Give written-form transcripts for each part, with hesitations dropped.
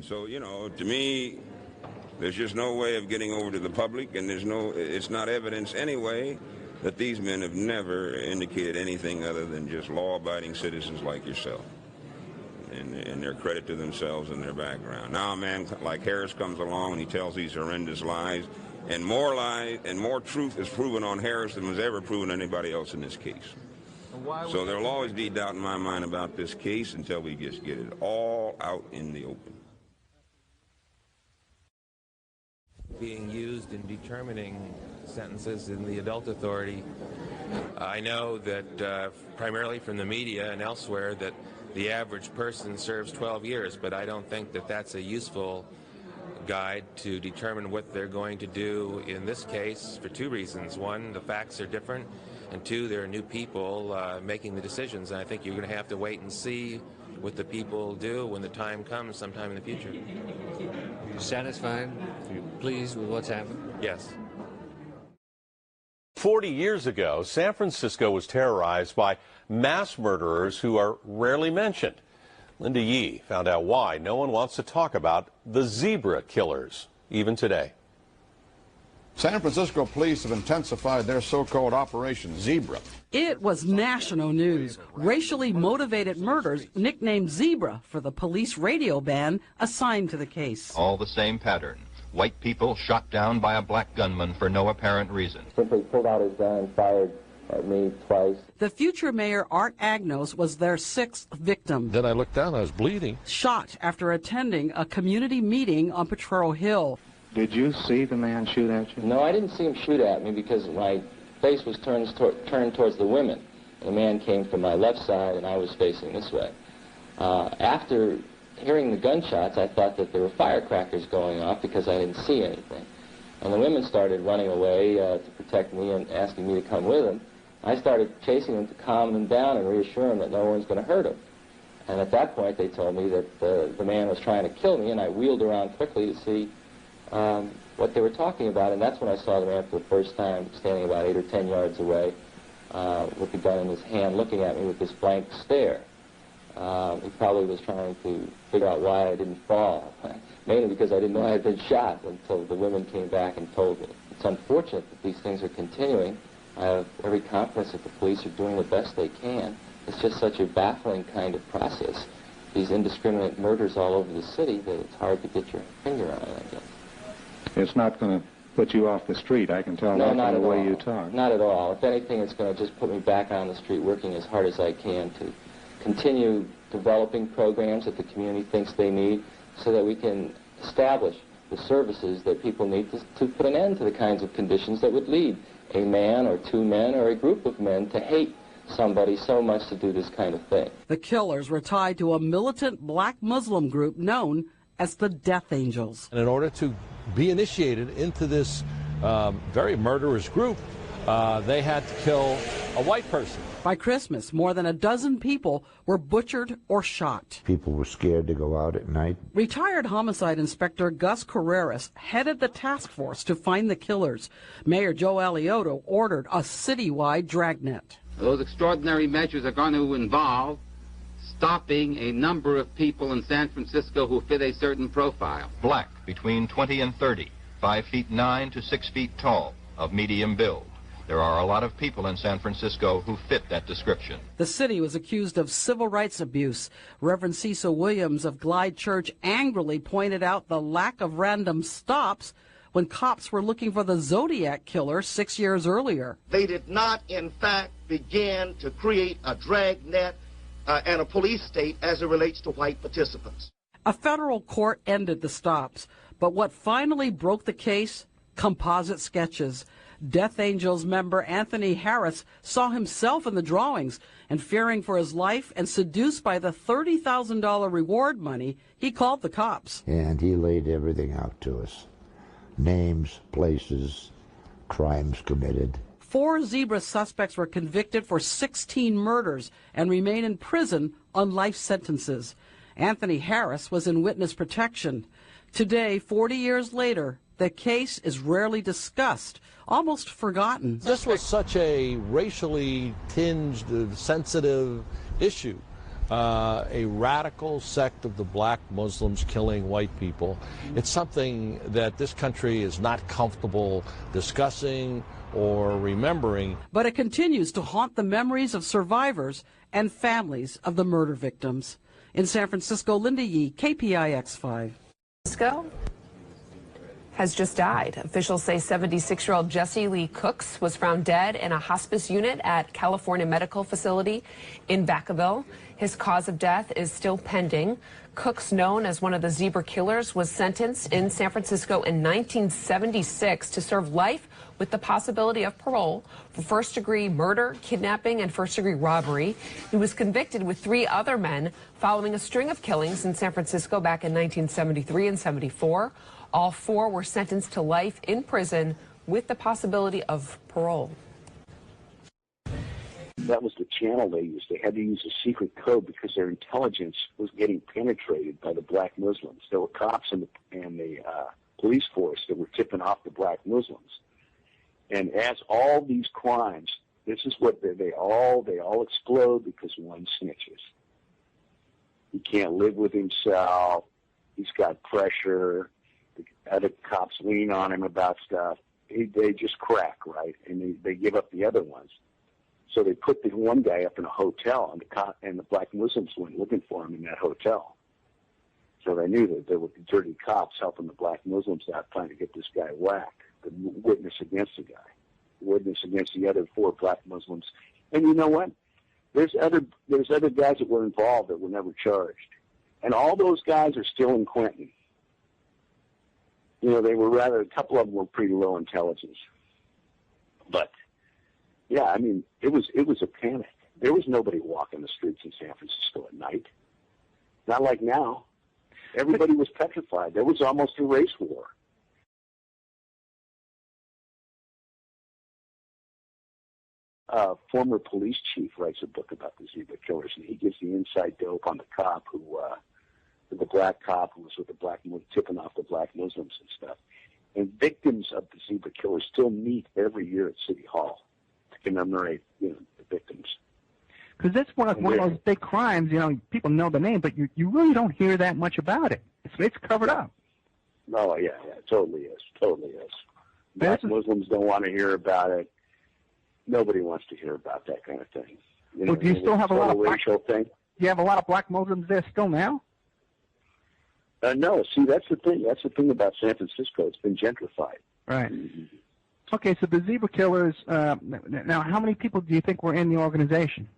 So, you know, to me, there's just no way of getting over to the public, and it's not evidence anyway that these men have never indicated anything other than just law-abiding citizens like yourself, and their credit to themselves and their background. Now a man like Harris comes along and he tells these horrendous lies, and more truth is proven on Harris than was ever proven on anybody else in this case. So there will always be doubt in my mind about this case until we just get it all out in the open. Being used in determining sentences in the adult authority. I know that primarily from the media and elsewhere that the average person serves 12 years, but I don't think that that's a useful guide to determine what they're going to do in this case for two reasons. One, the facts are different, and two, there are new people making the decisions, and I think you're going to have to wait and see what the people do when the time comes sometime in the future. Are you satisfied? Are you pleased with what's happened? Yes. 40 years ago, San Francisco was terrorized by mass murderers who are rarely mentioned. Linda Yee found out why no one wants to talk about the zebra killers, even today. San Francisco police have intensified their so-called Operation Zebra. It was national news. Racially motivated murders nicknamed Zebra for the police radio band assigned to the case. All the same pattern. White people shot down by a black gunman for no apparent reason. Simply pulled out his gun and fired at me twice. The future mayor, Art Agnos, was their sixth victim. Then I looked down, I was bleeding. Shot after attending a community meeting on Potrero Hill. Did you see the man shoot at you? No, I didn't see him shoot at me because my face was turned towards the women. The man came from my left side and I was facing this way. After hearing the gunshots, I thought that there were firecrackers going off because I didn't see anything. And the women started running away to protect me and asking me to come with them. I started chasing them to calm them down and reassure them that no one's going to hurt them. And at that point, they told me that the man was trying to kill me, and I wheeled around quickly to see what they were talking about, and that's when I saw the man for the first time, standing about 8 or 10 yards away, with the gun in his hand, looking at me with this blank stare. He probably was trying to figure out why I didn't fall, mainly because I didn't know I had been shot until the women came back and told me. It's unfortunate that these things are continuing. I have every confidence that the police are doing the best they can. It's just such a baffling kind of process. These indiscriminate murders all over the city that it's hard to get your finger on it, I guess. It's not going to put you off the street, I can tell that from the way you talk. Not at all. If anything, it's going to just put me back on the street working as hard as I can to continue developing programs that the community thinks they need so that we can establish the services that people need to put an end to the kinds of conditions that would lead a man or two men or a group of men to hate somebody so much to do this kind of thing. The killers were tied to a militant black Muslim group known as the Death Angels. And in order to be initiated into this very murderous group, they had to kill a white person. By Christmas, more than a dozen people were butchered or shot. People were scared to go out at night. Retired homicide inspector Gus Carreras headed the task force to find the killers. Mayor Joe Allioto ordered a citywide dragnet. Those extraordinary measures are going to involve stopping a number of people in San Francisco who fit a certain profile. Black, between 20 and 30, 5'9" to 6 feet tall, of medium build. There are a lot of people in San Francisco who fit that description. The city was accused of civil rights abuse. Reverend Cecil Williams of Glide Church angrily pointed out the lack of random stops when cops were looking for the Zodiac killer 6 years earlier. They did not, in fact, begin to create a dragnet and a police state as it relates to white participants. A federal court ended the stops, but what finally broke the case? Composite sketches. Death Angels member Anthony Harris saw himself in the drawings, and fearing for his life and seduced by the $30,000 reward money, he called the cops. And he laid everything out to us. Names, places, crimes committed. 4 Zebra suspects were convicted for 16 murders and remain in prison on life sentences. Anthony Harris was in witness protection. Today, 40 years later, the case is rarely discussed, almost forgotten. This was such a racially tinged, sensitive issue a radical sect of the black Muslims killing white people. It's something that this country is not comfortable discussing or remembering. But it continues to haunt the memories of survivors and families of the murder victims. In San Francisco, Linda Yee, KPIX5. Francisco has just died. Officials say 76-year-old Jesse Lee Cooks was found dead in a hospice unit at California Medical Facility in Vacaville. His cause of death is still pending. Cooks, known as one of the zebra killers, was sentenced in San Francisco in 1976 to serve life with the possibility of parole for first-degree murder, kidnapping, and first-degree robbery. He was convicted with 3 other men following a string of killings in San Francisco back in 1973 and 74. All 4 were sentenced to life in prison with the possibility of parole. That was the channel they used. They had to use a secret code because their intelligence was getting penetrated by the black Muslims. There were cops in the police force that were tipping off the black Muslims. And as all these crimes, this is what they all explode because one snitches. He can't live with himself. He's got pressure. The other cops lean on him about stuff. They just crack, right? And they give up the other ones. So they put the one guy up in a hotel, and the black Muslims went looking for him in that hotel. So they knew that there were dirty cops helping the black Muslims out, trying to get this guy whacked, the witness against the guy, the witness against the other 4 black Muslims. And you know what? There's other guys that were involved that were never charged. And all those guys are still in Quentin. You know, a couple of them were pretty low intelligence. But, yeah, I mean, it was a panic. There was nobody walking the streets in San Francisco at night. Not like now. Everybody was petrified. There was almost a race war. Former police chief writes a book about the zebra killers, and he gives the inside dope on the cop the black cop who was with the black, tipping off the black Muslims and stuff. And victims of the zebra killers still meet every year at City Hall to commemorate, the victims. Because that's one of those big crimes. People know the name, but you really don't hear that much about it. It's covered up. Oh yeah, it totally is. Black Muslims don't want to hear about it. Nobody wants to hear about that kind of thing. Well, do you still have a lot of racial thing? Do you have a lot of black Muslims there still now? No. See, that's the thing. That's the thing about San Francisco. It's been gentrified. Right. Okay, so the zebra killers. Now, how many people do you think were in the organization?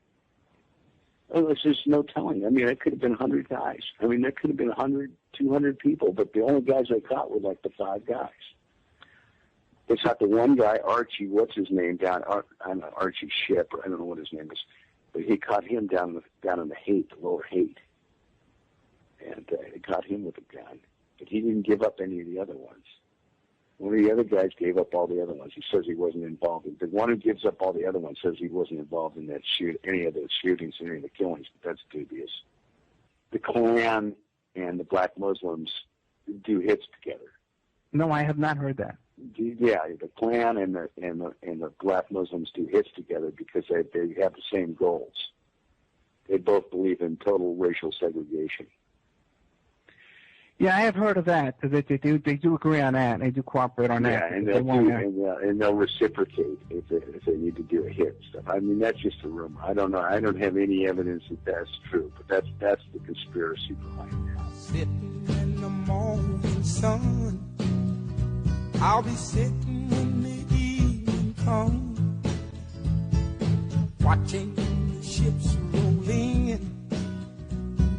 Oh, there's just no telling. I mean, it could have been 100 guys. I mean, there could have been 100, 200 people, but the only guys they caught were like the 5 guys. They shot the one guy, Archie, what's his name, down on Archie Ship, or I don't know what his name is, but he caught him down in the Haight, the lower Haight. And they caught him with a gun. But he didn't give up any of the other ones. One of the other guys gave up all the other ones. He says he wasn't involved. The one who gives up all the other ones says he wasn't involved in that any of those shootings, any of the killings. But that's dubious. The Klan and the black Muslims do hits together. No, I have not heard that. Yeah, the Klan and the black Muslims do hits together because they have the same goals. They both believe in total racial segregation. Yeah, I have heard of that. They do agree on that. They do cooperate on that. Yeah, and they'll reciprocate if they need to do a hit and stuff. I mean, that's just a rumor. I don't know. I don't have any evidence that that's true, but that's the conspiracy behind it. Sitting in the morning sun, I'll be sitting when the evening comes, watching the ships rolling in,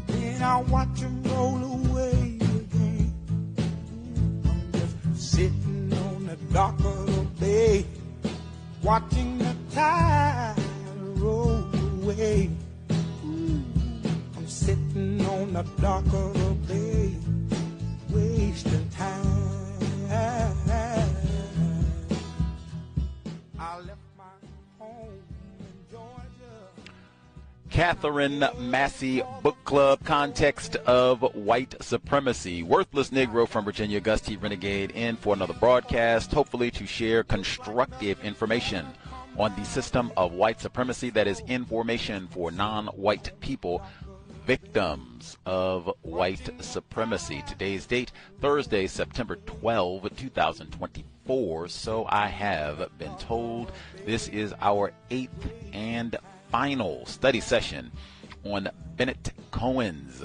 then I'll watch them roll away. Sitting on the dock of the bay, watching the tide roll away. I'm sitting on the dock of the bay, wasting time. I left my home in Georgia. Katherine Massey Book Club, Context of White Supremacy. Worthless Negro from Virginia, Gus T. Renegade, in for another broadcast, hopefully to share constructive information on the system of white supremacy that is in formation for non-white people. victims of white supremacy. Today's date, Thursday, September 12, 2024. So I have been told. This is our 8th and final study session on Bennett Cohen's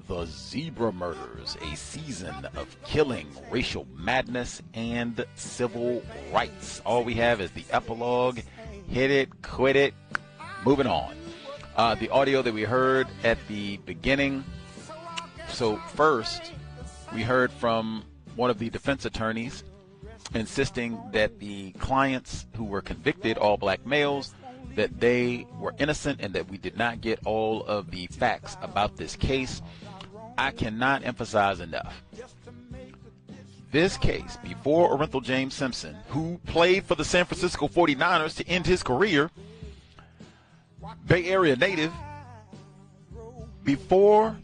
The Zebra Murders, a season of killing, racial madness, and civil rights. All we have is the epilogue. Hit it, quit it, moving on. The audio that we heard at the beginning. So first, we heard from one of the defense attorneys insisting that the clients who were convicted, all black males, that they were innocent and that we did not get all of the facts about this case. I cannot emphasize enough. This case, before Orenthal James Simpson, who played for the San Francisco 49ers to end his career, Bay Area native, before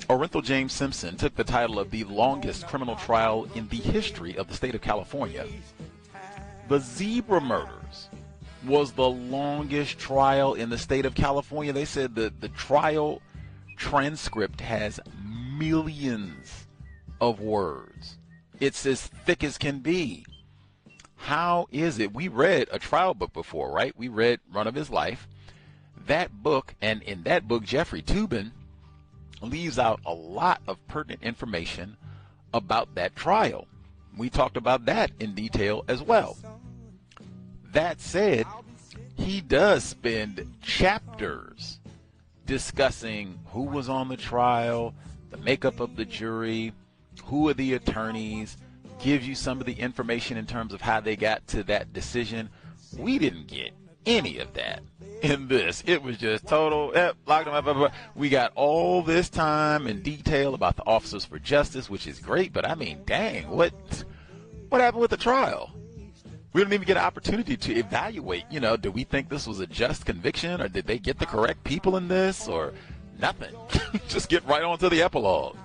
Orenthal James Simpson took the title of the longest criminal trial in the history of the state of California, the Zebra Murders was the longest trial in the state of California. They said that the trial transcript has millions of words. It's as thick as can be. How is it? We read a trial book before, right? We read Run of His Life. That book, and in that book, Jeffrey Toobin leaves out a lot of pertinent information about that trial. We talked about that in detail as well. That said, he does spend chapters discussing who was on the trial, the makeup of the jury, who are the attorneys, gives you some of the information in terms of how they got to that decision. We didn't get any of that in this. It was just total, locked them up. We got all this time and detail about the officers for justice, which is great, but I mean, dang, what happened with the trial? We don't even get an opportunity to evaluate, do we think this was a just conviction, or did they get the correct people in this, or nothing? Just get right on to the epilogue.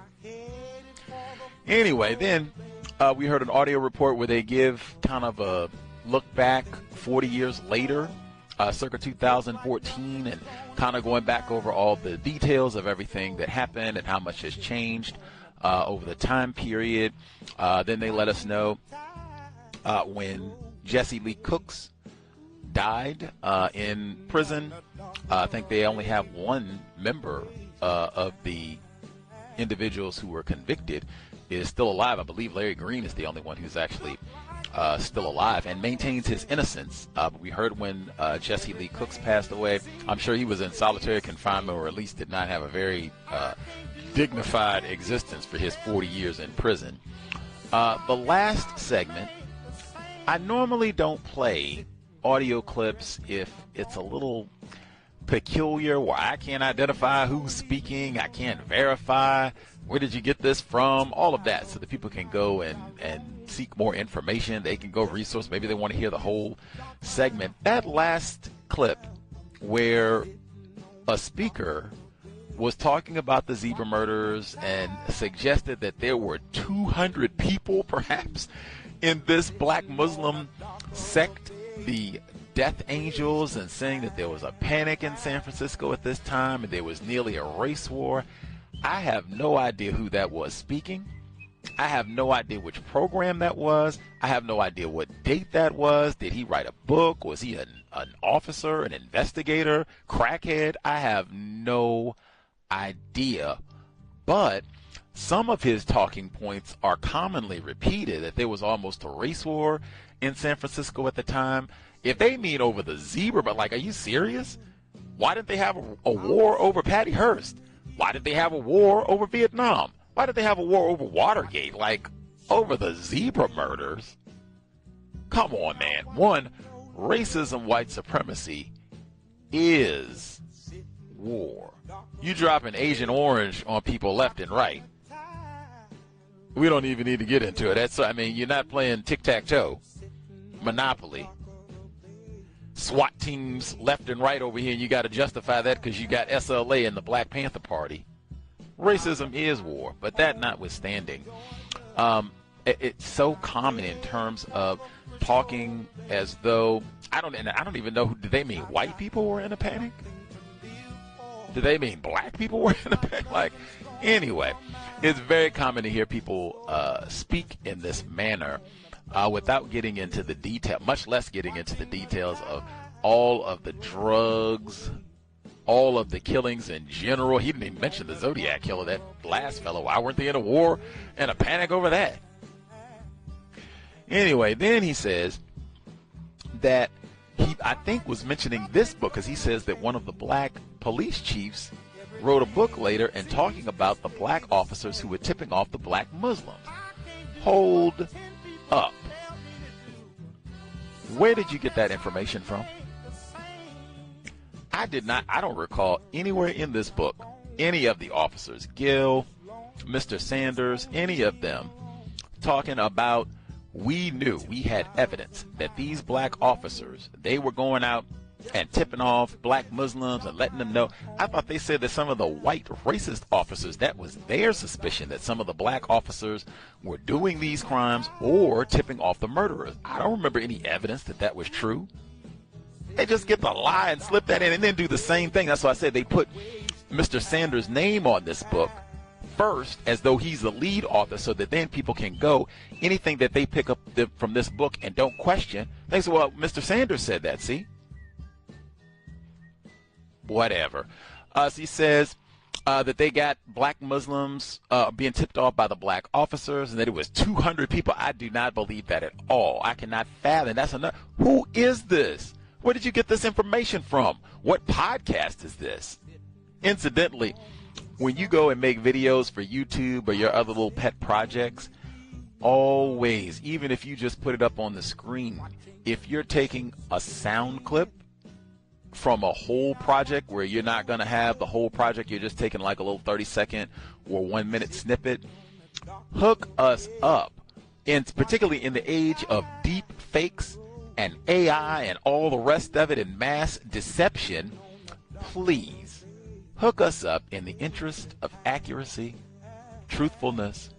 Anyway, then we heard an audio report where they give kind of a look back 40 years later, circa 2014, and kind of going back over all the details of everything that happened and how much has changed over the time period. Then they let us know when Jesse Lee Cooks died in prison. I think they only have one member of the individuals who were convicted is still alive. I believe Larry Green is the only one who's actually still alive and maintains his innocence. But we heard when Jesse Lee Cooks passed away, I'm sure he was in solitary confinement, or at least did not have a very dignified existence for his 40 years in prison. The last segment, I normally don't play audio clips if it's a little peculiar, where I can't identify who's speaking, I can't verify where did you get this from, all of that, so that people can go and seek more information. They can go resource, maybe they want to hear the whole segment. That last clip where a speaker was talking about the Zebra Murders and suggested that there were 200 people perhaps in this black Muslim sect, the Death Angels, and saying that there was a panic in San Francisco at this time and there was nearly a race war. I have no idea who that was speaking. I have no idea which program that was. I have no idea what date that was. Did he write a book? Was he an officer, an investigator, crackhead? I have no idea. But some of his talking points are commonly repeated, that there was almost a race war in San Francisco at the time. If they mean over the zebra, but like, are you serious? Why didn't they have a war over Patty Hearst? Why did they have a war over Vietnam? Why did they have a war over Watergate? Like, over the Zebra Murders? Come on, man. One, racism, white supremacy is war. You dropping Agent Orange on people left and right. We don't even need to get into it. You're not playing tic-tac-toe, Monopoly, SWAT teams left and right over here, and you got to justify that because you got SLA and the Black Panther Party. Racism is war, but that notwithstanding, it's so common in terms of talking as though I don't even know. Did they mean white people were in a panic? Do they mean black people were in the back? Like, anyway, it's very common to hear people speak in this manner without getting into the detail, much less getting into the details of all of the drugs, all of the killings in general. He didn't even mention the Zodiac killer, that last fellow. Why weren't they in a war and a panic over that? Anyway, then he says that he, I think, was mentioning this book because he says that one of the black police chiefs wrote a book later and talking about the black officers who were tipping off the black Muslims. Hold up. Where did you get that information from? I don't recall anywhere in this book, any of the officers, Gil, Mr. Sanders, any of them, talking about, we knew, we had evidence that these black officers, they were going out and tipping off black Muslims and letting them know. I thought they said that some of the white racist officers, that was their suspicion, that some of the black officers were doing these crimes or tipping off the murderers. I don't remember any evidence that that was true. They just get the lie and slip that in and then do the same thing. That's why I said they put Mr. Sanders' name on this book first as though he's the lead author so that then people can go, anything that they pick up from this book and don't question, they say, well, Mr. Sanders said that, see? Whatever. So he says that they got black Muslims being tipped off by the black officers and that it was 200 people. I do not believe that at all. I cannot fathom. That's enough. Who is this? Where did you get this information from? What podcast is this? Incidentally, when you go and make videos for YouTube or your other little pet projects, always, even if you just put it up on the screen, if you're taking a sound clip from a whole project where you're not going to have the whole project, you're just taking like a little 30-second or 1-minute snippet, hook us up. And particularly in the age of deep fakes and AI and all the rest of it and mass deception, please hook us up in the interest of accuracy, truthfulness.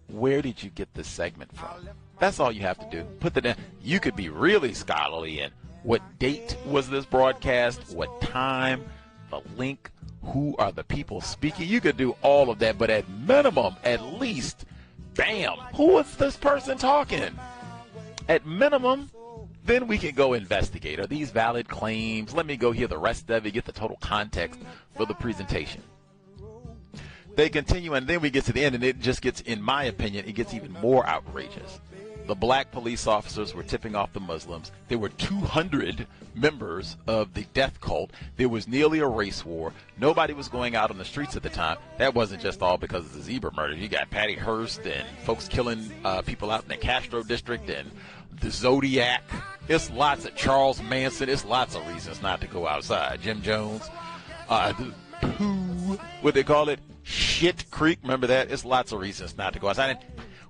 Where did you get this segment from? That's all you have to do. Put that in. You could be really scholarly in what date was this broadcast, what time, the link, who are the people speaking. You could do all of that, but at minimum, at least, bam, who is this person talking? At minimum, then we can go investigate. Are these valid claims? Let me go hear the rest of it, get the total context for the presentation. They continue, and then we get to the end, and it just gets, in my opinion, it gets even more outrageous. The black police officers were tipping off the Muslims. There were 200 members of the death cult. There was nearly a race war. Nobody was going out on the streets at the time. That wasn't just all because of the zebra murders. You got Patty Hearst and folks killing people out in the Castro district and the Zodiac. It's lots of Charles Manson. It's lots of reasons not to go outside. Jim Jones. What they call it? Shit Creek. Remember that? It's lots of reasons not to go outside. And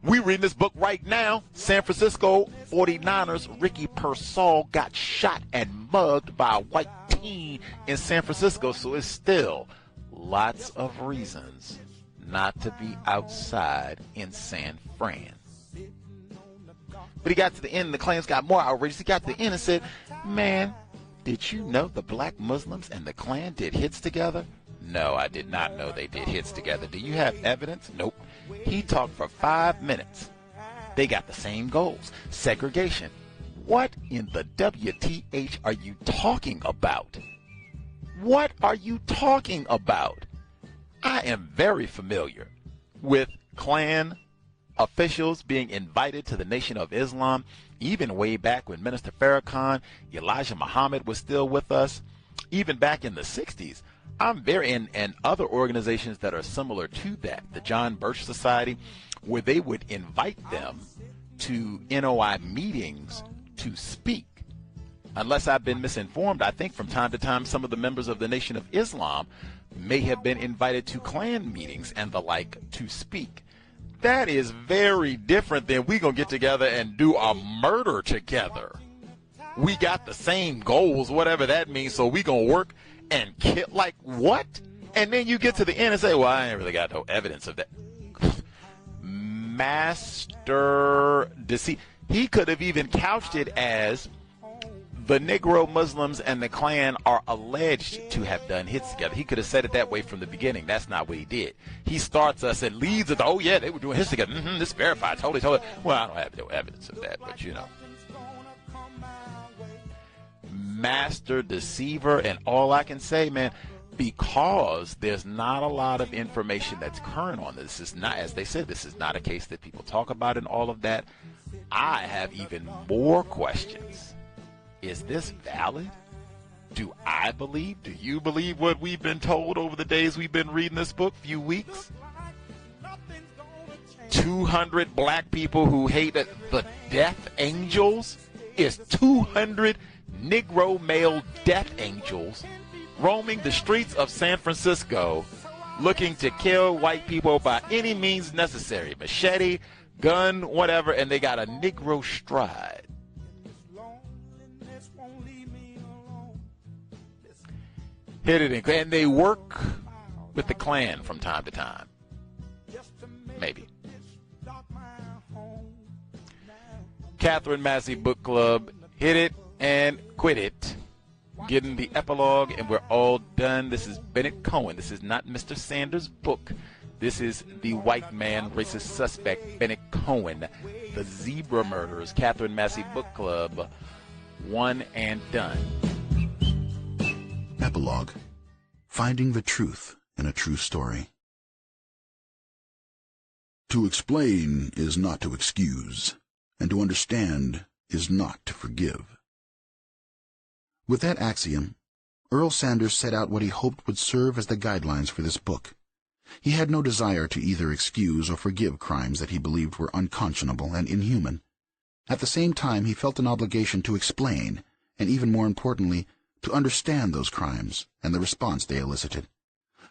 we reading this book right now. San Francisco 49ers Ricky Pearsall got shot and mugged by a white teen in San Francisco. So it's still lots of reasons not to be outside in San Fran. But he got to the end, the claims got more outrageous. He got to the end and said, man, did you know the black Muslims and the Klan did hits together? No, I did not know they did hits together. Do you have evidence? Nope. He talked for 5 minutes. They got the same goals. Segregation. What in the WTH are you talking about? What are you talking about? I am very familiar with Klan officials being invited to the Nation of Islam, even way back when Minister Farrakhan, Elijah Muhammad was still with us, even back in the 60s. I'm very and other organizations that are similar to that, the John Birch Society, where they would invite them to NOI meetings to speak. Unless I've been misinformed, I think from time to time some of the members of the Nation of Islam may have been invited to Klan meetings and the like to speak. That is very different than we gonna get together and do a murder together. We got the same goals, whatever that means, so we gonna work and kill, like what? And then you get to the end and say, well, I ain't really got no evidence of that. Master deceit. He could have even couched it as The Negro Muslims and the Klan are alleged to have done hits together. He could have said it that way from the beginning. That's not what he did. He starts us and leads us, oh, yeah, they were doing hits together. This is verified. Totally. Well, I don't have no evidence of that, but you know. Master deceiver, and all I can say, man, because there's not a lot of information that's current on this. This is not, as they said, this is not a case that people talk about and all of that. I have even more questions. Is this valid? Do I believe? Do you believe what we've been told over the days we've been reading this book, few weeks? 200 black people who hated the death angels is 200 Negro male death angels roaming the streets of San Francisco looking to kill white people by any means necessary. Machete, gun, whatever, and they got a Negro stride. Hit it, and they work with the Klan from time to time. Maybe. Katherine Massey Book Club, hit it and quit it. Getting the epilogue, and we're all done. This is Bennett Cohen. This is not Mr. Sanders' book. This is the white man, racist suspect, Bennett Cohen. The Zebra Murders, Katherine Massey Book Club, one and done. Epilogue. Finding the truth in a true story. To explain is not to excuse, and to understand is not to forgive. With that axiom, Earl Sanders set out what he hoped would serve as the guidelines for this book. He had no desire to either excuse or forgive crimes that he believed were unconscionable and inhuman. At the same time, he felt an obligation to explain, and even more importantly, to understand those crimes and the response they elicited,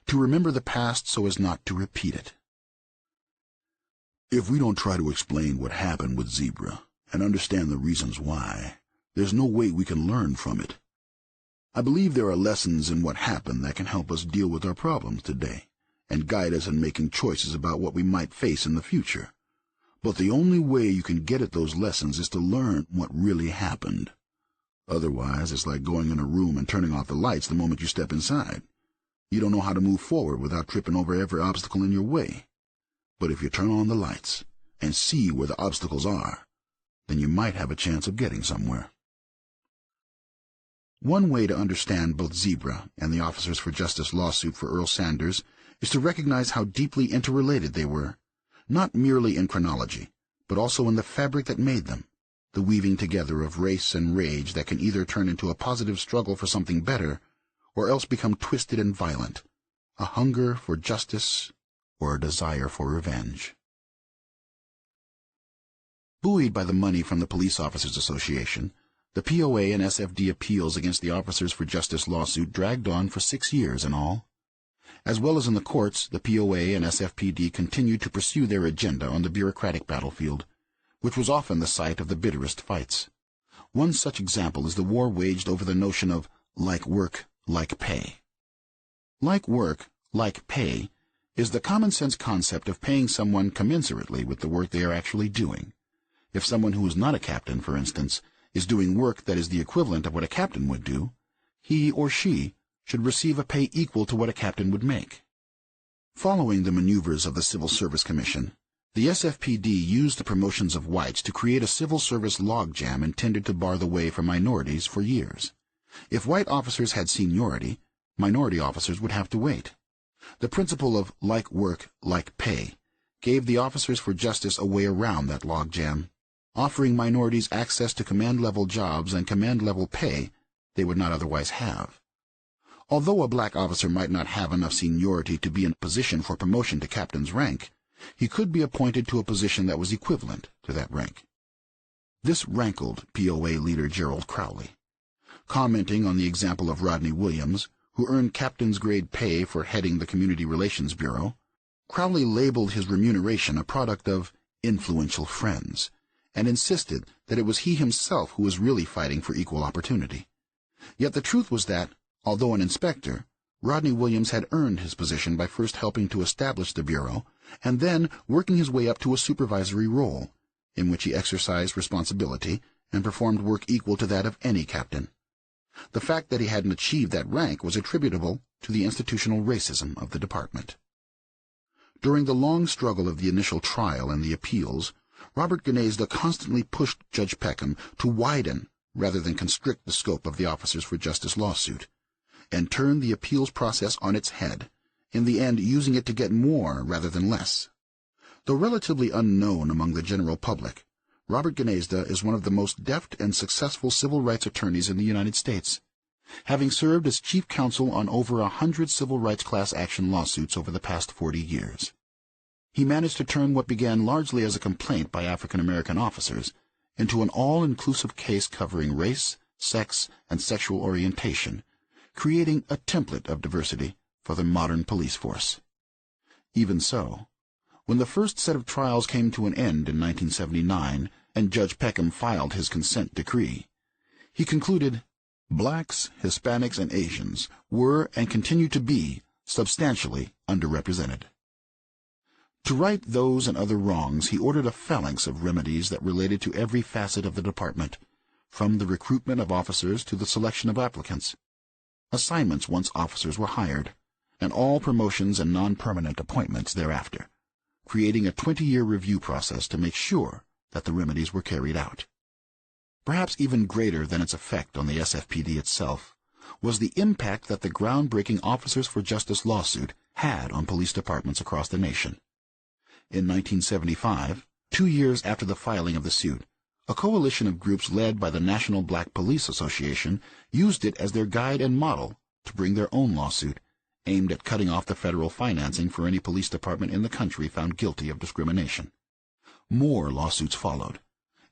to remember the past so as not to repeat it. If we don't try to explain what happened with Zebra and understand the reasons why, there's no way we can learn from it. I believe there are lessons in what happened that can help us deal with our problems today and guide us in making choices about what we might face in the future. But the only way you can get at those lessons is to learn what really happened. Otherwise, it's like going in a room and turning off the lights the moment you step inside. You don't know how to move forward without tripping over every obstacle in your way. But if you turn on the lights and see where the obstacles are, then you might have a chance of getting somewhere. One way to understand both Zebra and the Officers for Justice lawsuit for Earl Sanders is to recognize how deeply interrelated they were, not merely in chronology, but also in the fabric that made them, the weaving together of race and rage that can either turn into a positive struggle for something better, or else become twisted and violent, a hunger for justice or a desire for revenge. Buoyed by the money from the Police Officers Association, the POA and SFD appeals against the Officers for Justice lawsuit dragged on for 6 years in all. As well as in the courts, the POA and SFPD continued to pursue their agenda on the bureaucratic battlefield, which was often the site of the bitterest fights. One such example is the war waged over the notion of like work, like pay. Like work, like pay is the common-sense concept of paying someone commensurately with the work they are actually doing. If someone who is not a captain, for instance, is doing work that is the equivalent of what a captain would do, he or she should receive a pay equal to what a captain would make. Following the maneuvers of the Civil Service Commission, the SFPD used the promotions of whites to create a civil service logjam intended to bar the way for minorities for years. If white officers had seniority, minority officers would have to wait. The principle of like work, like pay gave the Officers for Justice a way around that logjam, offering minorities access to command-level jobs and command-level pay they would not otherwise have. Although a black officer might not have enough seniority to be in position for promotion to captain's rank, he could be appointed to a position that was equivalent to that rank. This rankled POA leader Gerald Crowley. Commenting on the example of Rodney Williams, who earned captain's grade pay for heading the Community Relations Bureau, Crowley labeled his remuneration a product of influential friends, and insisted that it was he himself who was really fighting for equal opportunity. Yet the truth was that, although an inspector, Rodney Williams had earned his position by first helping to establish the Bureau and then working his way up to a supervisory role, in which he exercised responsibility and performed work equal to that of any captain. The fact that he hadn't achieved that rank was attributable to the institutional racism of the department. During the long struggle of the initial trial and the appeals, Robert Gnezda constantly pushed Judge Peckham to widen rather than constrict the scope of the Officers for Justice lawsuit, and turn the appeals process on its head, in the end using it to get more rather than less. Though relatively unknown among the general public, Robert Gnezda is one of the most deft and successful civil rights attorneys in the United States, having served as chief counsel on over 100 civil rights class action lawsuits over the past 40 years. He managed to turn what began largely as a complaint by African American officers into an all-inclusive case covering race, sex, and sexual orientation, creating a template of diversity for the modern police force. Even so, when the first set of trials came to an end in 1979 and Judge Peckham filed his consent decree, he concluded, blacks, Hispanics, and Asians were and continue to be substantially underrepresented. To right those and other wrongs, he ordered a phalanx of remedies that related to every facet of the department, from the recruitment of officers to the selection of applicants, assignments once officers were hired, and all promotions and non-permanent appointments thereafter, creating a 20-year review process to make sure that the remedies were carried out. Perhaps even greater than its effect on the SFPD itself was the impact that the groundbreaking Officers for Justice lawsuit had on police departments across the nation. In 1975, 2 years after the filing of the suit, a coalition of groups led by the National Black Police Association used it as their guide and model to bring their own lawsuit, aimed at cutting off the federal financing for any police department in the country found guilty of discrimination. More lawsuits followed,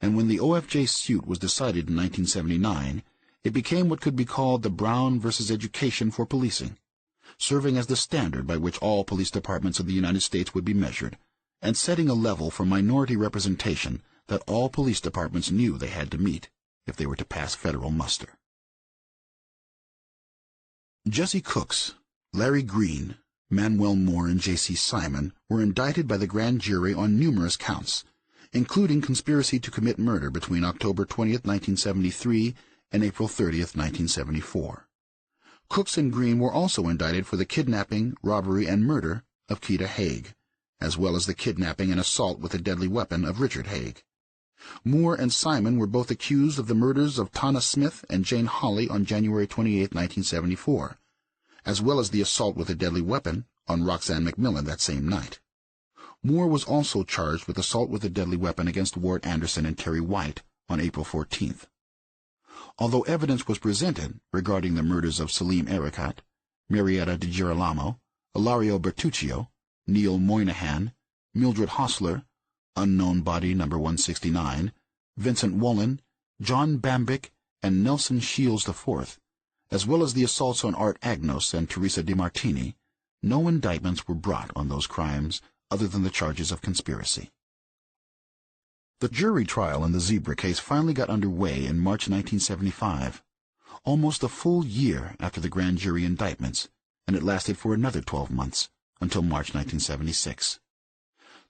and when the OFJ suit was decided in 1979, it became what could be called the Brown versus Education for Policing, serving as the standard by which all police departments of the United States would be measured, and setting a level for minority representation that all police departments knew they had to meet if they were to pass federal muster. Jesse Cooks, Larry Green, Manuel Moore, and J.C. Simon were indicted by the grand jury on numerous counts, including conspiracy to commit murder between October 20, 1973 and April 30, 1974. Cooks and Green were also indicted for the kidnapping, robbery, and murder of Keita Haig, as well as the kidnapping and assault with a deadly weapon of Richard Haig. Moore and Simon were both accused of the murders of Tana Smith and Jane Holly on January 28, 1974, as well as the assault with a deadly weapon on Roxanne McMillan that same night. Moore was also charged with assault with a deadly weapon against Ward Anderson and Terry White on April 14th. Although evidence was presented regarding the murders of Salim Erekat, Marietta DiGirolamo, Ilario Bertuccio, Neil Moynihan, Mildred Hostler, Unknown Body No. 169, Vincent Wolin, John Bambick, and Nelson Shields IV, as well as the assaults on Art Agnos and Teresa DiMartini, no indictments were brought on those crimes other than the charges of conspiracy. The jury trial in the Zebra case finally got underway in March 1975, almost a full year after the grand jury indictments, and it lasted for another 12 months, until March 1976.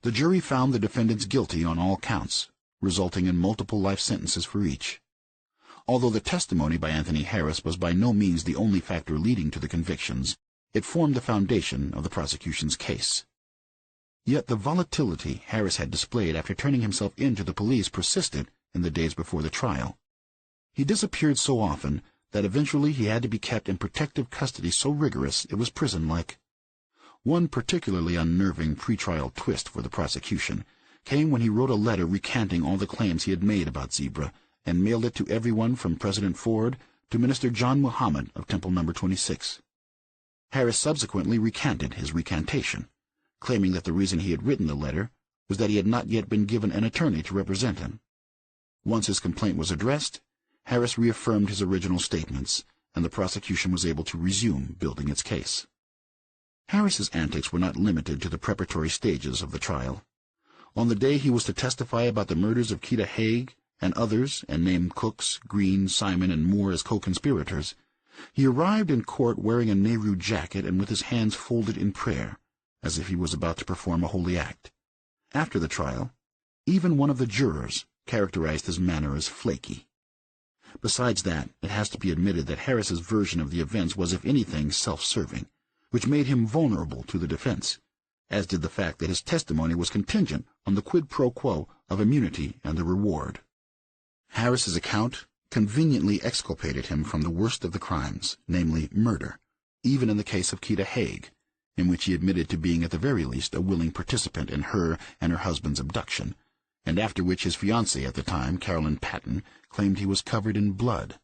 The jury found the defendants guilty on all counts, resulting in multiple life sentences for each. Although the testimony by Anthony Harris was by no means the only factor leading to the convictions, it formed the foundation of the prosecution's case. Yet the volatility Harris had displayed after turning himself in to the police persisted in the days before the trial. He disappeared so often that eventually he had to be kept in protective custody so rigorous it was prison-like. One particularly unnerving pretrial twist for the prosecution came when he wrote a letter recanting all the claims he had made about Zebra and mailed it to everyone from President Ford to Minister John Muhammad of Temple No. 26. Harris subsequently recanted his recantation, claiming that the reason he had written the letter was that he had not yet been given an attorney to represent him. Once his complaint was addressed, Harris reaffirmed his original statements, and the prosecution was able to resume building its case. Harris's antics were not limited to the preparatory stages of the trial. On the day he was to testify about the murders of Keita Haig and others, and name Cooks, Green, Simon, and Moore as co-conspirators, he arrived in court wearing a Nehru jacket and with his hands folded in prayer, as if he was about to perform a holy act. After the trial, even one of the jurors, characterized his manner as flaky. Besides that, it has to be admitted that Harris's version of the events was, if anything, self-serving, which made him vulnerable to the defense, as did the fact that his testimony was contingent on the quid pro quo of immunity and the reward. Harris's account conveniently exculpated him from the worst of the crimes, namely murder, even in the case of Keita Haig, in which he admitted to being at the very least a willing participant in her and her husband's abduction, and after which his fiancée at the time, Carolyn Patton, claimed he was covered in blood.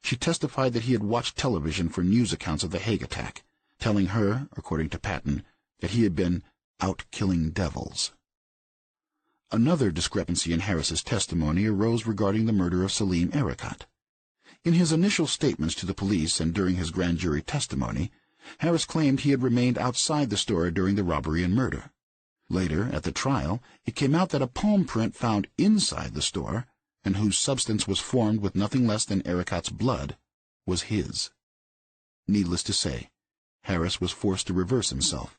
She testified that he had watched television for news accounts of the Haig attack, telling her, according to Patton, that he had been out killing devils. Another discrepancy in Harris's testimony arose regarding the murder of Salim Erekat. In his initial statements to the police and during his grand jury testimony, Harris claimed he had remained outside the store during the robbery and murder. Later, at the trial, it came out that a palm print found inside the store, and whose substance was formed with nothing less than Erekat's blood, was his. Needless to say, Harris was forced to reverse himself,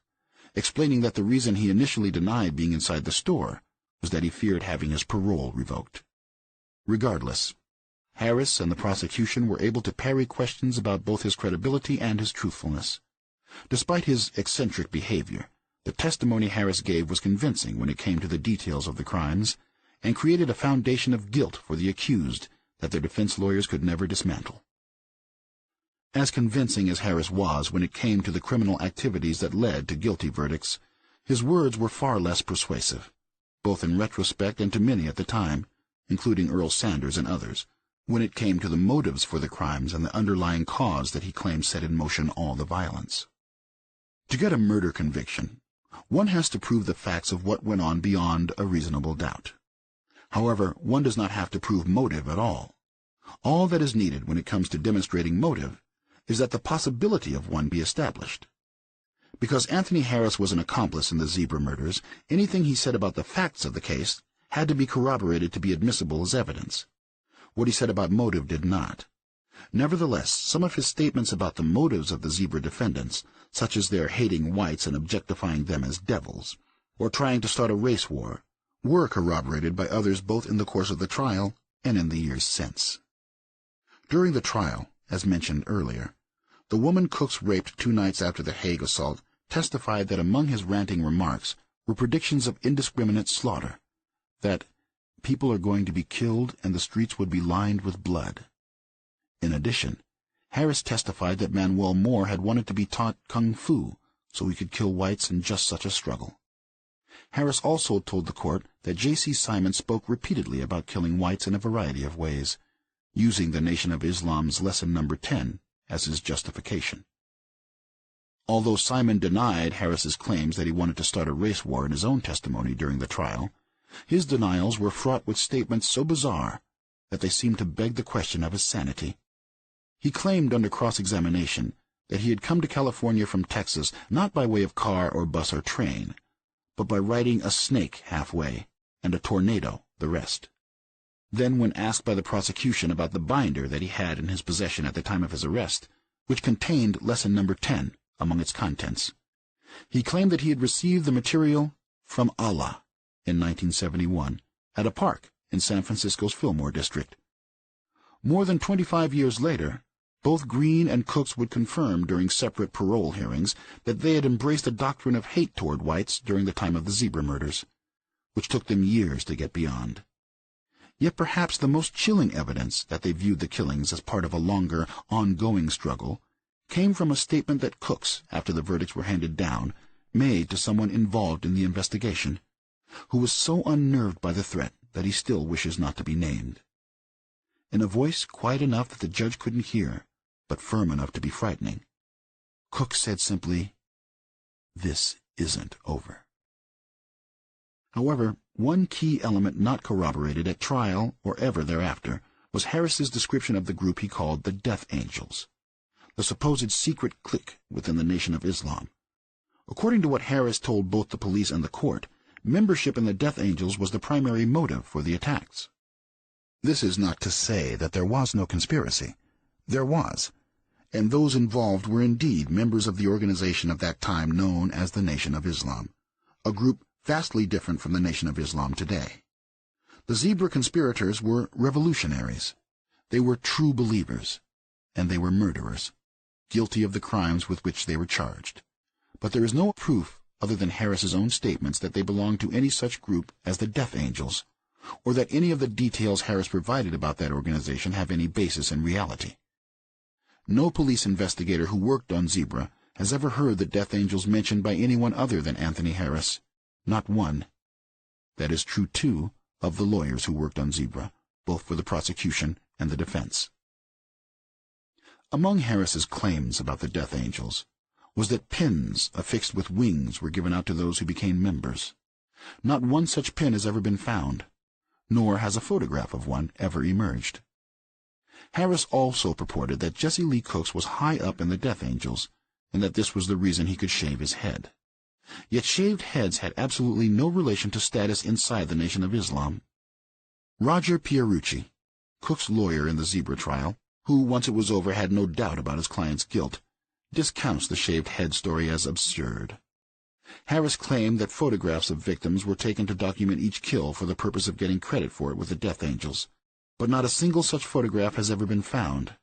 explaining that the reason he initially denied being inside the store was that he feared having his parole revoked. Regardless, Harris and the prosecution were able to parry questions about both his credibility and his truthfulness. Despite his eccentric behavior, the testimony Harris gave was convincing when it came to the details of the crimes, and created a foundation of guilt for the accused that their defense lawyers could never dismantle. As convincing as Harris was when it came to the criminal activities that led to guilty verdicts, his words were far less persuasive, both in retrospect and to many at the time, including Earl Sanders and others, when it came to the motives for the crimes and the underlying cause that he claimed set in motion all the violence. To get a murder conviction, one has to prove the facts of what went on beyond a reasonable doubt. However, one does not have to prove motive at all. All that is needed when it comes to demonstrating motive is that the possibility of one be established. Because Anthony Harris was an accomplice in the Zebra murders, anything he said about the facts of the case had to be corroborated to be admissible as evidence. What he said about motive did not. Nevertheless, some of his statements about the motives of the Zebra defendants, such as their hating whites and objectifying them as devils, or trying to start a race war, were corroborated by others both in the course of the trial and in the years since. During the trial, as mentioned earlier, the woman Cooks raped 2 nights after the Haig assault testified that among his ranting remarks were predictions of indiscriminate slaughter, that people are going to be killed and the streets would be lined with blood. In addition, Harris testified that Manuel Moore had wanted to be taught kung fu so he could kill whites in just such a struggle. Harris also told the court that J.C. Simon spoke repeatedly about killing whites in a variety of ways, using the Nation of Islam's lesson number 10 as his justification. Although Simon denied Harris's claims that he wanted to start a race war in his own testimony during the trial, his denials were fraught with statements so bizarre that they seemed to beg the question of his sanity. He claimed under cross-examination that he had come to California from Texas not by way of car or bus or train, but by riding a snake halfway and a tornado the rest. Then, when asked by the prosecution about the binder that he had in his possession at the time of his arrest, which contained lesson number 10 among its contents, he claimed that he had received the material from Allah in 1971 at a park in San Francisco's Fillmore district. More than 25 years later, both Green and Cooks would confirm during separate parole hearings that they had embraced a doctrine of hate toward whites during the time of the Zebra murders, which took them years to get beyond. Yet perhaps the most chilling evidence that they viewed the killings as part of a longer, ongoing struggle came from a statement that Cooks, after the verdicts were handed down, made to someone involved in the investigation, who was so unnerved by the threat that he still wishes not to be named. In a voice quiet enough that the judge couldn't hear, but firm enough to be frightening, Cooks said simply, "This isn't over." However, one key element not corroborated at trial or ever thereafter was Harris's description of the group he called the Death Angels, the supposed secret clique within the Nation of Islam. According to what Harris told both the police and the court, membership in the Death Angels was the primary motive for the attacks. This is not to say that there was no conspiracy. There was, and those involved were indeed members of the organization of that time known as the Nation of Islam, a group vastly different from the Nation of Islam today. The zebra conspirators were revolutionaries. They were true believers, and they were murderers, guilty of the crimes with which they were charged. But there is no proof other than Harris's own statements that they belonged to any such group as the Death Angels, or that any of the details Harris provided about that organization have any basis in reality. No police investigator who worked on Zebra has ever heard the Death Angels mentioned by anyone other than Anthony Harris. Not one. That is true, too, of the lawyers who worked on Zebra, both for the prosecution and the defense. Among Harris's claims about the Death Angels was that pins affixed with wings were given out to those who became members. Not one such pin has ever been found, nor has a photograph of one ever emerged. Harris also purported that Jesse Lee Cooks was high up in the Death Angels, and that this was the reason he could shave his head. Yet shaved heads had absolutely no relation to status inside the Nation of Islam. Roger Pierucci, Cook's lawyer in the Zebra trial, who, once it was over, had no doubt about his client's guilt, discounts the shaved head story as absurd. Harris claimed that photographs of victims were taken to document each kill for the purpose of getting credit for it with the Death Angels, but not a single such photograph has ever been found.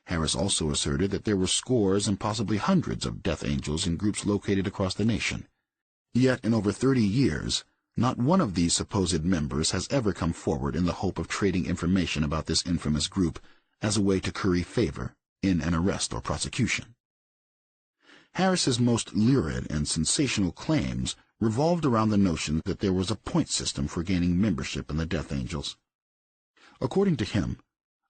Harris also asserted that there were scores and possibly hundreds of Death Angels in groups located across the nation. Yet, in over 30 years, not one of these supposed members has ever come forward in the hope of trading information about this infamous group as a way to curry favor in an arrest or prosecution. Harris's most lurid and sensational claims revolved around the notion that there was a point system for gaining membership in the Death Angels. According to him,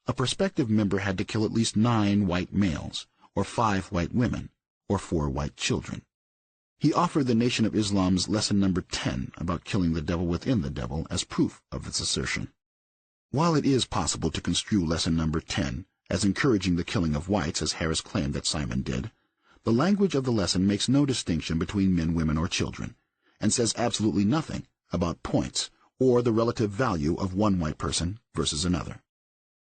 a prospective member had to kill at least 9 white males, or 5 white women, or 4 white children. He offered the Nation of Islam's lesson number 10 about killing the devil within the devil as proof of this assertion. While it is possible to construe lesson number 10 as encouraging the killing of whites, as Harris claimed that Simon did, the language of the lesson makes no distinction between men, women, or children, and says absolutely nothing about points or the relative value of one white person versus another.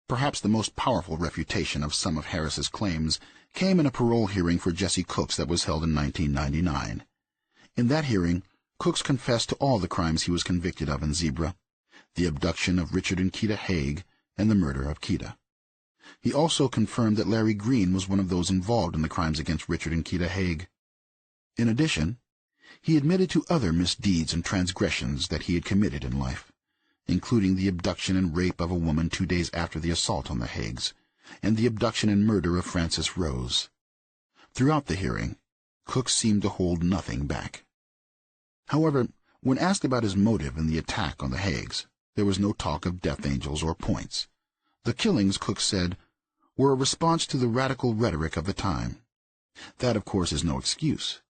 Perhaps the most powerful refutation of some of Harris's claims came in a parole hearing for Jesse Cooks that was held in 1999. In that hearing, Cooks confessed to all the crimes he was convicted of in Zebra, the abduction of Richard and Keita Haig, and the murder of Keita. He also confirmed that Larry Green was one of those involved in the crimes against Richard and Keita Haig. In addition, he admitted to other misdeeds and transgressions that he had committed in life, including the abduction and rape of a woman 2 days after the assault on the Haigs, and the abduction and murder of Frances Rose. Throughout the hearing, Cooks seemed to hold nothing back. However, when asked about his motive in the attack on the Haigs, there was no talk of Death Angels or points. The killings, Cooks said, were a response to the radical rhetoric of the time. That, of course, is no excuse,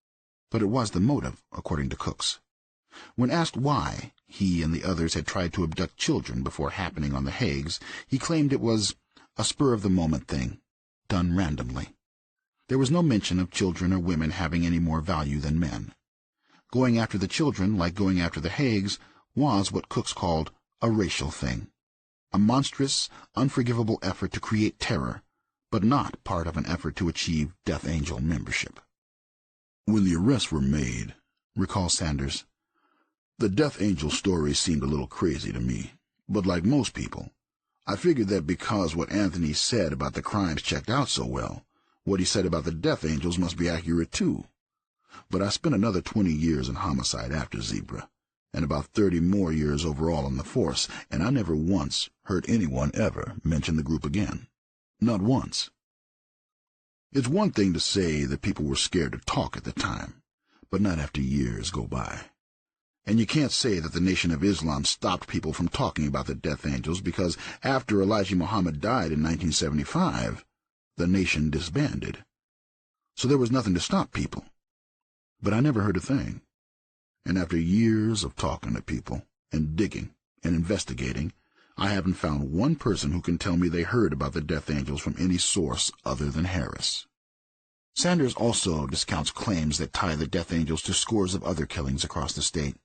but it was the motive, according to Cooks. When asked why he and the others had tried to abduct children before happening on the Haigs, he claimed it was a spur-of-the-moment thing, done randomly. There was no mention of children or women having any more value than men. Going after the children, like going after the Haigs, was what Cooks called a racial thing, a monstrous, unforgivable effort to create terror, but not part of an effort to achieve Death Angel membership. "When the arrests were made," recalls Sanders, "the Death Angel story seemed a little crazy to me, but like most people, I figured that because what Anthony said about the crimes checked out so well, what he said about the Death Angels must be accurate too. But I spent another 20 years in homicide after Zebra, and about 30 more years overall on the force, and I never once heard anyone ever mention the group again. Not once. It's one thing to say that people were scared to talk at the time, but not after years go by. And you can't say that the Nation of Islam stopped people from talking about the Death Angels because after Elijah Muhammad died in 1975, the nation disbanded. So there was nothing to stop people. But I never heard a thing. And after years of talking to people, and digging, and investigating, I haven't found one person who can tell me they heard about the Death Angels from any source other than Harris." Sanders also discounts claims that tie the Death Angels to scores of other killings across the state.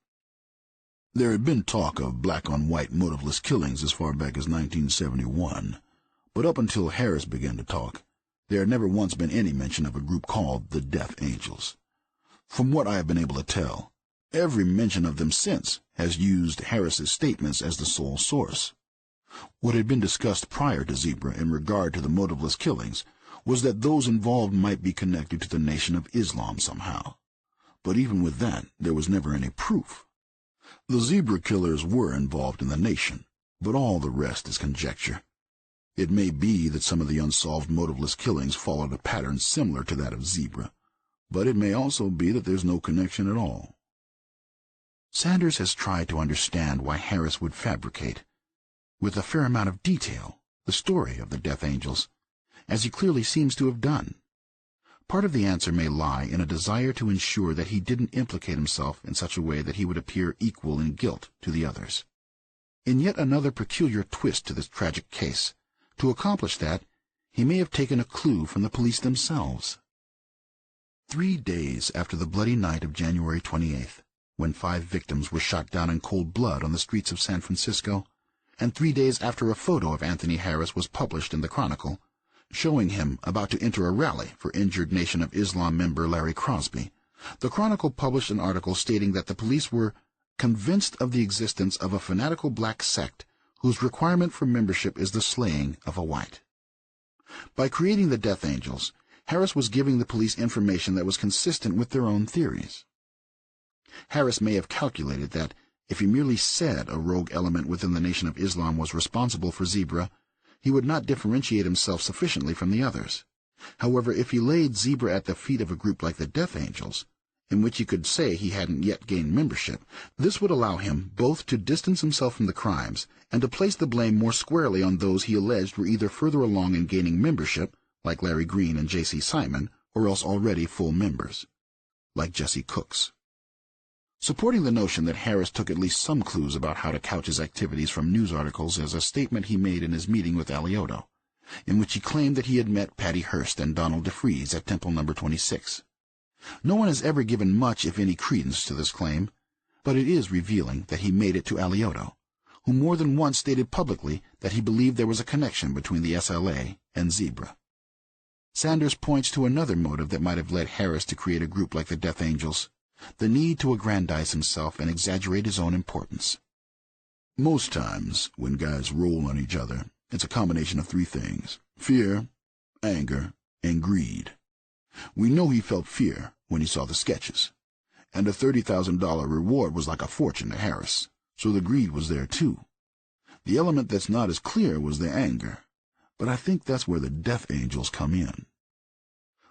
"There had been talk of black-on-white motiveless killings as far back as 1971, but up until Harris began to talk, there had never once been any mention of a group called the Death Angels. From what I have been able to tell, Every mention of them since has used Harris's statements as the sole source. What had been discussed prior to Zebra in regard to the motiveless killings was that those involved might be connected to the Nation of Islam somehow. But even with that, there was never any proof. The Zebra killers were involved in the Nation, but all the rest is conjecture. It may be that some of the unsolved motiveless killings followed a pattern similar to that of Zebra, but it may also be that there's no connection at all. Sanders has tried to understand why Harris would fabricate, with a fair amount of detail, the story of the Death Angels, as he clearly seems to have done. Part of the answer may lie in a desire to ensure that he didn't implicate himself in such a way that he would appear equal in guilt to the others. In yet another peculiar twist to this tragic case, to accomplish that, he may have taken a clue from the police themselves. 3 days after the bloody night of January 28th, when 5 victims were shot down in cold blood on the streets of San Francisco, and 3 days after a photo of Anthony Harris was published in the Chronicle, showing him about to enter a rally for injured Nation of Islam member Larry Crosby, the Chronicle published an article stating that the police were convinced of the existence of a fanatical black sect whose requirement for membership is the slaying of a white. By creating the Death Angels, Harris was giving the police information that was consistent with their own theories. Harris may have calculated that if he merely said a rogue element within the Nation of Islam was responsible for Zebra, he would not differentiate himself sufficiently from the others. However, if he laid Zebra at the feet of a group like the Death Angels, in which he could say he hadn't yet gained membership, this would allow him both to distance himself from the crimes and to place the blame more squarely on those he alleged were either further along in gaining membership, like Larry Green and J.C. Simon, or else already full members, like Jesse Cooks. Supporting the notion that Harris took at least some clues about how to couch his activities from news articles is a statement he made in his meeting with Allioto, in which he claimed that he had met Patty Hearst and Donald DeFries at Temple No. 26. No one has ever given much, if any, credence to this claim, but it is revealing that he made it to Allioto, who more than once stated publicly that he believed there was a connection between the SLA and Zebra. Sanders points to another motive that might have led Harris to create a group like the Death Angels, the need to aggrandize himself and exaggerate his own importance. Most times, when guys roll on each other, it's a combination of 3 things: fear, anger, and greed. We know he felt fear when he saw the sketches, and a $30,000 reward was like a fortune to Harris, so the greed was there too. The element that's not as clear was the anger, but I think that's where the Death Angels come in.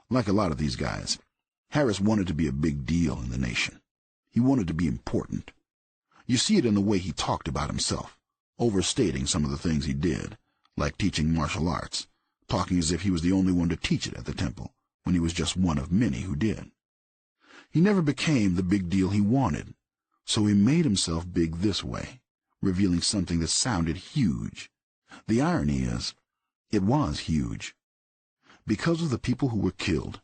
Like a lot of these guys, Harris wanted to be a big deal in the nation. He wanted to be important. You see it in the way he talked about himself, overstating some of the things he did, like teaching martial arts, talking as if he was the only one to teach it at the temple, when he was just one of many who did. He never became the big deal he wanted, so he made himself big this way, revealing something that sounded huge. The irony is, it was huge. Because of the people who were killed,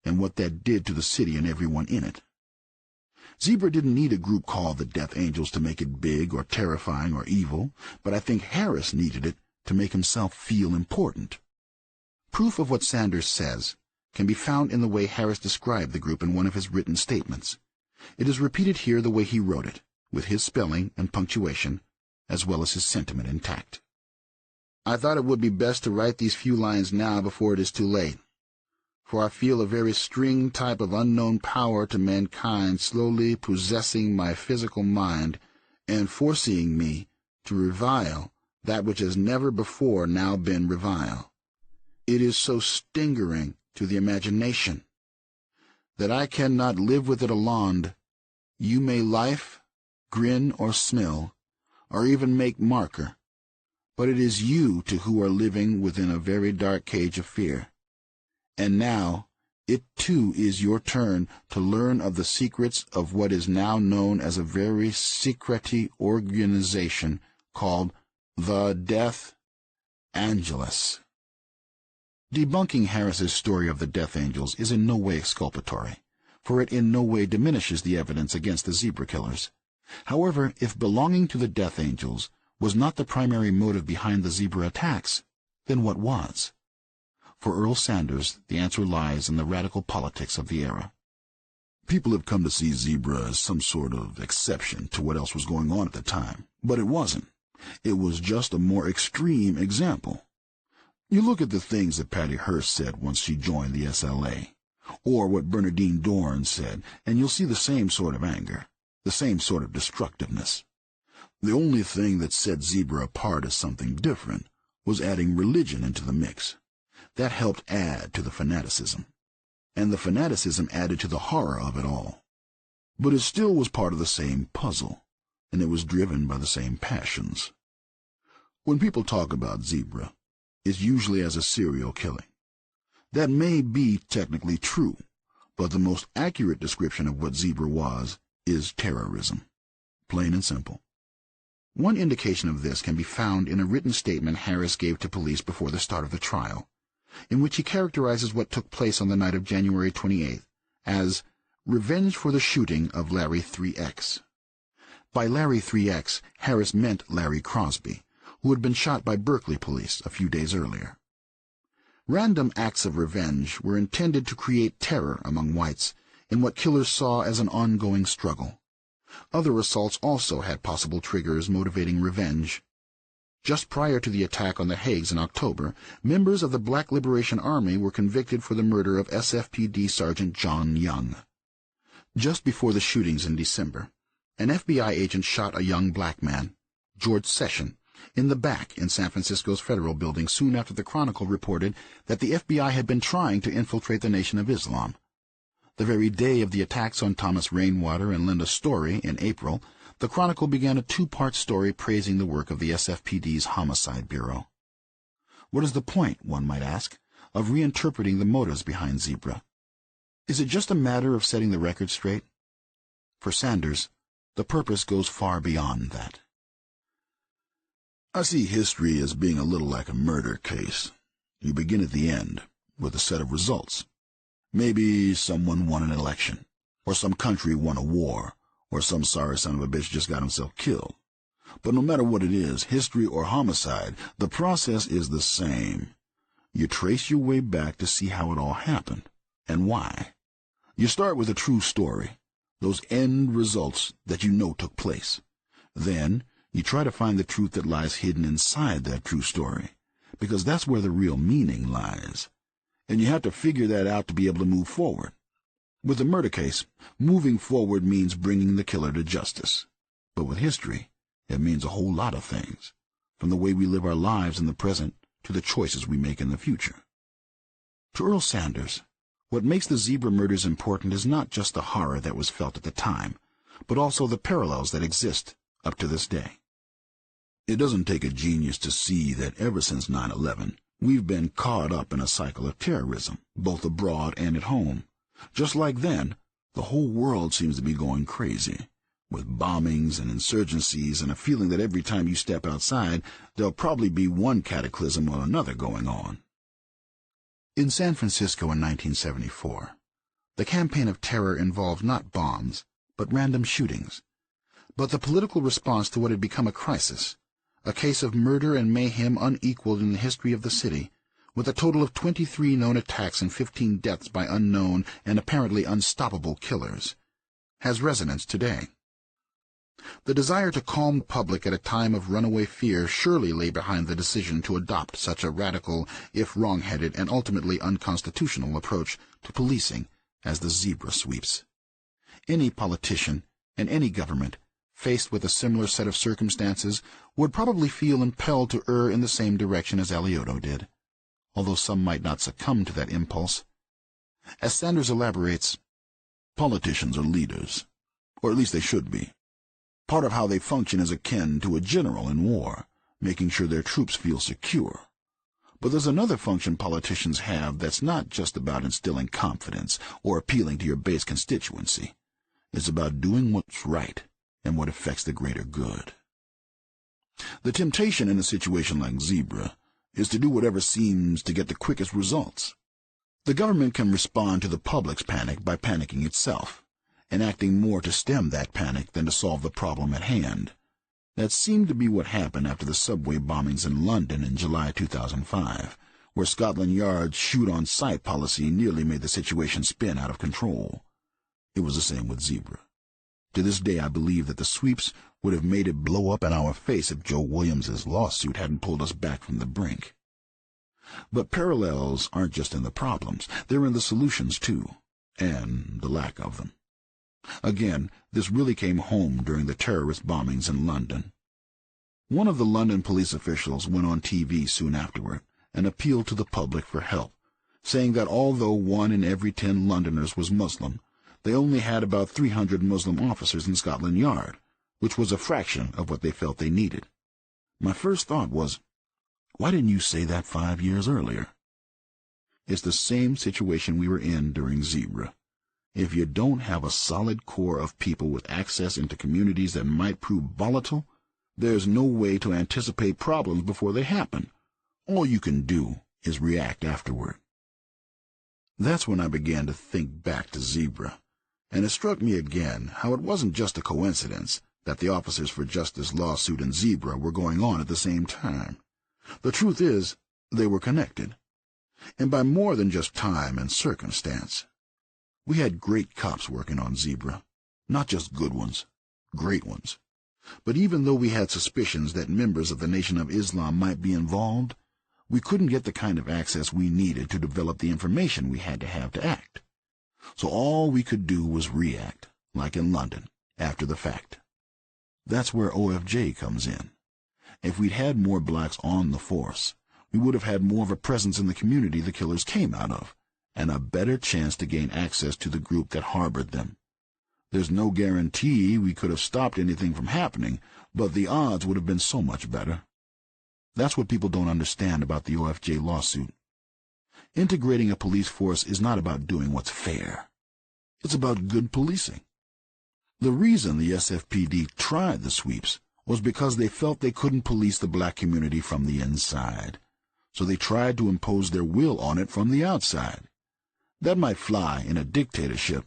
and what that did to the city and everyone in it. Zebra didn't need a group called the Death Angels to make it big or terrifying or evil, but I think Harris needed it to make himself feel important. Proof of what Sanders says can be found in the way Harris described the group in one of his written statements. It is repeated here the way he wrote it, with his spelling and punctuation, as well as his sentiment intact. I thought it would be best to write these few lines now before it is too late, for I feel a very strange type of unknown power to mankind slowly possessing my physical mind and forcing me to revile that which has never before now been reviled. It is so stingering to the imagination that I cannot live with it alone. You may life, grin or smell, or even make marker, but it is you to who are living within a very dark cage of fear. And now, it too is your turn to learn of the secrets of what is now known as a very secret organization called the Death Angels. Debunking Harris's story of the Death Angels is in no way exculpatory, for it in no way diminishes the evidence against the Zebra killers. However, if belonging to the Death Angels was not the primary motive behind the Zebra attacks, then what was? For Earl Sanders, the answer lies in the radical politics of the era. People have come to see zebra as some sort of exception to what else was going on at the time, but it wasn't. It was just a more extreme example. You look at the things that Patty Hearst said once she joined the SLA, or what Bernardine Dohrn said, and you'll see the same sort of anger, the same sort of destructiveness. The only thing that set zebra apart as something different was adding religion into the mix. That helped add to the fanaticism, and the fanaticism added to the horror of it all. But it still was part of the same puzzle, and it was driven by the same passions. When people talk about zebra, it's usually as a serial killing. That may be technically true, but the most accurate description of what zebra was is terrorism, plain and simple. One indication of this can be found in a written statement Harris gave to police before the start of the trial, in which he characterizes what took place on the night of January 28th as revenge for the shooting of Larry 3X. By Larry 3X, Harris meant Larry Crosby, who had been shot by Berkeley police a few days earlier. Random acts of revenge were intended to create terror among whites in what killers saw as an ongoing struggle. Other assaults also had possible triggers motivating revenge. Just prior to the attack on the Haigs in October, members of the Black Liberation Army were convicted for the murder of SFPD Sergeant John Young. Just before the shootings in December, an FBI agent shot a young black man, George Session, in the back in San Francisco's Federal Building soon after the Chronicle reported that the FBI had been trying to infiltrate the Nation of Islam. The very day of the attacks on Thomas Rainwater and Linda Story in April, the Chronicle began a two-part story praising the work of the SFPD's Homicide Bureau. What is the point, one might ask, of reinterpreting the motives behind zebra? Is it just a matter of setting the record straight? For Sanders, the purpose goes far beyond that. I see history as being a little like a murder case. You begin at the end, with a set of results. Maybe someone won an election, or some country won a war, or some sorry son of a bitch just got himself killed. But no matter what it is, history or homicide, the process is the same. You trace your way back to see how it all happened, and why. You start with a true story, those end results that you know took place. Then, you try to find the truth that lies hidden inside that true story, because that's where the real meaning lies. And you have to figure that out to be able to move forward. With a murder case, moving forward means bringing the killer to justice. But with history, it means a whole lot of things, from the way we live our lives in the present to the choices we make in the future. To Earl Sanders, what makes the zebra murders important is not just the horror that was felt at the time, but also the parallels that exist up to this day. It doesn't take a genius to see that ever since 9/11, we've been caught up in a cycle of terrorism, both abroad and at home. Just like then, the whole world seems to be going crazy, with bombings and insurgencies and a feeling that every time you step outside, there'll probably be one cataclysm or another going on. In San Francisco in 1974, the campaign of terror involved not bombs, but random shootings. But the political response to what had become a crisis, a case of murder and mayhem unequaled in the history of the city, with a total of 23 known attacks and 15 deaths by unknown and apparently unstoppable killers, has resonance today. The desire to calm the public at a time of runaway fear surely lay behind the decision to adopt such a radical, if wrong-headed, and ultimately unconstitutional approach to policing as the zebra sweeps. Any politician and any government faced with a similar set of circumstances would probably feel impelled to err in the same direction as Allioto did, although some might not succumb to that impulse. As Sanders elaborates, politicians are leaders, or at least they should be. Part of how they function is akin to a general in war, making sure their troops feel secure. But there's another function politicians have that's not just about instilling confidence or appealing to your base constituency. It's about doing what's right and what affects the greater good. The temptation in a situation like Zebra is to do whatever seems to get the quickest results. The government can respond to the public's panic by panicking itself, and acting more to stem that panic than to solve the problem at hand. That seemed to be what happened after the subway bombings in London in July 2005, where Scotland Yard's shoot-on-sight policy nearly made the situation spin out of control. It was the same with Zebra. To this day, I believe that the sweeps would have made it blow up in our face if Joe Williams's lawsuit hadn't pulled us back from the brink. But parallels aren't just in the problems, they're in the solutions too, and the lack of them. Again, this really came home during the terrorist bombings in London. One of the London police officials went on TV soon afterward and appealed to the public for help, saying that although 1 in every 10 Londoners was Muslim, they only had about 300 Muslim officers in Scotland Yard, which was a fraction of what they felt they needed. My first thought was, why didn't you say that 5 years earlier? It's the same situation we were in during Zebra. If you don't have a solid core of people with access into communities that might prove volatile, there's no way to anticipate problems before they happen. All you can do is react afterward. That's when I began to think back to Zebra, and it struck me again how it wasn't just a coincidence that the Officers for Justice lawsuit and Zebra were going on at the same time. The truth is, they were connected, and by more than just time and circumstance. We had great cops working on Zebra, not just good ones, great ones. But even though we had suspicions that members of the Nation of Islam might be involved, we couldn't get the kind of access we needed to develop the information we had to have to act. So all we could do was react, like in London, after the fact. That's where OFJ comes in. If we'd had more blacks on the force, we would have had more of a presence in the community the killers came out of, and a better chance to gain access to the group that harbored them. There's no guarantee we could have stopped anything from happening, but the odds would have been so much better. That's what people don't understand about the OFJ lawsuit. Integrating a police force is not about doing what's fair. It's about good policing. The reason the SFPD tried the sweeps was because they felt they couldn't police the black community from the inside, so they tried to impose their will on it from the outside. That might fly in a dictatorship,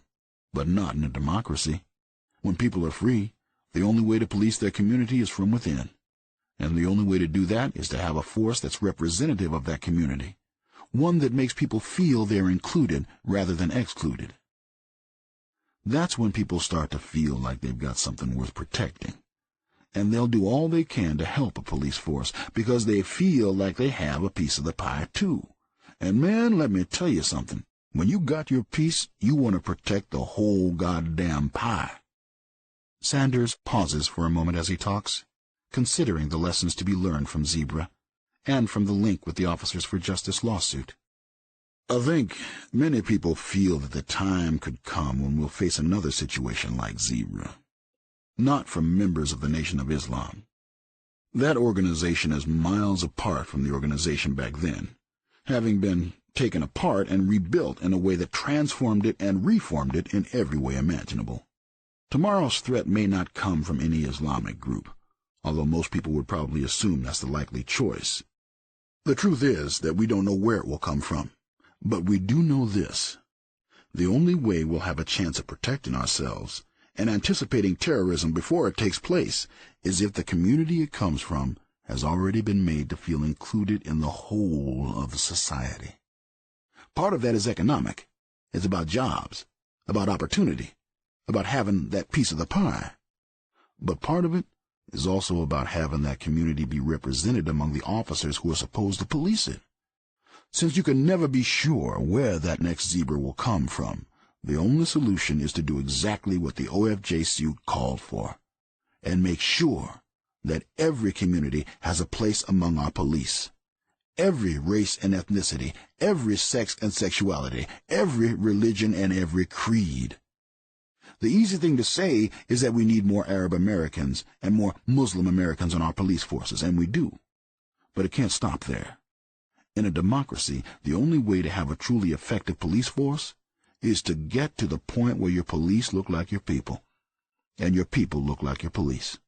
but not in a democracy. When people are free, the only way to police their community is from within. And the only way to do that is to have a force that's representative of that community, one that makes people feel they're included rather than excluded. That's when people start to feel like they've got something worth protecting. And they'll do all they can to help a police force because they feel like they have a piece of the pie too. And man, let me tell you something. When you got your piece, you want to protect the whole goddamn pie. Sanders pauses for a moment as he talks, considering the lessons to be learned from Zebra and from the link with the Officers for Justice lawsuit. I think many people feel that the time could come when we'll face another situation like Zebra. Not from members of the Nation of Islam. That organization is miles apart from the organization back then, having been taken apart and rebuilt in a way that transformed it and reformed it in every way imaginable. Tomorrow's threat may not come from any Islamic group, although most people would probably assume that's the likely choice. The truth is that we don't know where it will come from, but we do know this. The only way we'll have a chance of protecting ourselves and anticipating terrorism before it takes place is if the community it comes from has already been made to feel included in the whole of the society. Part of that is economic. It's about jobs, about opportunity, about having that piece of the pie. But part of it is also about having that community be represented among the officers who are supposed to police it. Since you can never be sure where that next Zebra will come from, the only solution is to do exactly what the OFJ suit called for, and make sure that every community has a place among our police. Every race and ethnicity, every sex and sexuality, every religion and every creed. The easy thing to say is that we need more Arab Americans and more Muslim Americans in our police forces, and we do. But it can't stop there. In a democracy, the only way to have a truly effective police force is to get to the point where your police look like your people, and your people look like your police.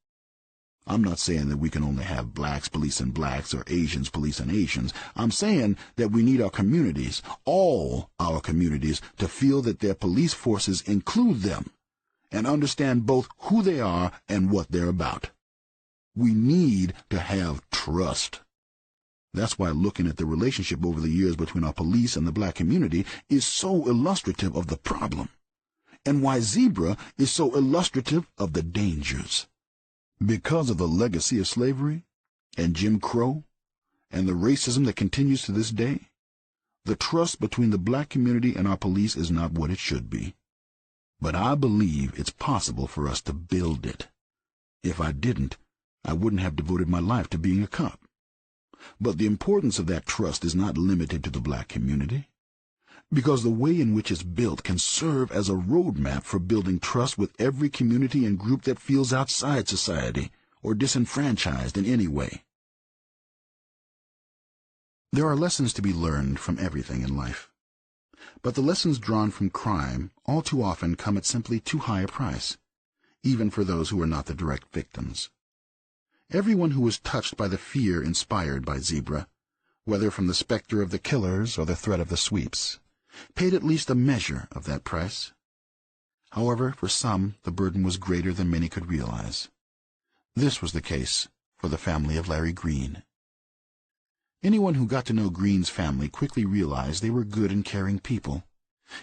I'm not saying that we can only have blacks policing blacks or Asians policing Asians. I'm saying that we need our communities, all our communities, to feel that their police forces include them and understand both who they are and what they're about. We need to have trust. That's why looking at the relationship over the years between our police and the black community is so illustrative of the problem. and why zebra is so illustrative of the dangers. Because of the legacy of slavery and Jim Crow and the racism that continues to this day, the trust between the black community and our police is not what it should be. But I believe it's possible for us to build it. If I didn't, I wouldn't have devoted my life to being a cop. But the importance of that trust is not limited to the black community, because the way in which it's built can serve as a roadmap for building trust with every community and group that feels outside society or disenfranchised in any way. There are lessons to be learned from everything in life, but the lessons drawn from crime all too often come at simply too high a price, even for those who are not the direct victims. Everyone who was touched by the fear inspired by zebra, whether from the specter of the killers or the threat of the sweeps, paid at least a measure of that price. However, for some, the burden was greater than many could realize. This was the case for the family of Larry Green. Anyone who got to know Green's family quickly realized they were good and caring people.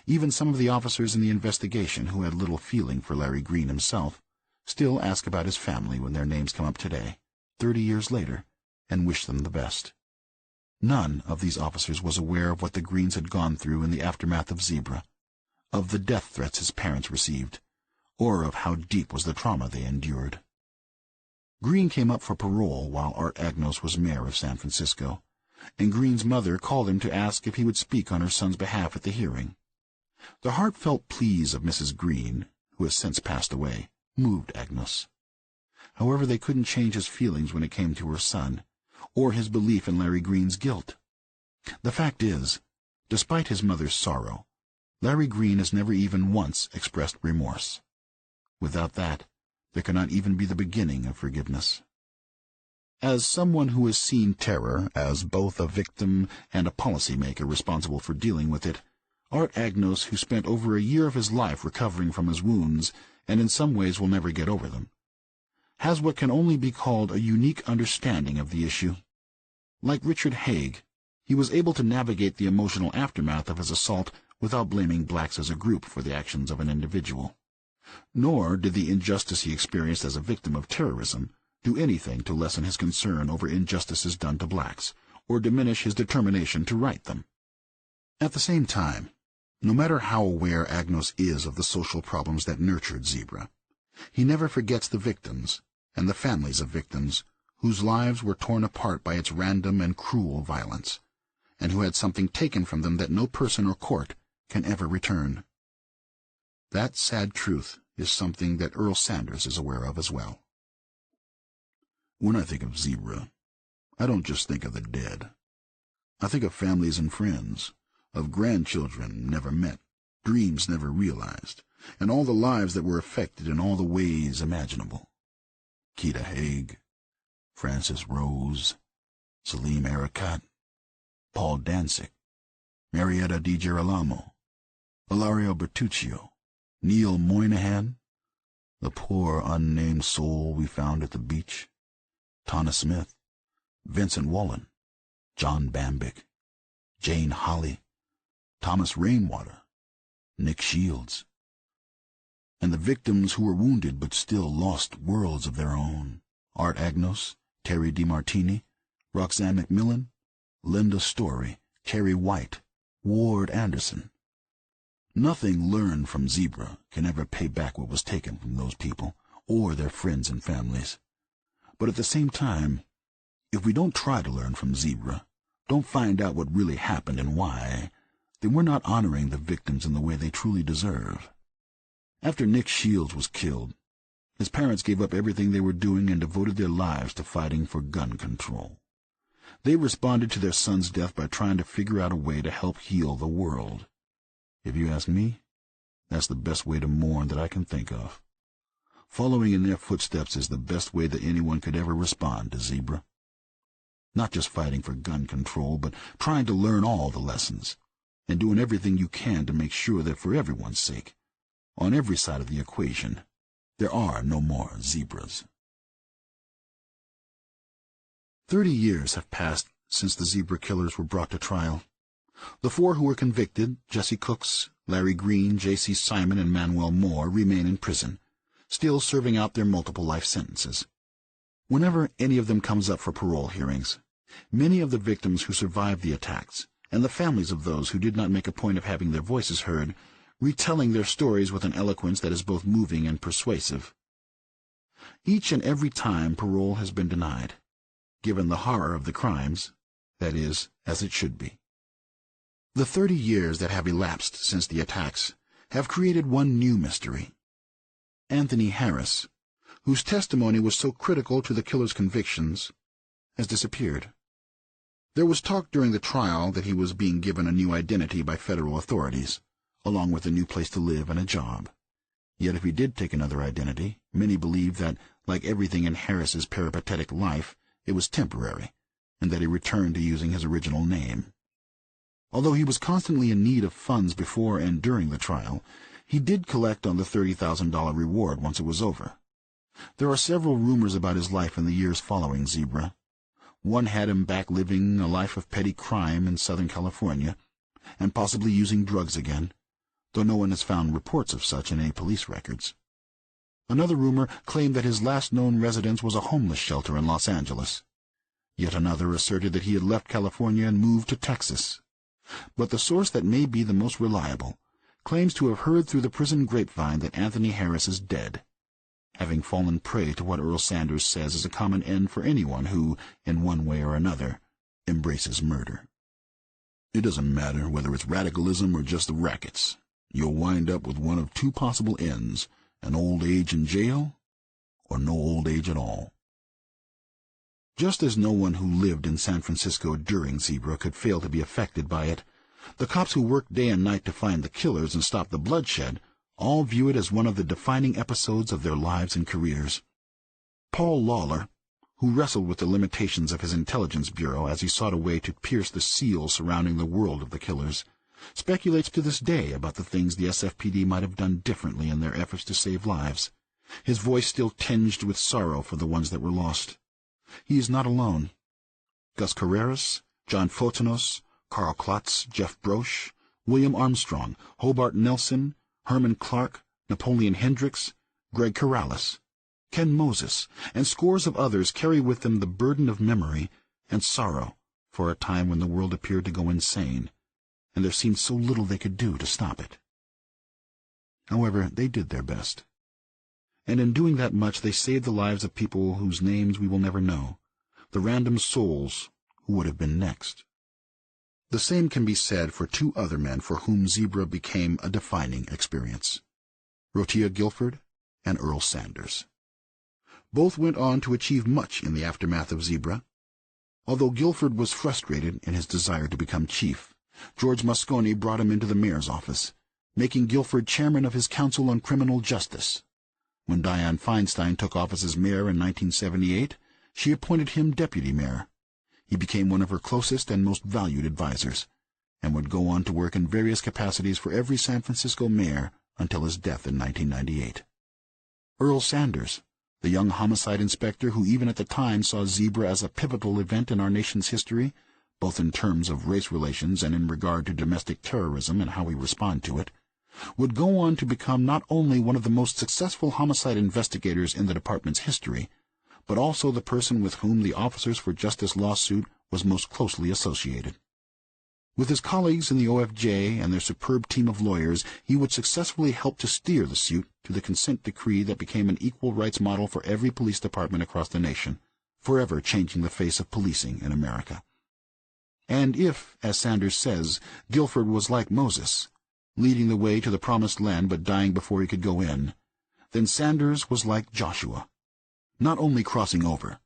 Even some of the officers in the investigation, who had little feeling for Larry Green himself, still ask about his family when their names come up today, 30 years later, and wish them the best. None of these officers was aware of what the Greens had gone through in the aftermath of Zebra, of the death threats his parents received, or of how deep was the trauma they endured. Green came up for parole while Art Agnos was mayor of San Francisco, and Green's mother called him to ask if he would speak on her son's behalf at the hearing. The heartfelt pleas of Mrs. Green, who has since passed away, moved Agnos. However, they couldn't change his feelings when it came to her son, or his belief in Larry Green's guilt. The fact is, despite his mother's sorrow, Larry Green has never even once expressed remorse. Without that, there cannot even be the beginning of forgiveness. As someone who has seen terror as both a victim and a policymaker responsible for dealing with it, Art Agnos, who spent over a year of his life recovering from his wounds, and in some ways will never get over them, has what can only be called a unique understanding of the issue. Like Richard Haig, he was able to navigate the emotional aftermath of his assault without blaming blacks as a group for the actions of an individual. Nor did the injustice he experienced as a victim of terrorism do anything to lessen his concern over injustices done to blacks, or diminish his determination to right them. At the same time, no matter how aware Agnos is of the social problems that nurtured Zebra, he never forgets the victims and the families of victims whose lives were torn apart by its random and cruel violence, and who had something taken from them that no person or court can ever return. That sad truth is something that Earl Sanders is aware of as well. When I think of Zebra, I don't just think of the dead. I think of families and friends, of grandchildren never met, dreams never realized, and all the lives that were affected in all the ways imaginable. Keita Haig, Francis Rose, Salim Erekat, Paul Danzig, Marietta DiGirolamo, Ilario Bertuccio, Neil Moynihan, the poor unnamed soul we found at the beach, Tana Smith, Vincent Wallen, John Bambick, Jane Holly, Thomas Rainwater, Nick Shields, and the victims who were wounded but still lost worlds of their own, Art Agnos, Terry DeMartini, Roxanne McMillan, Linda Story, Terry White, Ward Anderson. Nothing learned from Zebra can ever pay back what was taken from those people, or their friends and families. But at the same time, if we don't try to learn from Zebra, don't find out what really happened and why, then we're not honoring the victims in the way they truly deserve. After Nick Shields was killed, his parents gave up everything they were doing and devoted their lives to fighting for gun control. They responded to their son's death by trying to figure out a way to help heal the world. If you ask me, that's the best way to mourn that I can think of. Following in their footsteps is the best way that anyone could ever respond to Zebra. Not just fighting for gun control, but trying to learn all the lessons, and doing everything you can to make sure that for everyone's sake, on every side of the equation, there are no more zebras. 30 years have passed since the Zebra killers were brought to trial. The 4 who were convicted, Jesse Cooks, Larry Green, J.C. Simon, and Manuel Moore, remain in prison, still serving out their multiple life sentences. Whenever any of them comes up for parole hearings, many of the victims who survived the attacks, and the families of those who did not make a point of having their voices heard, retelling their stories with an eloquence that is both moving and persuasive. Each and every time parole has been denied, given the horror of the crimes, that is, as it should be. The 30 years that have elapsed since the attacks have created one new mystery. Anthony Harris, whose testimony was so critical to the killer's convictions, has disappeared. There was talk during the trial that he was being given a new identity by federal authorities, along with a new place to live and a job. Yet if he did take another identity, many believed that, like everything in Harris's peripatetic life, it was temporary, and that he returned to using his original name. Although he was constantly in need of funds before and during the trial, he did collect on the $30,000 reward once it was over. There are several rumors about his life in the years following Zebra. One had him back living a life of petty crime in Southern California, and possibly using drugs again, though no one has found reports of such in any police records. Another rumor claimed that his last known residence was a homeless shelter in Los Angeles. Yet another asserted that he had left California and moved to Texas. But the source that may be the most reliable claims to have heard through the prison grapevine that Anthony Harris is dead, having fallen prey to what Earl Sanders says is a common end for anyone who, in one way or another, embraces murder. It doesn't matter whether it's radicalism or just the rackets. You'll wind up with one of 2 possible ends, an old age in jail or no old age at all. Just as no one who lived in San Francisco during Zebra could fail to be affected by it, the cops who worked day and night to find the killers and stop the bloodshed all view it as one of the defining episodes of their lives and careers. Paul Lawler, who wrestled with the limitations of his intelligence bureau as he sought a way to pierce the seal surrounding the world of the killers, speculates to this day about the things the SFPD might have done differently in their efforts to save lives, his voice still tinged with sorrow for the ones that were lost. He is not alone. Gus Carreras, John Fotanos, Carl Klotz, Jeff Broche, William Armstrong, Hobart Nelson, Herman Clark, Napoleon Hendricks, Greg Corrales, Ken Moses, and scores of others carry with them the burden of memory and sorrow for a time when the world appeared to go insane, and there seemed so little they could do to stop it. However, they did their best. And in doing that much, they saved the lives of people whose names we will never know, the random souls who would have been next. The same can be said for 2 other men for whom Zebra became a defining experience, Rotea Gilford and Earl Sanders. Both went on to achieve much in the aftermath of Zebra. Although Gilford was frustrated in his desire to become chief, George Moscone brought him into the mayor's office, making Gilford chairman of his Council on Criminal Justice. When Dianne Feinstein took office as mayor in 1978, she appointed him deputy mayor. He became one of her closest and most valued advisers, and would go on to work in various capacities for every San Francisco mayor until his death in 1998. Earl Sanders, the young homicide inspector who even at the time saw Zebra as a pivotal event in our nation's history, both in terms of race relations and in regard to domestic terrorism and how we respond to it, would go on to become not only one of the most successful homicide investigators in the department's history, but also the person with whom the Officers for Justice lawsuit was most closely associated. With his colleagues in the OFJ and their superb team of lawyers, he would successfully help to steer the suit to the consent decree that became an equal rights model for every police department across the nation, forever changing the face of policing in America. And if, as Sanders says, Gilford was like Moses, leading the way to the promised land but dying before he could go in, then Sanders was like Joshua, not only crossing over,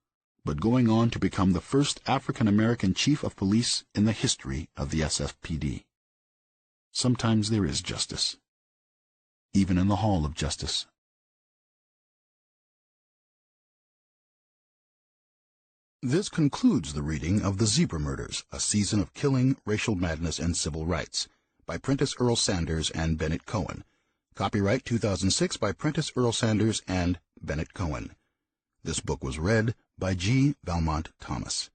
but going on to become the first African-American chief of police in the history of the SFPD. Sometimes there is justice, even in the Hall of Justice. This concludes the reading of The Zebra Murders, A Season of Killing, Racial Madness, and Civil Rights, by Prentice Earl Sanders and Bennett Cohen. Copyright 2006 by Prentice Earl Sanders and Bennett Cohen. This book was read by G. Valmont Thomas.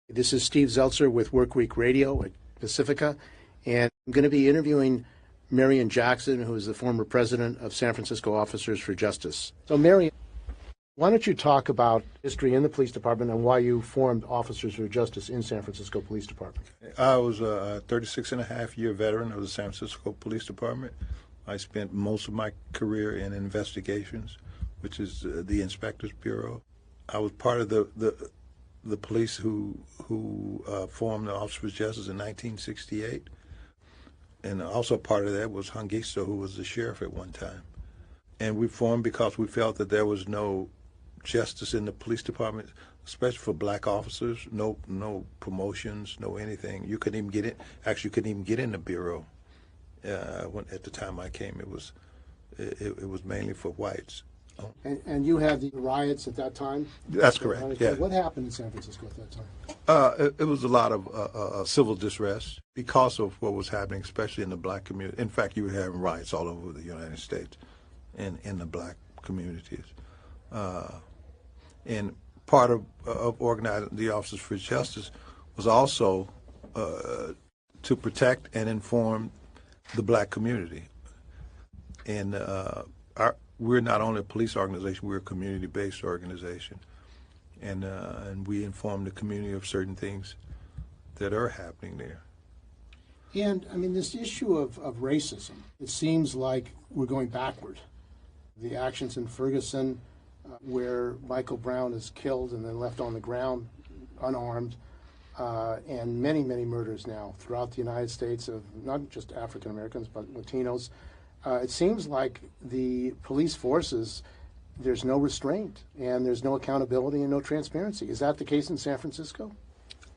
This is Steve Zeltzer with Workweek Radio at Pacifica, and I'm going to be interviewing Marion Jackson, who is the former president of San Francisco Officers for Justice. So, Marion, why don't you talk about history in the police department and why you formed Officers for Justice in San Francisco Police Department? I was a 36-and-a-half-year veteran of the San Francisco Police Department. I spent most of my career in investigations, which is the Inspectors Bureau. I was part of the police who formed the Officers for Justice in 1968. And also part of that was Hungisto, who was the sheriff at one time. And we formed because we felt that there was no justice in the police department, especially for black officers. No promotions, no anything. You couldn't even get in. Actually, you couldn't even get in the bureau. At the time I came, it was mainly for whites. And you had the riots at that time? That's correct, yeah. What happened in San Francisco at that time? It was a lot of civil distress because of what was happening, especially in the black community. In fact, you were having riots all over the United States in the black communities. And part of organizing the Officers for Justice was also to protect and inform the black community. And we're not only a police organization, we're a community-based organization. And we inform the community of certain things that are happening there. And, I mean, this issue of racism, it seems like we're going backward. The actions in Ferguson, where Michael Brown is killed and then left on the ground unarmed, and many, many murders now throughout the United States of not just African Americans, but Latinos. It seems like the police forces, there's no restraint and there's no accountability and no transparency. Is that the case in San Francisco?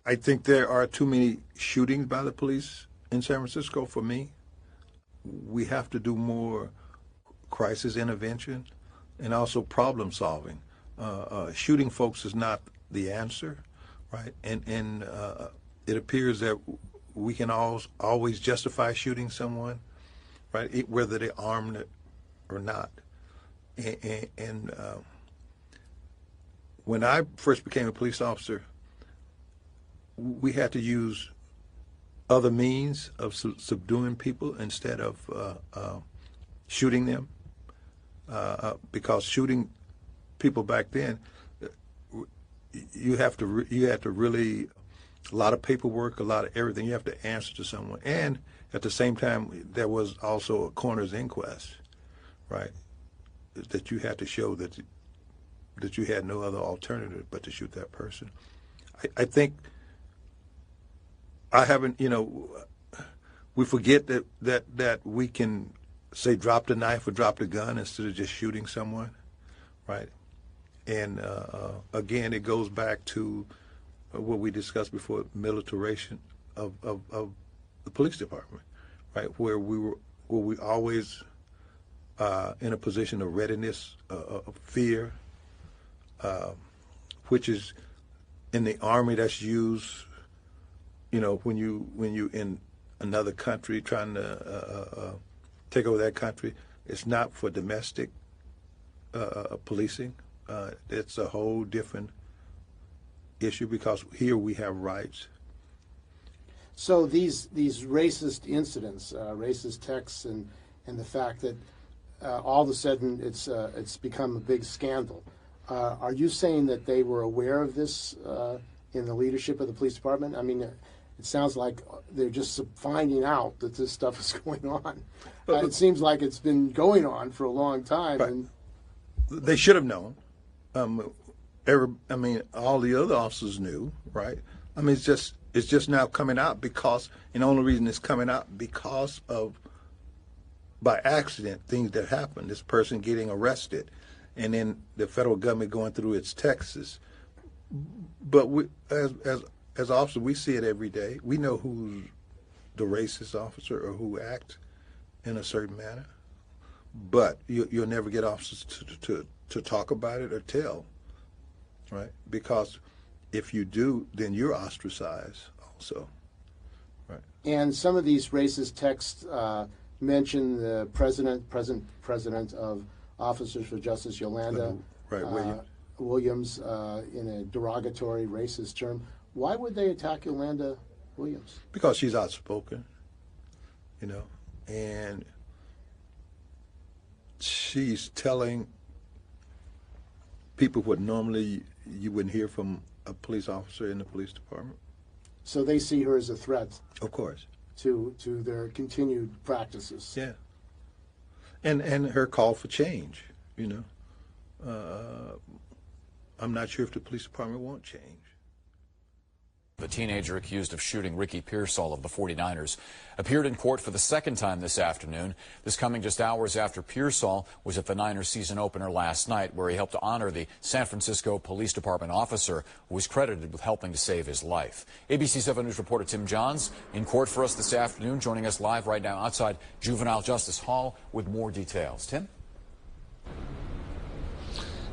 I think there are too many shootings by the police in San Francisco for me. We have to do more crisis intervention and also problem solving. Shooting folks is not the answer, right? And it appears that we can always justify shooting someone, right, whether they're armed or not. And when I first became a police officer, we had to use other means of subduing people instead of shooting them, because shooting people back then, you had to really, a lot of paperwork, a lot of everything. You have to answer to someone, and at the same time, there was also a coroner's inquest, right? That you had to show that you had no other alternative but to shoot that person. I think I haven't, we forget that we can say drop the knife or drop the gun instead of just shooting someone, right? And again, it goes back to what we discussed before, militarization of the police department, right? Where we always in a position of readiness, of fear, which is in the Army that's used, when you in another country trying to take over that country. It's not for domestic policing. It's a whole different issue because here we have rights. So these racist incidents, racist texts, and the fact that all of a sudden it's become a big scandal. Are you saying that they were aware of this in the leadership of the police department? I mean, it sounds like they're just finding out that this stuff is going on. It seems like it's been going on for a long time. Right. And they should have known. All the other officers knew, right? I mean, it's just now coming out because, and the only reason it's coming out because of, by accident, things that happen. This person getting arrested, and then the federal government going through its texts. But we, as officers, we see it every day. We know who's the racist officer or who acts in a certain manner. But you'll never get officers to talk about it or tell, right? Because if you do, then you're ostracized also, right? And some of these racist texts mention the present president of Officers for Justice, Yolanda Williams, Williams, in a derogatory racist term. Why would they attack Yolanda Williams? Because she's outspoken, you know, and she's telling people what normally you wouldn't hear from a police officer in the police department. So they see her as a threat. Of course. To their continued practices. Yeah. And her call for change, you know. I'm not sure if the police department won't change. The teenager accused of shooting Ricky Pearsall of the 49ers appeared in court for the second time this afternoon. This coming just hours after Pearsall was at the Niners season opener last night, where he helped to honor the San Francisco Police Department officer who was credited with helping to save his life. ABC 7 News reporter Tim Johns in court for us this afternoon, joining us live right now outside Juvenile Justice Hall with more details. Tim?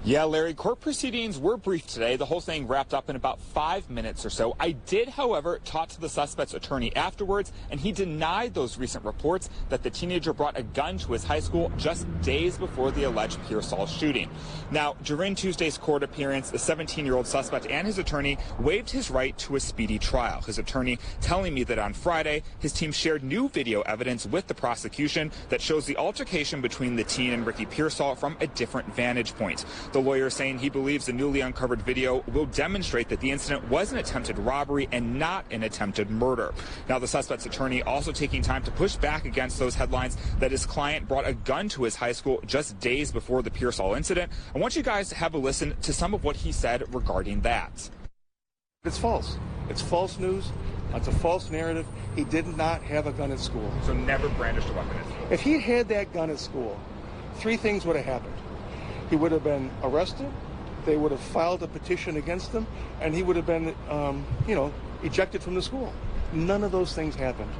Yeah, Larry, court proceedings were brief today. The whole thing wrapped up in about 5 minutes or so. I did, however, talk to the suspect's attorney afterwards, and he denied those recent reports that the teenager brought a gun to his high school just days before the alleged Pearsall shooting. Now, during Tuesday's court appearance, the 17-year-old suspect and his attorney waived his right to a speedy trial. His attorney telling me that on Friday, his team shared new video evidence with the prosecution that shows the altercation between the teen and Ricky Pearsall from a different vantage point. The lawyer saying he believes the newly uncovered video will demonstrate that the incident was an attempted robbery and not an attempted murder. Now, the suspect's attorney also taking time to push back against those headlines that his client brought a gun to his high school just days before the Pearsall incident. I want you guys to have a listen to some of what he said regarding that. It's false. It's false news. It's a false narrative. He did not have a gun at school. So never brandished a weapon at school. If he had that gun at school, three things would have happened. He would have been arrested, they would have filed a petition against him, and he would have been, ejected from the school. None of those things happened.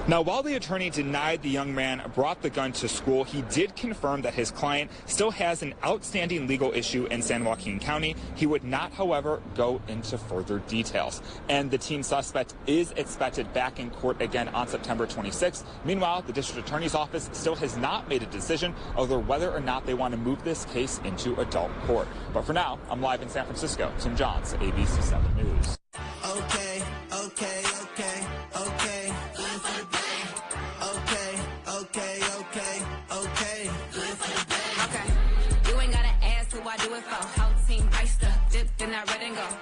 Now, while the attorney denied the young man brought the gun to school, he did confirm that his client still has an outstanding legal issue in San Joaquin County. He would not, however, go into further details. And the teen suspect is expected back in court again on September 26th. Meanwhile, the district attorney's office still has not made a decision over whether or not they want to move this case into adult court. But for now, I'm live in San Francisco. Tim Johns, ABC 7 News. Okay. You ain't gotta ask who I do it for. Whole team iced up, dipped in that red and gold.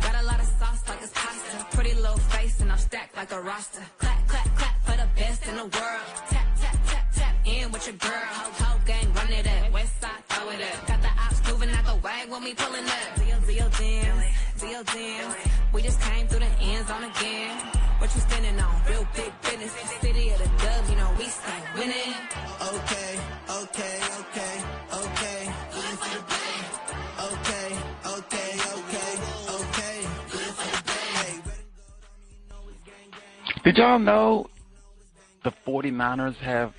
Got a lot of sauce like it's pasta. Pretty little face and I'm stacked like a roster. Clap, clap, clap for the best in the world. Tap, tap, tap, tap in with your girl. Whole gang run it up. West side throw it up. Got the ops moving out the way when we pulling up. Deal jams. We just came through the end zone again. What you standing on? Real big business. City of the dub, you know we stay winning. Okay. Did y'all know the 49ers have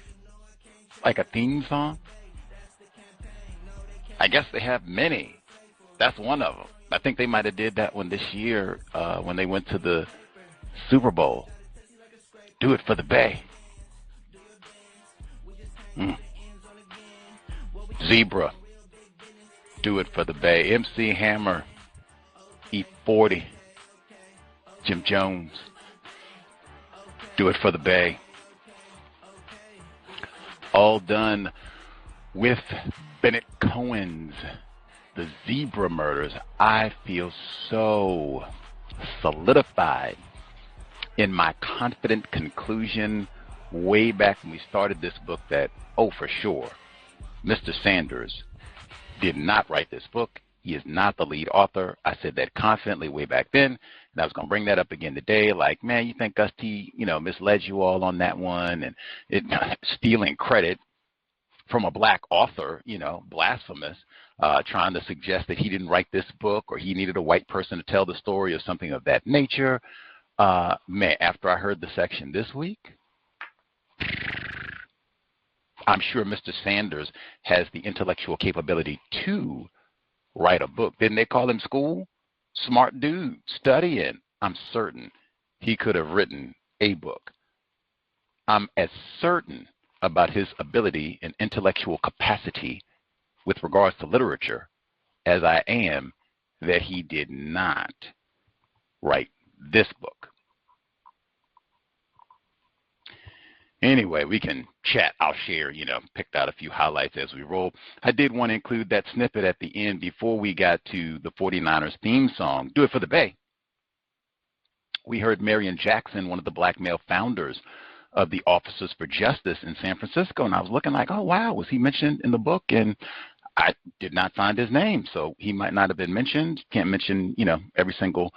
like a theme song? I guess they have many. That's one of them. I think they might have did that one this year when they went to the Super Bowl. Do it for the Bay. Zebra. Do it for the Bay. MC Hammer. E40. Jim Jones. Do it for the Bay. All done with Bennett Cohen's The Zebra Murders. I feel so solidified in my confident conclusion way back when we started this book that, for sure, Mr. Sanders did not write this book. He is not the lead author. I said that confidently way back then, and I was going to bring that up again today. Like, man, you think Gus T, misled you all on that one, and stealing credit from a black author, blasphemous, trying to suggest that he didn't write this book or he needed a white person to tell the story or something of that nature. Man, after I heard the section this week, I'm sure Mr. Sanders has the intellectual capability to write a book. Didn't they call him school? Smart dude, studying. I'm certain he could have written a book. I'm as certain about his ability and intellectual capacity with regards to literature as I am that he did not write this book. Anyway, we can chat. I'll share, picked out a few highlights as we roll. I did want to include that snippet at the end before we got to the 49ers theme song, Do It for the Bay. We heard Marion Jackson, one of the black male founders of the Officers for Justice in San Francisco, and I was looking like, oh, wow, was he mentioned in the book? And I did not find his name, so he might not have been mentioned. Can't mention, every single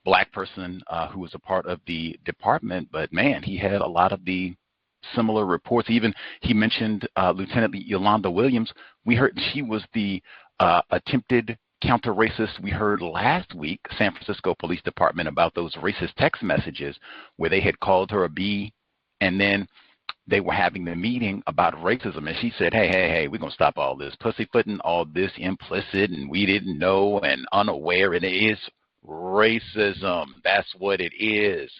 black person who was a part of the department, but, man, he had a lot of the similar reports. Even he mentioned Lieutenant Yolanda Williams. We heard she was the attempted counter-racist. We heard last week, San Francisco Police Department, about those racist text messages where they had called her a B, and then they were having the meeting about racism, and she said, hey, we're going to stop all this pussyfooting, all this implicit, and we didn't know and unaware, and it is racism. That's what it is.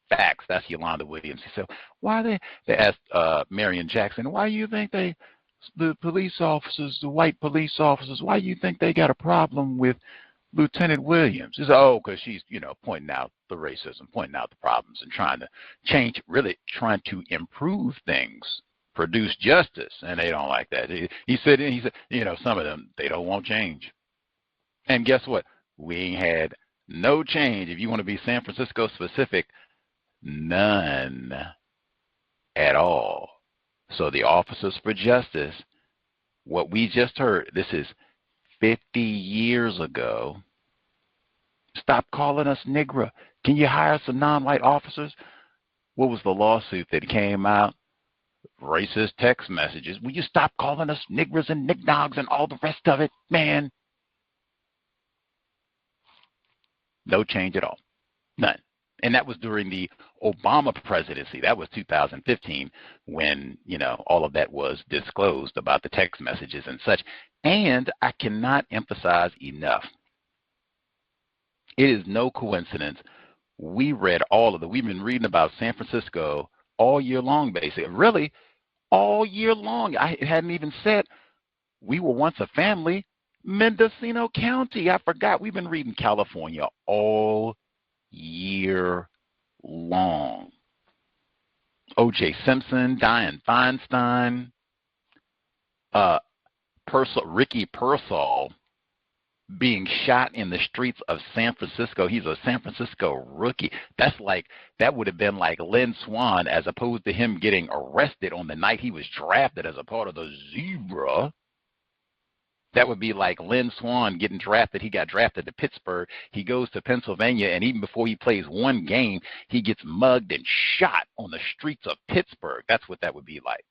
Facts. That's Yolanda Williams. He said, why they asked Marion Jackson, why do you think the police officers, the white police officers, why do you think they got a problem with Lieutenant Williams? He said, oh, because she's, pointing out the racism, pointing out the problems and trying to change, really trying to improve things, produce justice, and they don't like that. He said, some of them, they don't want change. And guess what? We ain't had no change. If you want to be San Francisco specific, none at all. So the Officers for Justice, what we just heard, this is 50 years ago. Stop calling us Negro. Can you hire some non-white officers? What was the lawsuit that came out? Racist text messages. Will you stop calling us niggers and nicknogs and all the rest of it, man? No change at all. None. And that was during the Obama presidency. That was 2015 when, all of that was disclosed about the text messages and such. And I cannot emphasize enough, it is no coincidence. We read we've been reading about San Francisco all year long, basically. Really, all year long. I hadn't even said we were once a family. Mendocino County. I forgot. We've been reading California all year long. O.J. Simpson, Dianne Feinstein, Ricky Pearsall being shot in the streets of San Francisco. He's a San Francisco rookie. That would have been like Lynn Swann, as opposed to him getting arrested on the night he was drafted as a part of the Zebra. That would be like Lynn Swann getting drafted. He got drafted to Pittsburgh. He goes to Pennsylvania, and even before he plays one game, he gets mugged and shot on the streets of Pittsburgh. That's what that would be like.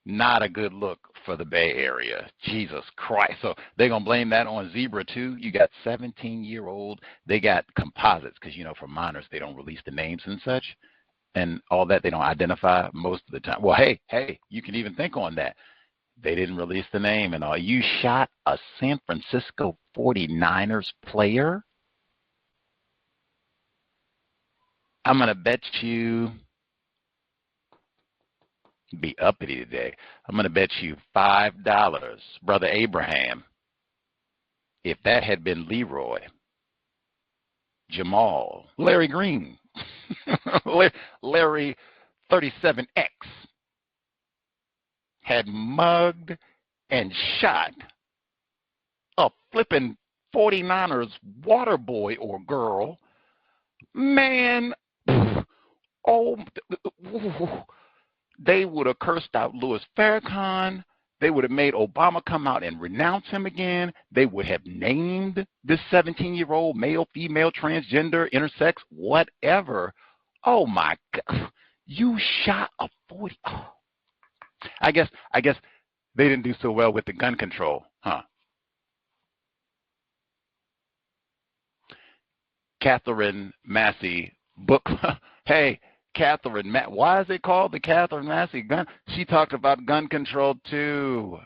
Not a good look for the Bay Area. Jesus Christ. So they're going to blame that on Zebra, too? You got 17-year-old. They got composites because, for minors, they don't release the names and such. And all that, they don't identify most of the time. Well, hey, you can even think on that. They didn't release the name and all. You shot a San Francisco 49ers player? I'm going to bet you, be uppity today, I'm going to bet you $5, Brother Abraham, if that had been Leroy, Jamal, Larry Green, Larry 37X, had mugged and shot a flipping 49ers water boy or girl, man, they would have cursed out Louis Farrakhan. They would have made Obama come out and renounce him again. They would have named this 17-year-old male, female, transgender, intersex, whatever. Oh, my God. You shot a 40. Oh. I guess they didn't do so well with the gun control, huh? Katherine Massey book. Hey, Katherine, why is it called the Katherine Massey gun? She talked about gun control too.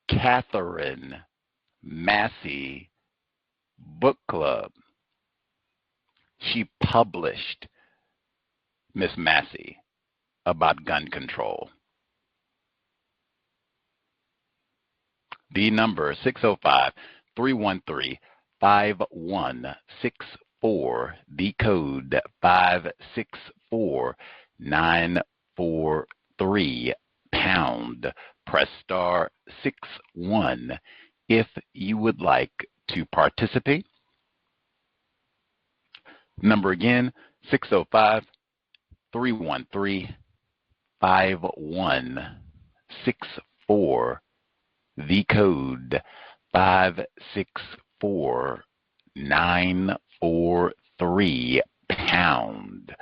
Katherine Massey book club. She published Miss Massey about gun control. The number 605-313-5164. The code 564943 pound. Press star 61 if you would like to participate. Number again, 605-313-5164. The code 564943 pound.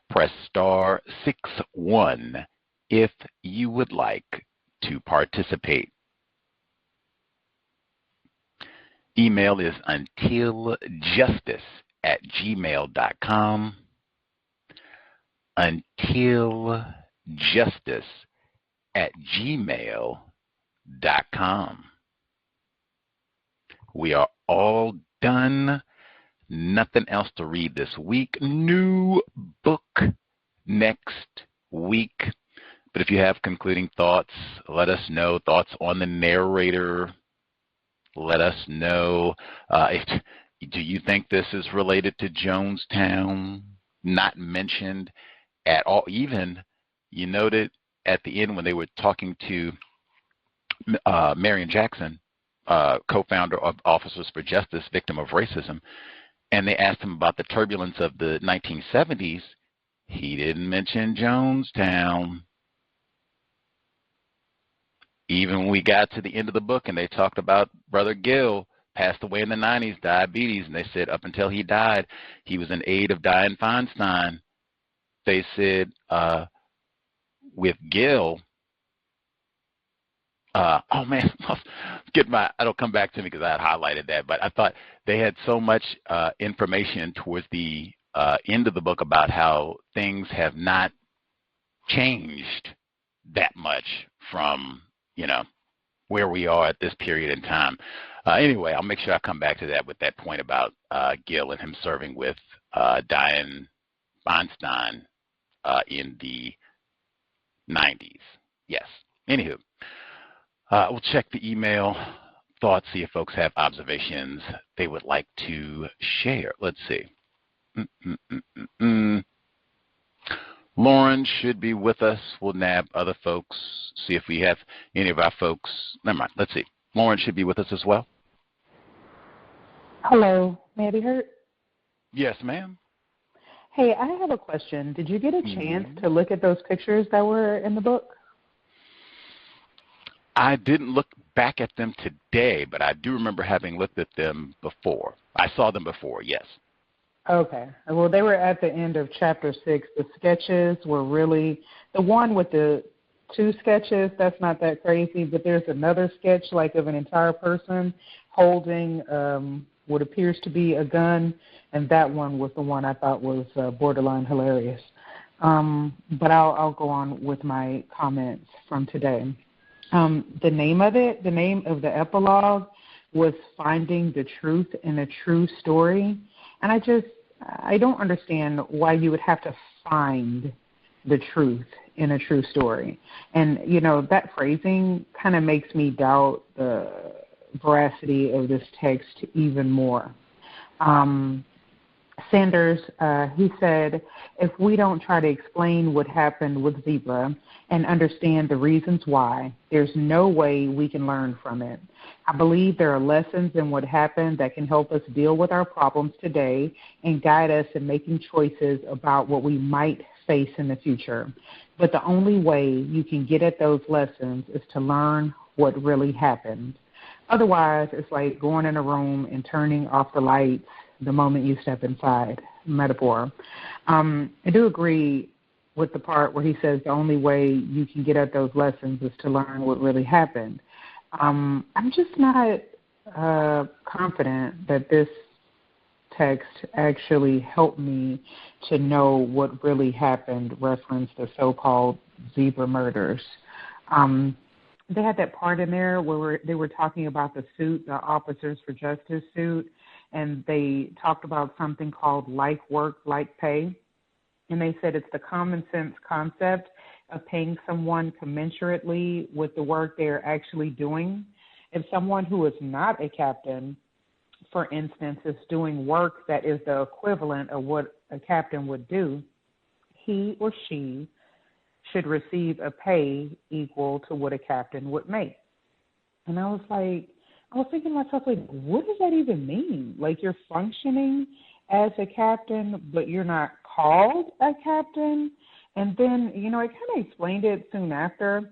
Press star 61 if you would like to participate. Email is untiljustice@gmail.com. untiljustice@gmail.com. We are all done. Nothing else to read this week. New book next week. But if you have concluding thoughts, let us know. Thoughts on the narrator. Let us know. Do you think this is related to Jonestown? Not mentioned at all. Even you noted at the end when they were talking to Marion Jackson, co-founder of Officers for Justice, victim of racism, and they asked him about the turbulence of the 1970s. He didn't mention Jonestown. Even when we got to the end of the book and they talked about Brother Gill, passed away in the 90s, diabetes, and they said up until he died, he was in aid of Dianne Feinstein. They said with Gill, oh man, it'll come back to me because I had highlighted that, but I thought they had so much information towards the end of the book about how things have not changed that much from, where we are at this period in time. Anyway, I'll make sure I come back to that with that point about Gill and him serving with Dianne Feinstein in the 90s. Yes. Anywho, we'll check the email thoughts, see if folks have observations they would like to share. Let's see. Lauren should be with us. We'll nab other folks, see if we have any of our folks. Never mind. Let's see. Lauren should be with us as well. Hello. May I be heard? Yes, ma'am. Hey, I have a question. Did you get a chance to look at those pictures that were in the book? I didn't look back at them today, but I do remember having looked at them before. I saw them before, yes. Okay. Well, they were at the end of Chapter 6. The sketches were really, the one with the 2 sketches, that's not that crazy, but there's another sketch like of an entire person holding what appears to be a gun, and that one was the one I thought was borderline hilarious. But I'll go on with my comments from today. The name of it, the name of the epilogue was Finding the Truth in a True Story. And I don't understand why you would have to find the truth in a true story. And, that phrasing kind of makes me doubt the veracity of this text even more. Sanders, he said, if we don't try to explain what happened with Zebra and understand the reasons why, there's no way we can learn from it. I believe there are lessons in what happened that can help us deal with our problems today and guide us in making choices about what we might face in the future. But the only way you can get at those lessons is to learn what really happened. Otherwise, it's like going in a room and turning off the lights the moment you step inside, metaphor. I do agree with the part where he says the only way you can get at those lessons is to learn what really happened. I'm just not confident that this text actually helped me to know what really happened, reference the so-called Zebra murders. They had that part in there where they were talking about the suit, the Officers for Justice suit, and they talked about something called like work, like pay. And they said it's the common sense concept of paying someone commensurately with the work they're actually doing. if someone who is not a captain, for instance, is doing work that is the equivalent of what a captain would do, he or she should receive a pay equal to what a captain would make. And I was thinking to myself, like, what does that even mean? Like, you're functioning as a captain, but you're not called a captain? And then, it kind of explained it soon after.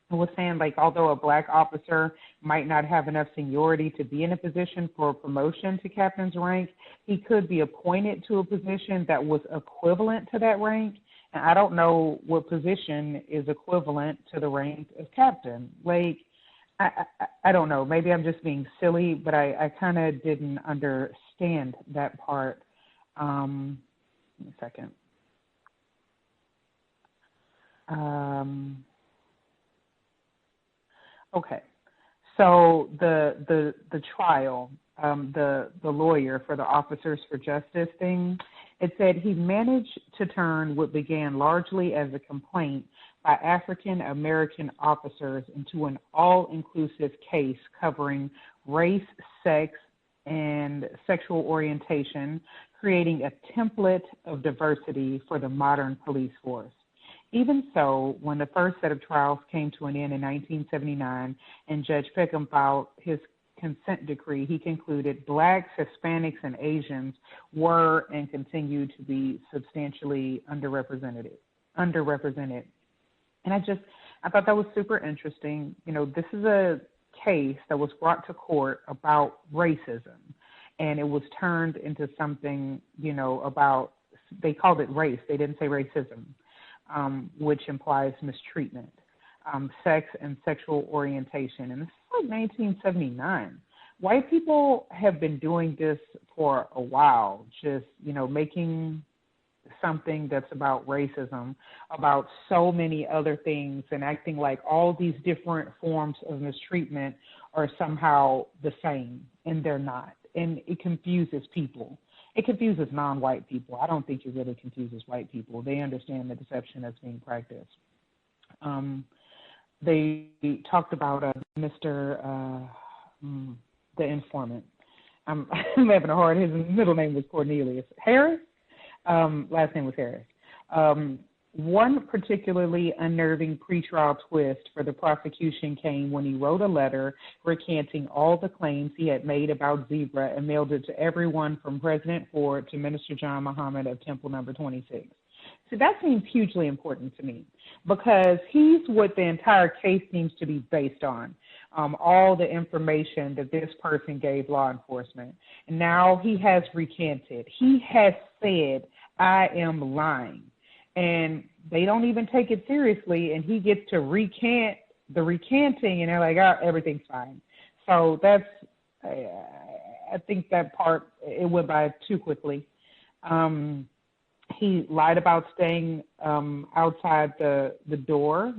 It was saying, like, although a black officer might not have enough seniority to be in a position for promotion to captain's rank, he could be appointed to a position that was equivalent to that rank. And I don't know what position is equivalent to the rank of captain. Like, I don't know. Maybe I'm just being silly, but I kind of didn't understand that part. Give me a second. Okay. So the trial, the lawyer for the Officers for Justice thing, it said he managed to turn what began largely as a complaint by African American officers into an all-inclusive case covering race, sex, and sexual orientation, creating a template of diversity for the modern police force. Even so, when the first set of trials came to an end in 1979 and Judge Peckham filed his consent decree, he concluded blacks, Hispanics, and Asians were and continue to be substantially underrepresented. And I thought that was super interesting. This is a case that was brought to court about racism, and it was turned into something, about, they called it race. They didn't say racism, which implies mistreatment, sex and sexual orientation. And this is like 1979. White people have been doing this for a while, just, making something that's about racism, about so many other things, and acting like all these different forms of mistreatment are somehow the same, and they're not. And it confuses people. It confuses non-white people. I don't think it really confuses white people. They understand the deception that's being practiced. They talked about Mr. The informant. I'm having a hard. His middle name was Cornelius Harris. Last name was Harris. One particularly unnerving pretrial twist for the prosecution came when he wrote a letter recanting all the claims he had made about Zebra and mailed it to everyone from President Ford to Minister John Muhammad of Temple number 26. So that seems hugely important to me because he's what the entire case seems to be based on. All the information that this person gave law enforcement. And now he has recanted. He has said, I am lying. And they don't even take it seriously, and he gets to recant the recanting, and they're like, oh, everything's fine. So that's, I think that part, it went by too quickly. He lied about staying outside the door,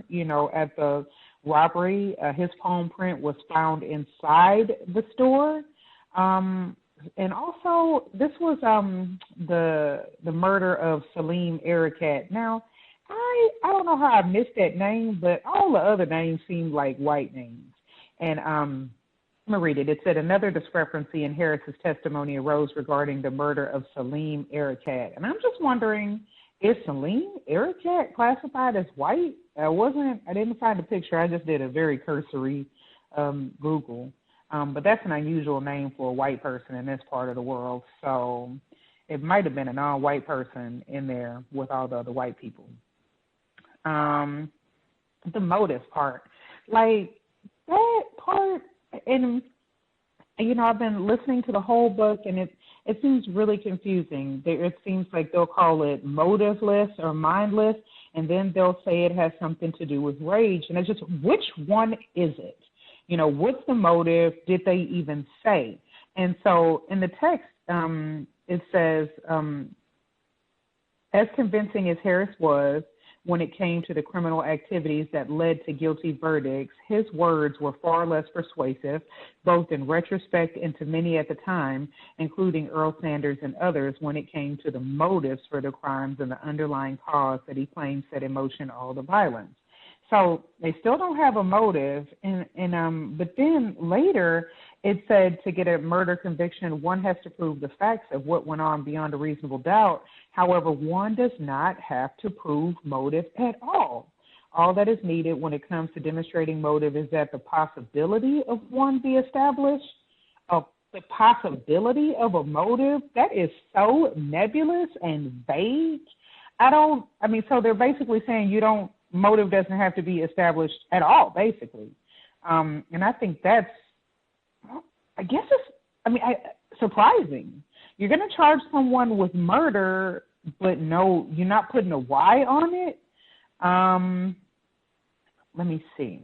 at the robbery. His palm print was found inside the store. And also, this was the murder of Salim Erekat. Now, I don't know how I missed that name, but all the other names seemed like white names. And I'm going to read it. It said, another discrepancy in Harris's testimony arose regarding the murder of Salim Erekat. And I'm just wondering, is Salim Erekat classified as white? I didn't find a picture. I just did a very cursory Google. But that's an unusual name for a white person in this part of the world. So it might have been a non-white person in there with all the other white people. The motive part, like that part, and I've been listening to the whole book, and it seems really confusing. It seems like they'll call it motiveless or mindless, and then they'll say it has something to do with rage. And it's just, which one is it? What's the motive? Did they even say? And so in the text, it says, as convincing as Harris was when it came to the criminal activities that led to guilty verdicts, his words were far less persuasive, both in retrospect and to many at the time, including Earl Sanders and others, when it came to the motives for the crimes and the underlying cause that he claimed set in motion all the violence. So they still don't have a motive, but then later it said to get a murder conviction, one has to prove the facts of what went on beyond a reasonable doubt. However, one does not have to prove motive at all. All that is needed when it comes to demonstrating motive is that the possibility of one be established. The possibility of a motive, that is so nebulous and vague. So they're basically saying motive doesn't have to be established at all, basically. And I think that's, surprising. You're going to charge someone with murder, but no, you're not putting a Y on it. Let me see.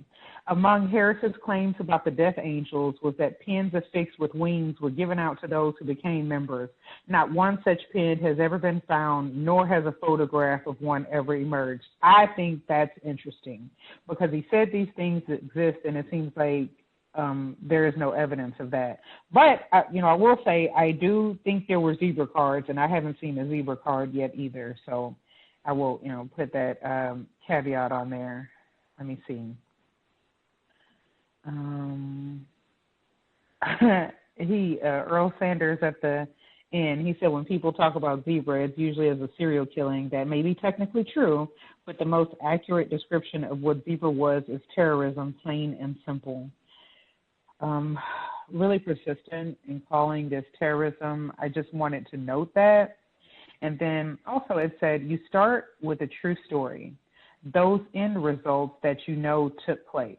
Among Harris's claims about the death angels was that pens affixed with wings were given out to those who became members. Not one such pen has ever been found, nor has a photograph of one ever emerged. I think that's interesting because he said these things exist, and it seems like there is no evidence of that. But, I will say I do think there were zebra cards, and I haven't seen a zebra card yet either. So I will, put that caveat on there. Let me see. Earl Sanders at the end, he said when people talk about zebra, it's usually as a serial killing. That may be technically true, but the most accurate description of what zebra was is terrorism, plain and simple. Really persistent in calling this terrorism. I just wanted to note that. And then also it said you start with a true story, those end results that took place.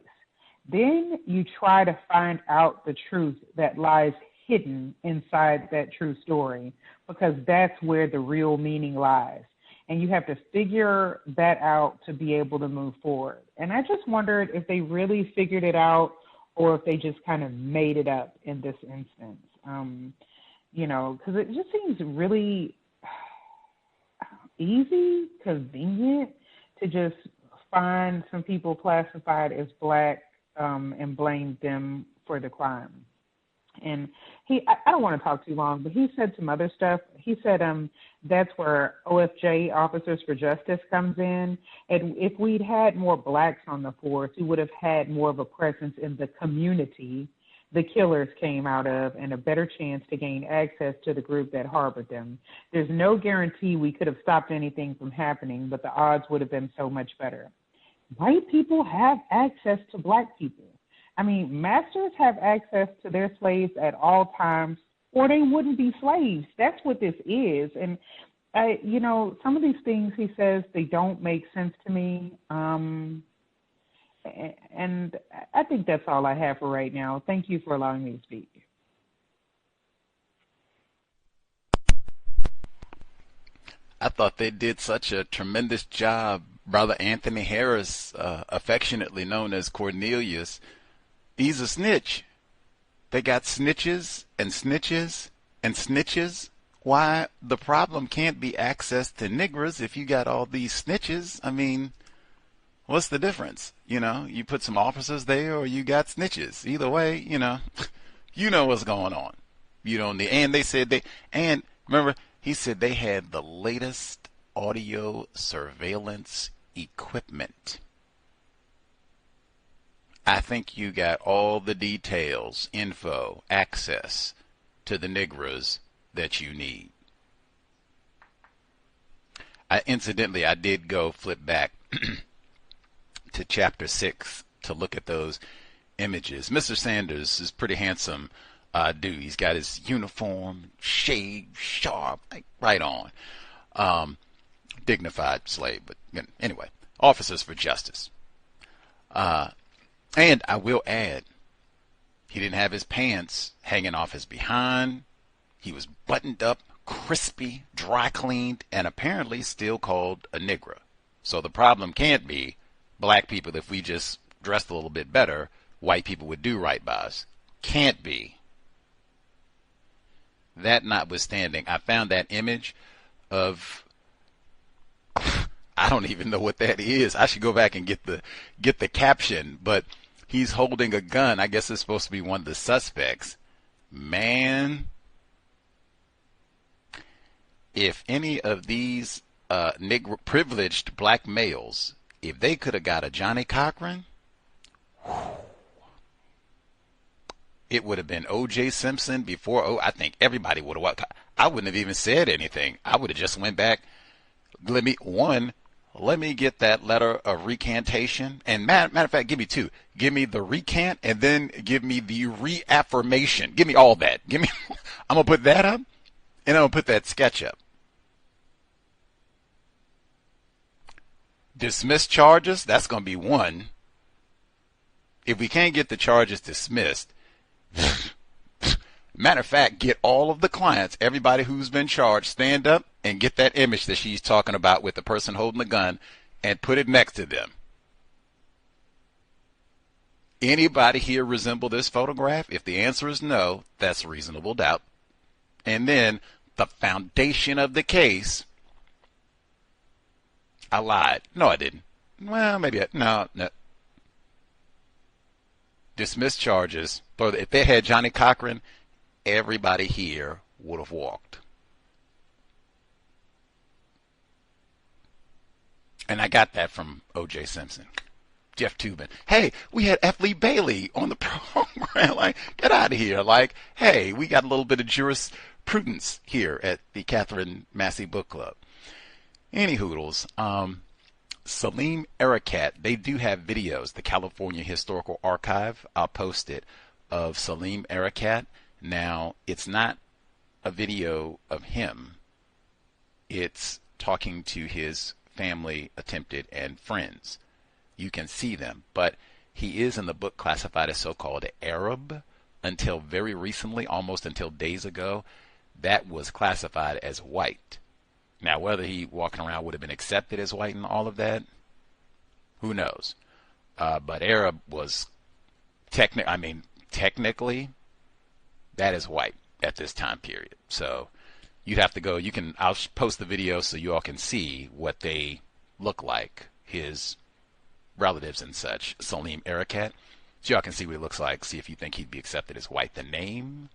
Then you try to find out the truth that lies hidden inside that true story, because that's where the real meaning lies. And you have to figure that out to be able to move forward. And I just wondered if they really figured it out or if they just kind of made it up in this instance. Because it just seems really easy, convenient to just find some people classified as black and blame them for the crime. And I don't want to talk too long, but he said some other stuff. He said that's where OFJ, Officers for Justice, comes in. And if we'd had more blacks on the force, we would have had more of a presence in the community the killers came out of and a better chance to gain access to the group that harbored them. There's no guarantee we could have stopped anything from happening, but the odds would have been so much better. White people have access to black people. I mean, masters have access to their slaves at all times, or they wouldn't be slaves. That's what this is. And, some of these things he says, they don't make sense to me. And I think that's all I have for right now. Thank you for allowing me to speak. I thought they did such a tremendous job. Brother Anthony Harris, affectionately known as Cornelius, he's a snitch. They got snitches and snitches and snitches. Why, the problem can't be access to niggers if you got all these snitches. I mean, what's the difference? You put some officers there or you got snitches. Either way, you know what's going on. And they said and remember, he said they had the latest audio surveillance equipment. I think you got all the details, info, access to the niggers that you need. Incidentally, I did go flip back to chapter 6 to look at those images. Mr. Sanders is pretty handsome dude. He's got his uniform, shaved, sharp, right on. Dignified slave, but anyway, Officers for Justice. And I will add, he didn't have his pants hanging off his behind. He was buttoned up, crispy, dry cleaned, and apparently still called a nigger. So the problem can't be black people. If we just dressed a little bit better, white people would do right by us. Can't be. That notwithstanding, I found that image of, I don't even know what that is. I should go back and get the caption, but he's holding a gun. I guess it's supposed to be one of the suspects. Man, if any of these privileged black males if they could have got a Johnny Cochran, it would have been O.J. Simpson before. I think everybody would have walked. I wouldn't have even said anything. I would have just went back. Let me get that letter of recantation. And matter of fact, give me two. Give me the recant and then give me the reaffirmation. Give me all that. I'm going to put that up and I'm going to put that sketch up. Dismiss charges, that's going to be one. If we can't get the charges dismissed, matter of fact, get all of the clients, everybody who's been charged, stand up and get that image that she's talking about with the person holding the gun and put it next to them. Anybody here resemble this photograph? If the answer is no, that's reasonable doubt. And then the foundation of the case. I lied. No, I didn't. Well, maybe no. Dismiss charges. But if they had Johnny Cochran, everybody here would have walked. And I got that from O.J. Simpson. Jeff Toobin. Hey, we had F. Lee Bailey on the program. Like, get out of here. Like, hey, we got a little bit of jurisprudence here at the Katherine Massey Book Club. Any hoodles. Salim Erekat, they do have videos. The California Historical Archive, I'll post it, of Salim Erekat. Now, it's not a video of him. It's talking to his family, attempted, and friends. You can see them, but he is in the book classified as so-called Arab. Until very recently, almost until days ago, that was classified as white. Now, whether he walking around would have been accepted as white and all of that, who knows? But Arab was technically, that is white at this time period. So you'd have to go. I'll post the video so you all can see what they look like, his relatives and such. Salim Erekat. So y'all can see what he looks like. See if you think he'd be accepted as white. The name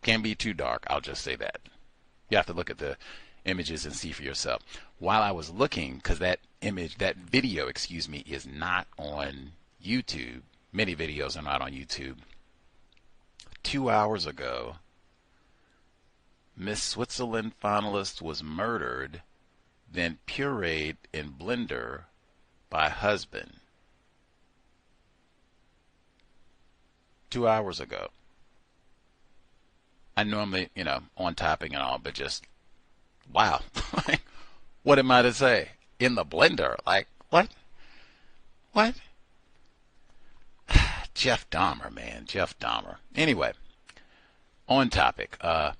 can be too dark. I'll just say that. You have to look at the images and see for yourself. While I was looking, because that video, is not on YouTube. Many videos are not on YouTube. 2 hours ago, Miss Switzerland finalist was murdered, then pureed in blender by husband. 2 hours ago. I normally, on topic and all, but just, wow. What am I to say? In the blender? Like, what? What? Jeff Dahmer, man. Jeff Dahmer. Anyway, on topic. I'll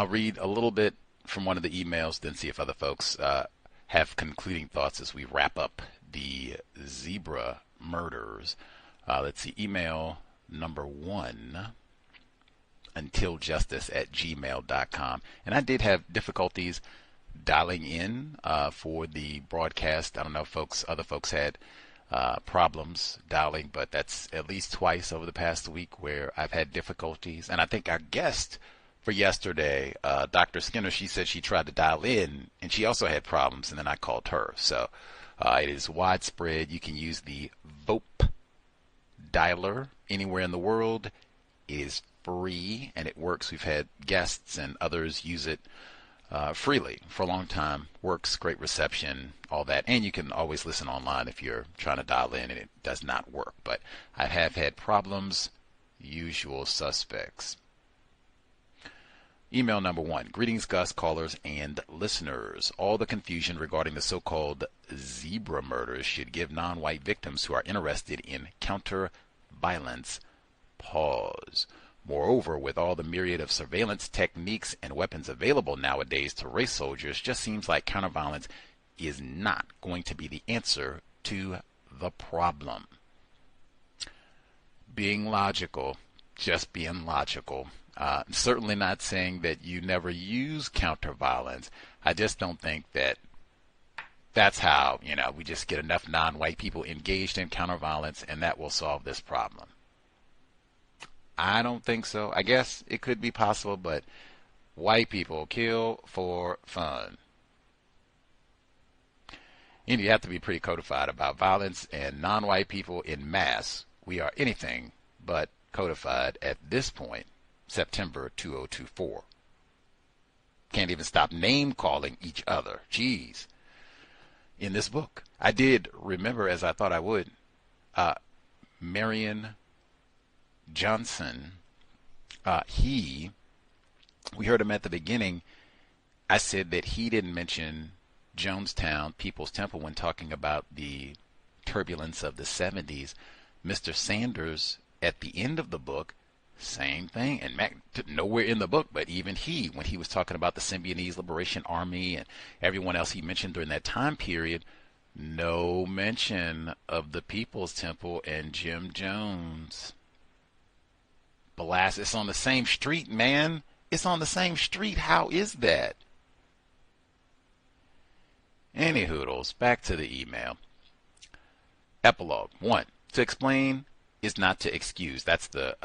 read a little bit from one of the emails, then see if other folks have concluding thoughts as we wrap up the zebra murders. Let's see. Email number 1. untiljustice@gmail.com. And I did have difficulties dialing in for the broadcast. I don't know if other folks had problems dialing, but that's at least twice over the past week where I've had difficulties. And I think our guest for yesterday, Dr. Skinner, she said she tried to dial in and she also had problems, and then I called her. So it is widespread. You can use the VOP dialer anywhere in the world. It is free and it works. We've had guests and others use it freely for a long time. Works, great reception, all that. And you can always listen online if you're trying to dial in and it does not work. But I have had problems. Usual suspects. Email number 1. Greetings, Gus, callers, and listeners. All the confusion regarding the so-called zebra murders should give non-white victims who are interested in counter-violence pause. Moreover, with all the myriad of surveillance techniques and weapons available nowadays to race soldiers, just seems like counterviolence is not going to be the answer to the problem. Being logical, just being logical. Certainly not saying that you never use counterviolence. I just don't think that that's how, we just get enough non-white people engaged in counterviolence and that will solve this problem. I don't think so. I guess it could be possible, but white people kill for fun. You have to be pretty codified about violence and non-white people in mass. We are anything but codified at this point, September 2024. Can't even stop name calling each other. Jeez. In this book, I did remember, as I thought I would, Marion Johnson. We heard him at the beginning. I said that he didn't mention Jonestown People's Temple when talking about the turbulence of the 70s. Mr. Sanders, at the end of the book, same thing. And nowhere in the book, but even he, when he was talking about the Symbionese Liberation Army and everyone else he mentioned during that time period, no mention of the People's Temple and Jim Jones. Blast, it's on the same street, man. It's on the same street. How is that? Any hoodles, back to the email. Epilogue 1. To explain is not to excuse. That's the,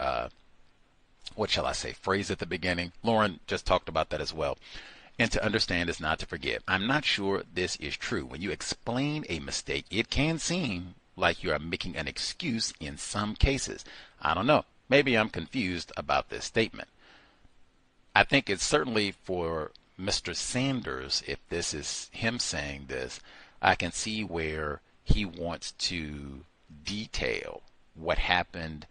phrase at the beginning. Lauren just talked about that as well. And to understand is not to forgive. I'm not sure this is true. When you explain a mistake, it can seem like you are making an excuse in some cases. I don't know. Maybe I'm confused about this statement. I think it's certainly for Mr. Sanders, if this is him saying this, I can see where he wants to detail what happened,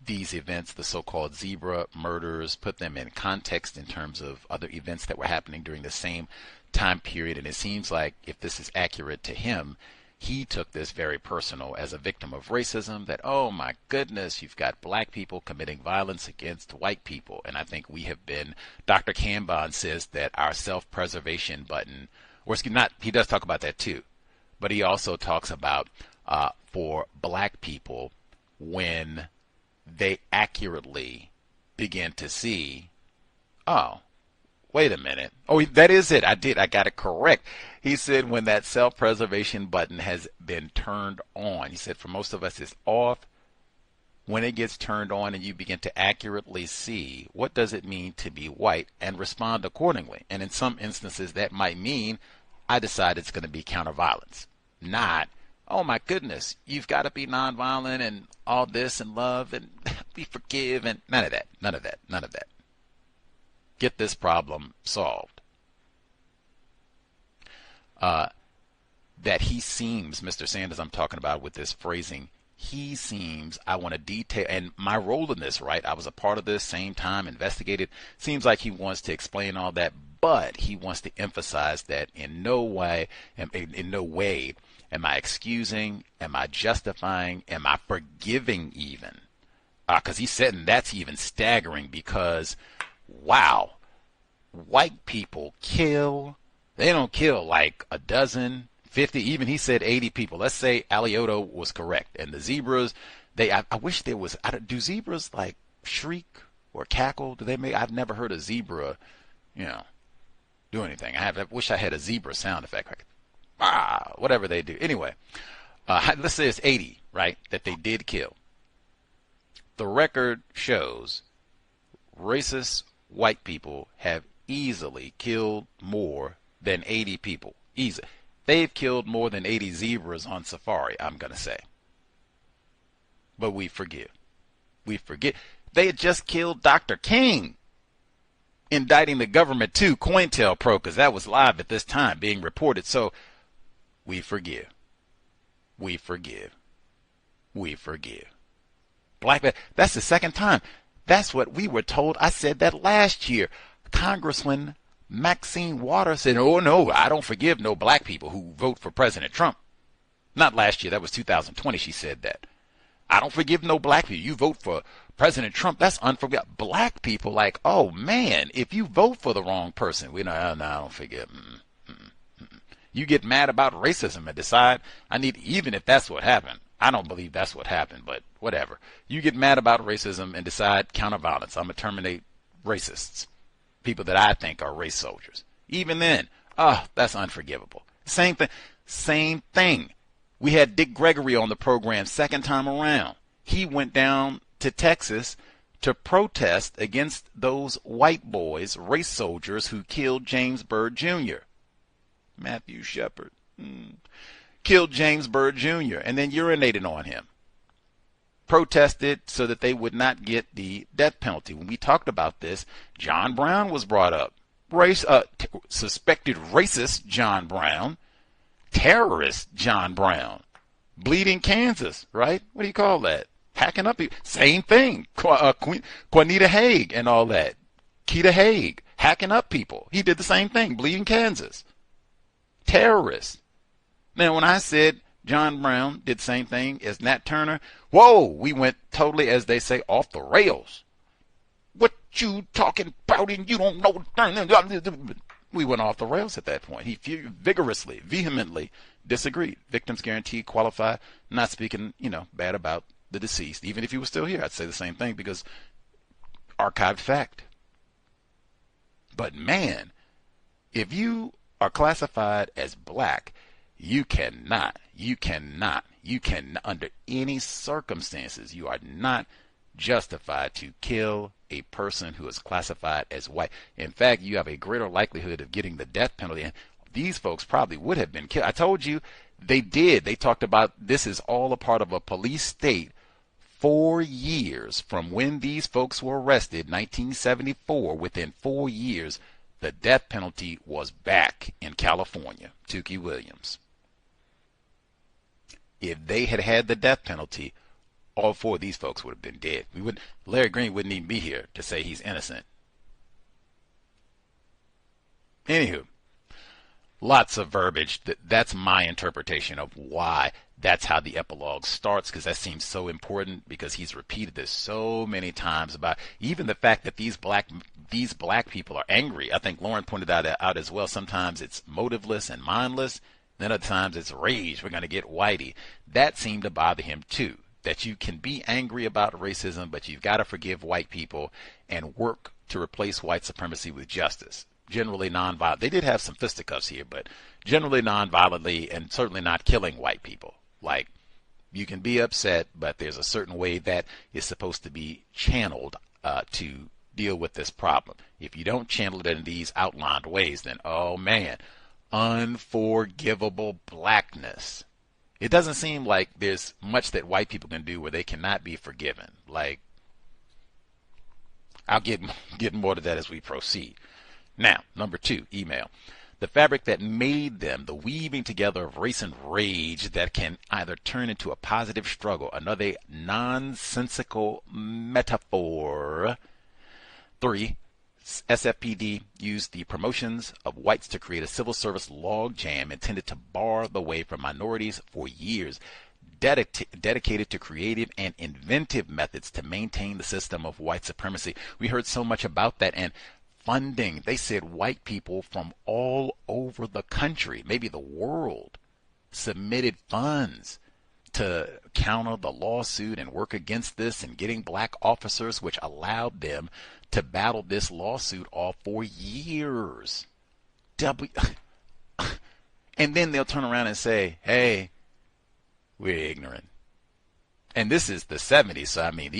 these events, the so-called zebra murders, put them in context in terms of other events that were happening during the same time period. And it seems like if this is accurate to him, he took this very personal as a victim of racism, that, oh my goodness, you've got black people committing violence against white people. And I think we have been, Dr. Kanban says that our self-preservation button, he does talk about that too, but he also talks about for black people, when they accurately begin to see, oh, wait a minute. Oh, that is it. I got it correct. He said when that self-preservation button has been turned on, he said for most of us it's off. When it gets turned on and you begin to accurately see what does it mean to be white and respond accordingly. And in some instances that might mean I decide it's going to be counter-violence. Not, oh my goodness, you've got to be nonviolent and all this and love and be forgive and none of that. Get this problem solved. That he seems, Mr. Sanders I'm talking about with this phrasing, he seems, I want to detail, and my role in this, right, I was a part of this, same time, investigated, seems like he wants to explain all that, but he wants to emphasize that in no way am I excusing, am I justifying, am I forgiving even? Because he said, and that's even staggering because, wow, white people kill, they don't kill like a dozen, 50, even he said 80 people. Let's say Allioto was correct. And the zebras, I wish there was, do zebras like shriek or cackle? I've never heard a zebra, do anything. I wish I had a zebra sound effect. Whatever they do. Anyway, let's say it's 80, right, that they did kill. The record shows racist white people have easily killed more than 80 people. Easy. They've killed more than 80 zebras on safari, I'm going to say. But we forgive. We forget. They had just killed Dr. King, indicting the government too, COINTELPRO, because that was live at this time being reported. So we forgive. We forgive. We forgive. That's the second time. That's what we were told. I said that last year. Congresswoman Maxine Waters said, oh, no, I don't forgive no black people who vote for President Trump. Not last year. That was 2020. She said that. I don't forgive no black people. You vote for President Trump. That's unforgivable. Black people like, oh, man, if you vote for the wrong person, no, I don't forgive. You get mad about racism and decide even if that's what happened. I don't believe that's what happened, but whatever. You get mad about racism and decide counter-violence. I'm going to terminate racists. People that I think are race soldiers. Even then, that's unforgivable. Same thing. We had Dick Gregory on the program second time around. He went down to Texas to protest against those white boys, race soldiers who killed James Byrd Jr. Matthew Shepard. killed James Byrd Jr. and then urinated on him. Protested so that they would not get the death penalty. When we talked about this, John Brown was brought up. Suspected racist John Brown, terrorist John Brown, bleeding Kansas, right? What do you call that? Hacking up people. Same thing. Juanita Haig and all that. Keita Haig, hacking up people. He did the same thing, bleeding Kansas. Terrorist. Now, when I said John Brown did the same thing as Nat Turner, whoa, we went totally, as they say, off the rails. What you talking about and you don't know? We went off the rails at that point. He vigorously, vehemently disagreed. Victims guaranteed, qualify, not speaking, bad about the deceased. Even if he was still here, I'd say the same thing because archived fact. But man, if you are classified as black, you cannot, under any circumstances, you are not justified to kill a person who is classified as white. In fact, you have a greater likelihood of getting the death penalty. And these folks probably would have been killed. I told you they did. They talked about this is all a part of a police state. 4 years from when these folks were arrested, 1974, within 4 years, the death penalty was back in California. Tukey Williams. If they had had the death penalty, all 4 of these folks would have been dead. Larry Green wouldn't even be here to say he's innocent. Anywho, lots of verbiage. That's my interpretation of why that's how the epilogue starts, because that seems so important, because he's repeated this so many times about even the fact that these black people are angry. I think Lauren pointed that out as well. Sometimes it's motiveless and mindless. Then other times it's rage. We're going to get whitey. That seemed to bother him too. That you can be angry about racism, but you've got to forgive white people and work to replace white supremacy with justice. Generally nonviolent. They did have some fisticuffs here, but generally nonviolently and certainly not killing white people. Like, you can be upset, but there's a certain way that is supposed to be channeled to deal with this problem. If you don't channel it in these outlined ways, then, oh man, unforgivable blackness. It doesn't seem like there's much that white people can do where they cannot be forgiven. Like, I'll get more to that as we proceed. Now, number 2, email. The fabric that made them, the weaving together of race and rage that can either turn into a positive struggle, another nonsensical metaphor. 3, SFPD used the promotions of whites to create a civil service logjam intended to bar the way for minorities for years, dedicated to creative and inventive methods to maintain the system of white supremacy. We heard so much about that. And funding, they said white people from all over the country, maybe the world, submitted funds to counter the lawsuit and work against this, and getting black officers, which allowed them to battle this lawsuit off for years. And then they'll turn around and say, hey, we're ignorant. And this is the 70s, so I mean,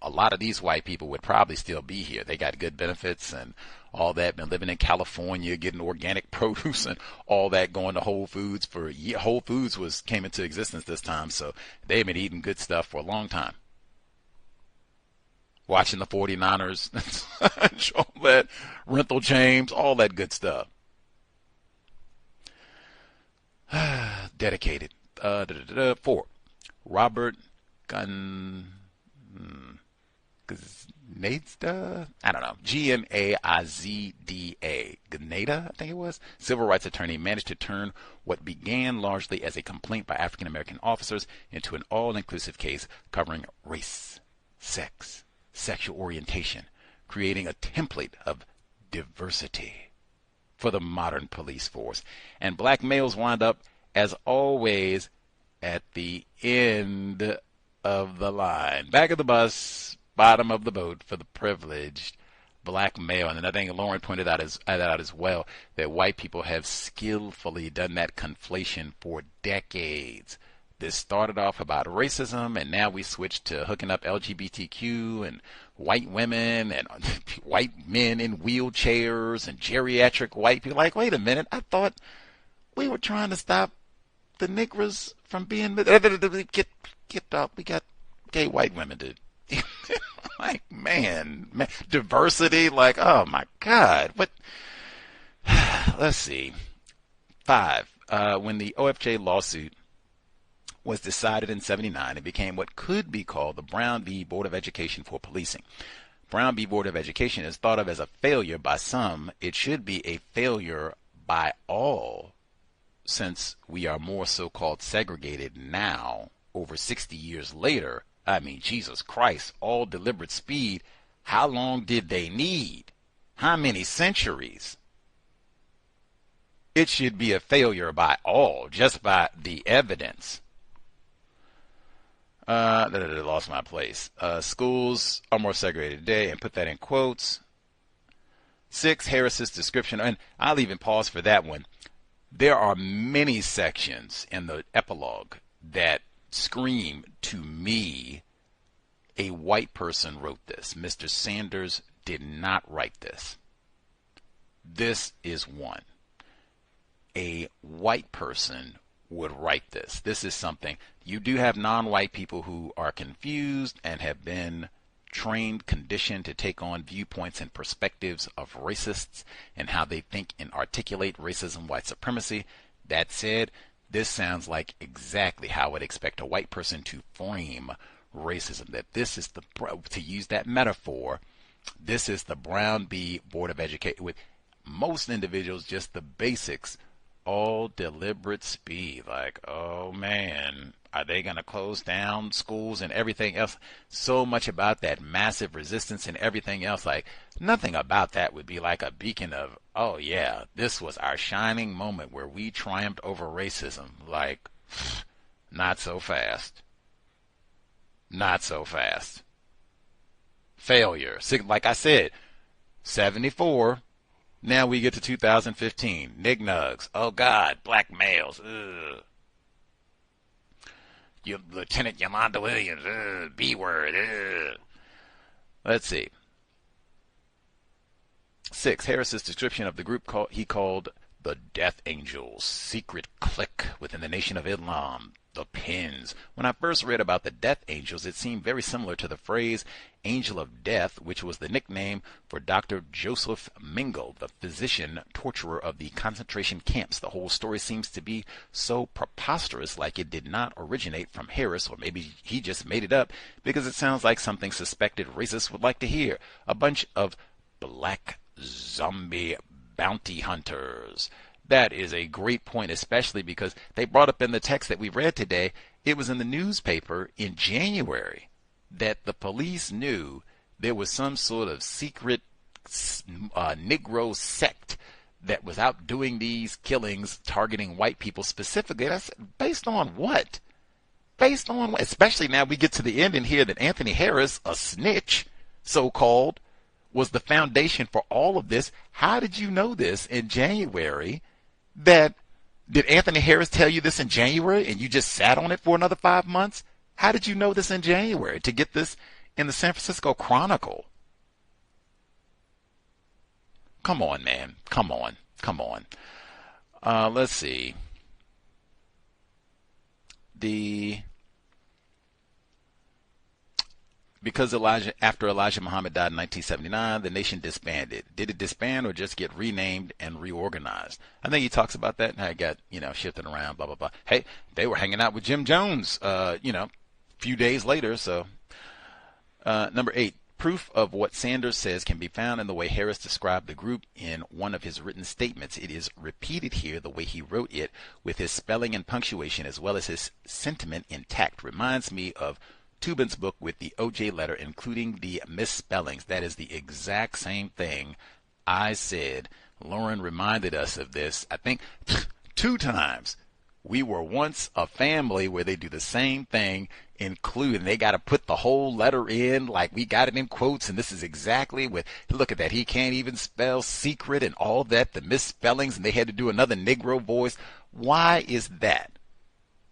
a lot of these white people would probably still be here. They got good benefits and all that, been living in California, getting organic produce and all that, going to Whole Foods for years. Whole Foods came into existence this time, so they've been eating good stuff for a long time. Watching the 49ers, all that, Renthal James, all that good stuff. Dedicated. 4. Robert Gunada, I don't know, G-N-A-I-Z-D-A, Gunada, I think it was, civil rights attorney, managed to turn what began largely as a complaint by African-American officers into an all-inclusive case covering race, sex, sexual orientation, creating a template of diversity for the modern police force. And black males wind up, as always, at the end of the line. Back of the bus, bottom of the boat for the privileged black male. And I think Lauren pointed out as well that white people have skillfully done that conflation for decades. This started off about racism, and now we switched to hooking up LGBTQ and white women and white men in wheelchairs and geriatric white people. Like, wait a minute, I thought we were trying to stop the Negroes from being get up. We got gay white women, dude. Like, man, diversity, like, oh my God, what? Let's see. 5. When the OFJ lawsuit was decided in 79, it became what could be called the Brown v. Board of Education for policing. Brown v. Board of Education is thought of as a failure by some. It should be a failure by all, since we are more so-called segregated now, over 60 years later. I mean, Jesus Christ, all deliberate speed. How long did they need? How many centuries? It should be a failure by all, just by the evidence. Lost my place. Schools are more segregated today, and put that in quotes. 6, Harris's description, and I'll even pause for that one. There are many sections in the epilogue that scream to me a white person wrote this. Mr. Sanders did not write this. This is one. A white person would write this. This is something. You do have non-white people who are confused and have been trained, conditioned to take on viewpoints and perspectives of racists and how they think and articulate racism, white supremacy. That said, this sounds like exactly how I would expect a white person to frame racism. That this is the, to use that metaphor, this is the Brown v. Board of Education. With most individuals, just the basics, all deliberate speed. Like, oh man, are they going to close down schools and everything else? So much about that massive resistance and everything else. Like, nothing about that would be like a beacon of, oh yeah, this was our shining moment where we triumphed over racism. Like, not so fast. Not so fast. Failure. Like I said, 74. Now we get to 2015. Nignugs. Oh God, black males. Ugh. Lieutenant Yolanda Williams. Ugh. B word. Ugh. Let's see. 6. Harris's description of the group he called the Death Angels, secret clique within the Nation of Islam, the Pins. When I first read about the Death Angels, it seemed very similar to the phrase Angel of Death, which was the nickname for Dr. Joseph Mengele, the physician torturer of the concentration camps. The whole story seems to be so preposterous, like it did not originate from Harris, or maybe he just made it up, because it sounds like something suspected racists would like to hear. A bunch of black zombie bounty hunters. That is a great point, especially because they brought up in the text that we read today, it was in the newspaper in January that the police knew there was some sort of secret Negro sect that was out doing these killings, targeting white people specifically. That's based on what? Based on what? Especially now we get to the end and hear that Anthony Harris, a snitch, so-called, was the foundation for all of this. How did you know this in January? Did Anthony Harris tell you this in January and you just sat on it for another 5 months? How did you know this in January to get this in the San Francisco Chronicle? Come on, man. Come on. Come on. Let's see. Because after Elijah Muhammad died in 1979, the nation disbanded. Did it disband or just get renamed and reorganized? I think he talks about that and how it got, shifted around, blah, blah, blah. Hey, they were hanging out with Jim Jones, a few days later. So, number 8, proof of what Sanders says can be found in the way Harris described the group in one of his written statements. It is repeated here the way he wrote it, with his spelling and punctuation as well as his sentiment intact. Reminds me of Tubin's book with the OJ letter, including the misspellings. That is the exact same thing I said. Lauren reminded us of this, I think, 2 times. We were once a family where they do the same thing, including they got to put the whole letter in, like we got it in quotes, and this is exactly what, look at that, he can't even spell secret and all that, the misspellings, and they had to do another Negro voice. Why is that?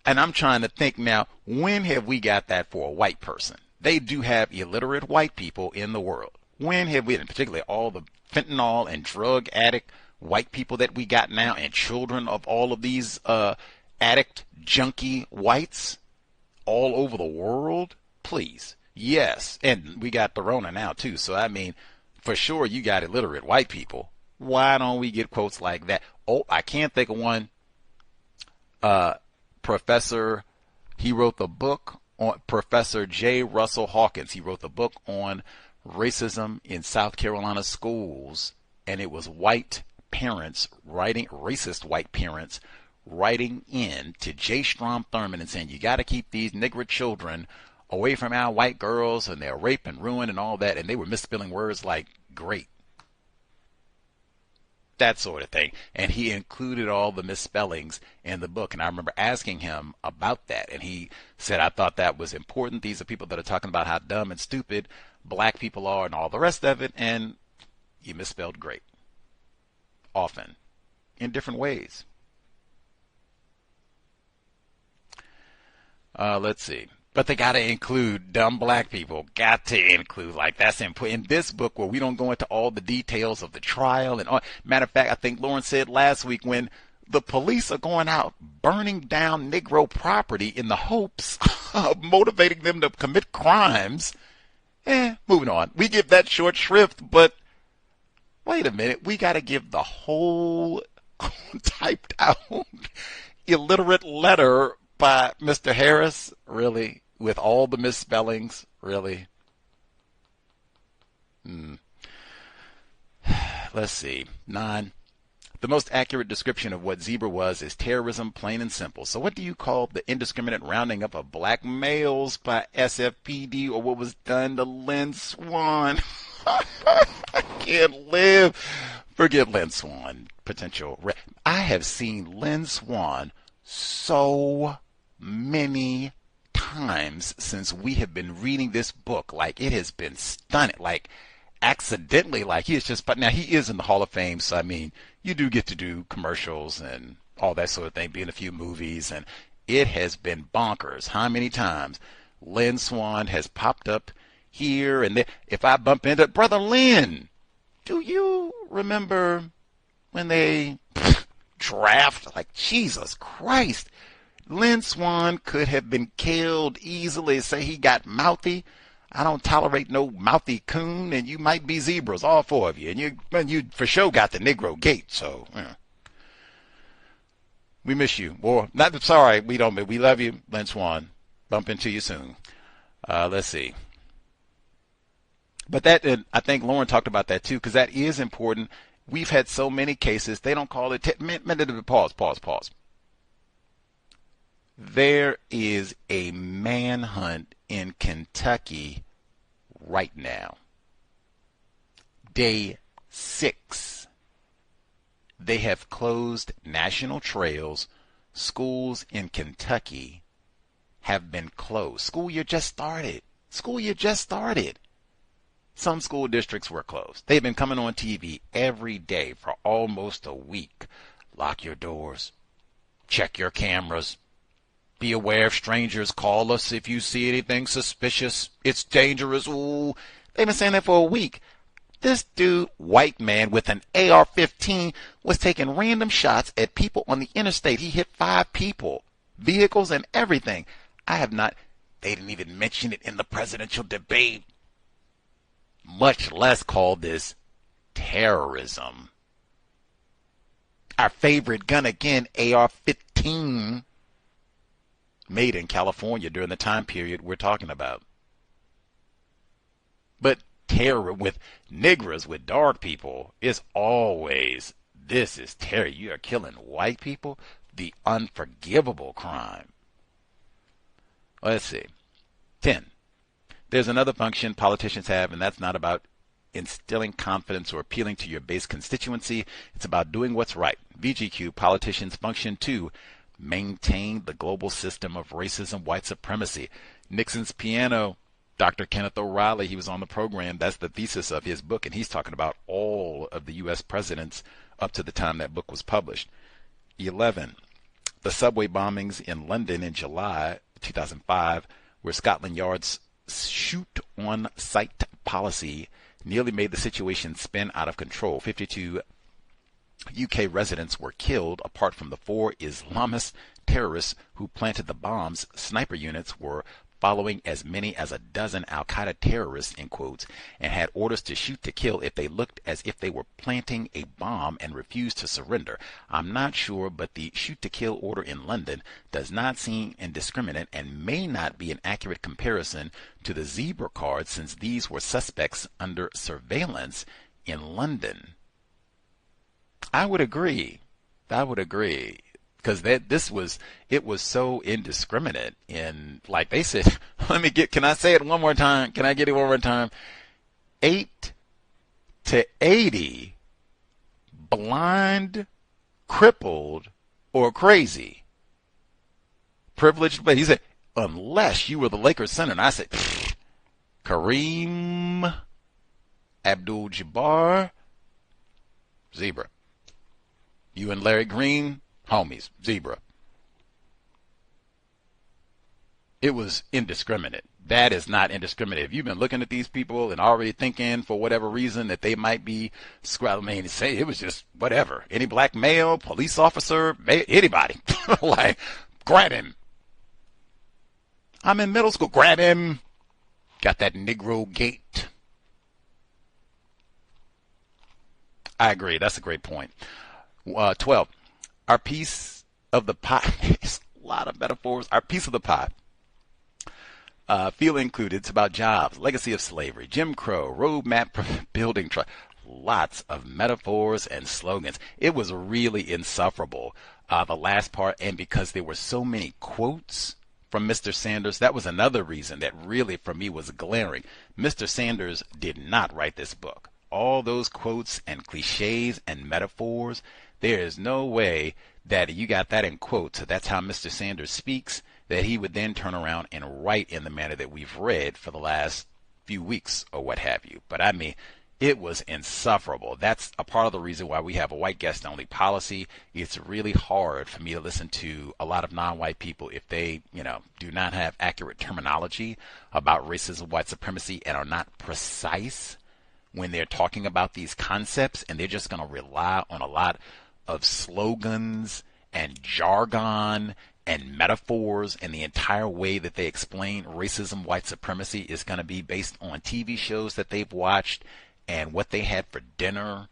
And I'm trying to think now, when have we got that for a white person? They do have illiterate white people in the world. When have we, and particularly all the fentanyl and drug addict white people that we got now, and children of all of these addict junkie whites all over the world? Please. Yes. And we got the Rona now, too. So, I mean, for sure, you got illiterate white people. Why don't we get quotes like that? Oh, I can't think of one. Professor, he wrote the book on Professor J. Russell Hawkins. He wrote the book on racism in South Carolina schools, and it was white parents writing, racist white parents writing in to J. Strom Thurmond and saying, you got to keep these Negro children away from our white girls, and they're rape and ruin and all that, and they were misspelling words like great. That sort of thing. And he included all the misspellings in the book. And I remember asking him about that. And he said, I thought that was important. These are people that are talking about how dumb and stupid black people are and all the rest of it. And you misspelled great. Often. In different ways. Let's see. But they got to include dumb black people. Got to include, like, that's important. In this book where we don't go into all the details of the trial and all. Matter of fact, I think Lauren said last week when the police are going out burning down Negro property in the hopes of motivating them to commit crimes. Moving on. We give that short shrift, but wait a minute. We got to give the whole typed out illiterate letter by Mr. Harris. Really? With all the misspellings, really? Let's see. 9. The most accurate description of what zebra was is terrorism, plain and simple. So what do you call the indiscriminate rounding up of black males by SFPD, or what was done to Lynn Swan? I can't live. Forget Lynn Swan. Potential. I have seen Lynn Swan so many times since we have been reading this book. Like, it has been stunning. Like, accidentally, like, he is just, but now he is in the Hall of Fame, so I mean, you do get to do commercials and all that sort of thing, be in a few movies, and it has been bonkers how many times Lynn Swan has popped up here and there. If I bump into Brother Lynn, do you remember when they draft? Like, Jesus Christ. Lynn Swan could have been killed easily. Say he got mouthy. I don't tolerate no mouthy coon, and you might be zebras, all 4 of you. And you for sure got the Negro gate, so yeah. We miss you. Or not sorry, we don't, we love you, Lynn Swan. Bump into you soon. Let's see. But that, I think Lauren talked about that too, because that is important. We've had so many cases, they don't call it, pause. There is a manhunt in Kentucky right now. Day 6. They have closed national trails. Schools in Kentucky have been closed. School year just started. Some school districts were closed. They've been coming on TV every day for almost a week. Lock your doors. Check your cameras. Be aware of strangers. Call us if you see anything suspicious. It's dangerous. Ooh. They've been saying that for a week. This dude, white man with an AR-15, was taking random shots at people on the interstate. He hit 5 people, vehicles and everything. They didn't even mention it in the presidential debate, much less call this terrorism. Our favorite gun again, AR-15. Made in California during the time period we're talking about. But terror with niggers, with dark people, is always, this is terror. You are killing white people. The unforgivable crime. Let's see. 10. There's another function politicians have, and that's not about instilling confidence or appealing to your base constituency. It's about doing what's right. VGQ, politicians function 2. Maintain the global system of racism, white supremacy. Nixon's piano, Dr. Kenneth O'Reilly, he was on the program. That's the thesis of his book, and he's talking about all of the U.S. presidents up to the time that book was published. 11. The subway bombings in London in July 2005, where Scotland Yard's shoot-on-sight policy nearly made the situation spin out of control. 52 UK residents were killed. Apart from the 4 Islamist terrorists who planted the bombs, sniper units were following as many as a dozen al-Qaeda terrorists, in quotes, and had orders to shoot to kill if they looked as if they were planting a bomb and refused to surrender. I'm not sure, but the shoot to kill order in London does not seem indiscriminate and may not be an accurate comparison to the zebra card, since these were suspects under surveillance in London. I would agree. Because it was so indiscriminate in, like they said, can I say it one more time? Can I get it one more time? 8 to 80 blind, crippled, or crazy. Privileged, but he said, unless you were the Lakers center. And I said, Kareem Abdul-Jabbar, zebra. You and Larry Green, homies, zebra. It was indiscriminate. That is not indiscriminate. If you've been looking at these people and already thinking for whatever reason that they might be scrabbling, say it was just whatever. Any black male, police officer, anybody. Like, grab him. I'm in middle school, grab him. Got that Negro gait. I agree. That's a great point. 12. Our piece of the pie. It's a lot of metaphors. Our piece of the pie. Feel included. It's about jobs, legacy of slavery, Jim Crow, roadmap building. Lots of metaphors and slogans. It was really insufferable, the last part. And because there were so many quotes from Mr. Sanders, that was another reason that really for me was glaring. Mr. Sanders did not write this book. All those quotes and cliches and metaphors, there is no way that you got that in quotes, so that's how Mr. Sanders speaks, that he would then turn around and write in the manner that we've read for the last few weeks or what have you. But I mean, it was insufferable. That's a part of the reason why we have a white guest only policy. It's really hard for me to listen to a lot of non-white people if they, do not have accurate terminology about racism, white supremacy, and are not precise when they're talking about these concepts, and they're just going to rely on a lot of slogans and jargon and metaphors, and the entire way that they explain racism, white supremacy is going to be based on TV shows that they've watched and what they had for dinner,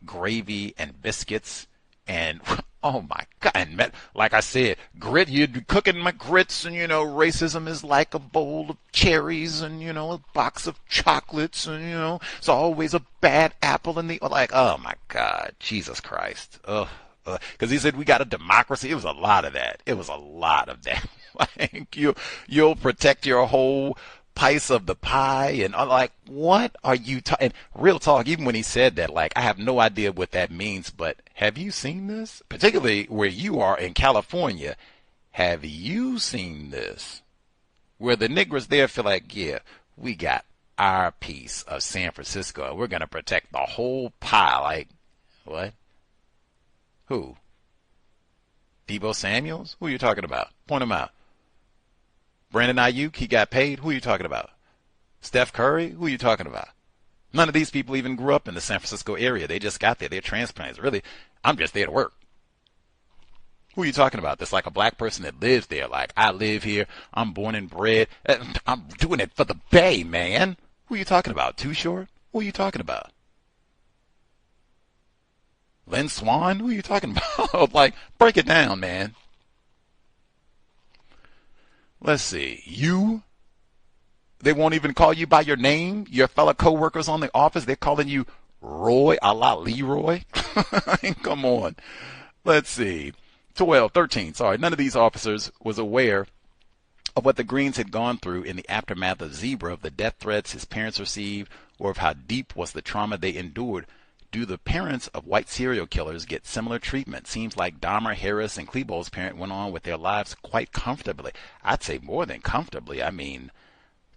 gravy and biscuits, and oh my God, and like I said, grit, you're cooking my grits, and racism is like a bowl of cherries, and a box of chocolates, and it's always a bad apple in the, like, oh my God, Jesus Christ. Because he said we got a democracy. It was a lot of that. Like, you'll protect your whole piece of the pie, and I'm like, what are you talking? And real talk, even when he said that, like, I have no idea what that means, but have you seen this? Particularly where you are in California, have you seen this? Where the niggers there feel like, yeah, we got our piece of San Francisco, and we're going to protect the whole pie. Like, what? Who? Debo Samuels? Who are you talking about? Point him out. Brandon Ayuk, he got paid. Who are you talking about? Steph Curry? Who are you talking about? None of these people even grew up in the San Francisco area. They just got there. They're transplants. Really, I'm just there to work. Who are you talking about? That's like a black person that lives there. Like, I live here. I'm born and bred. I'm doing it for the Bay, man. Who are you talking about? Too Short? Who are you talking about? Lynn Swan? Who are you talking about? Like, break it down, man. Let's see. They won't even call you by your name. Your fellow co-workers on the office, they're calling you Roy, a la Leroy. Come on. Let's see. 13. None of these officers was aware of what the Greens had gone through in the aftermath of Zebra, of the death threats his parents received, or of how deep was the trauma they endured. Do the parents of white serial killers get similar treatment? Seems like Dahmer, Harris, and Klebold's parent went on with their lives quite comfortably. I'd say more than comfortably. I mean,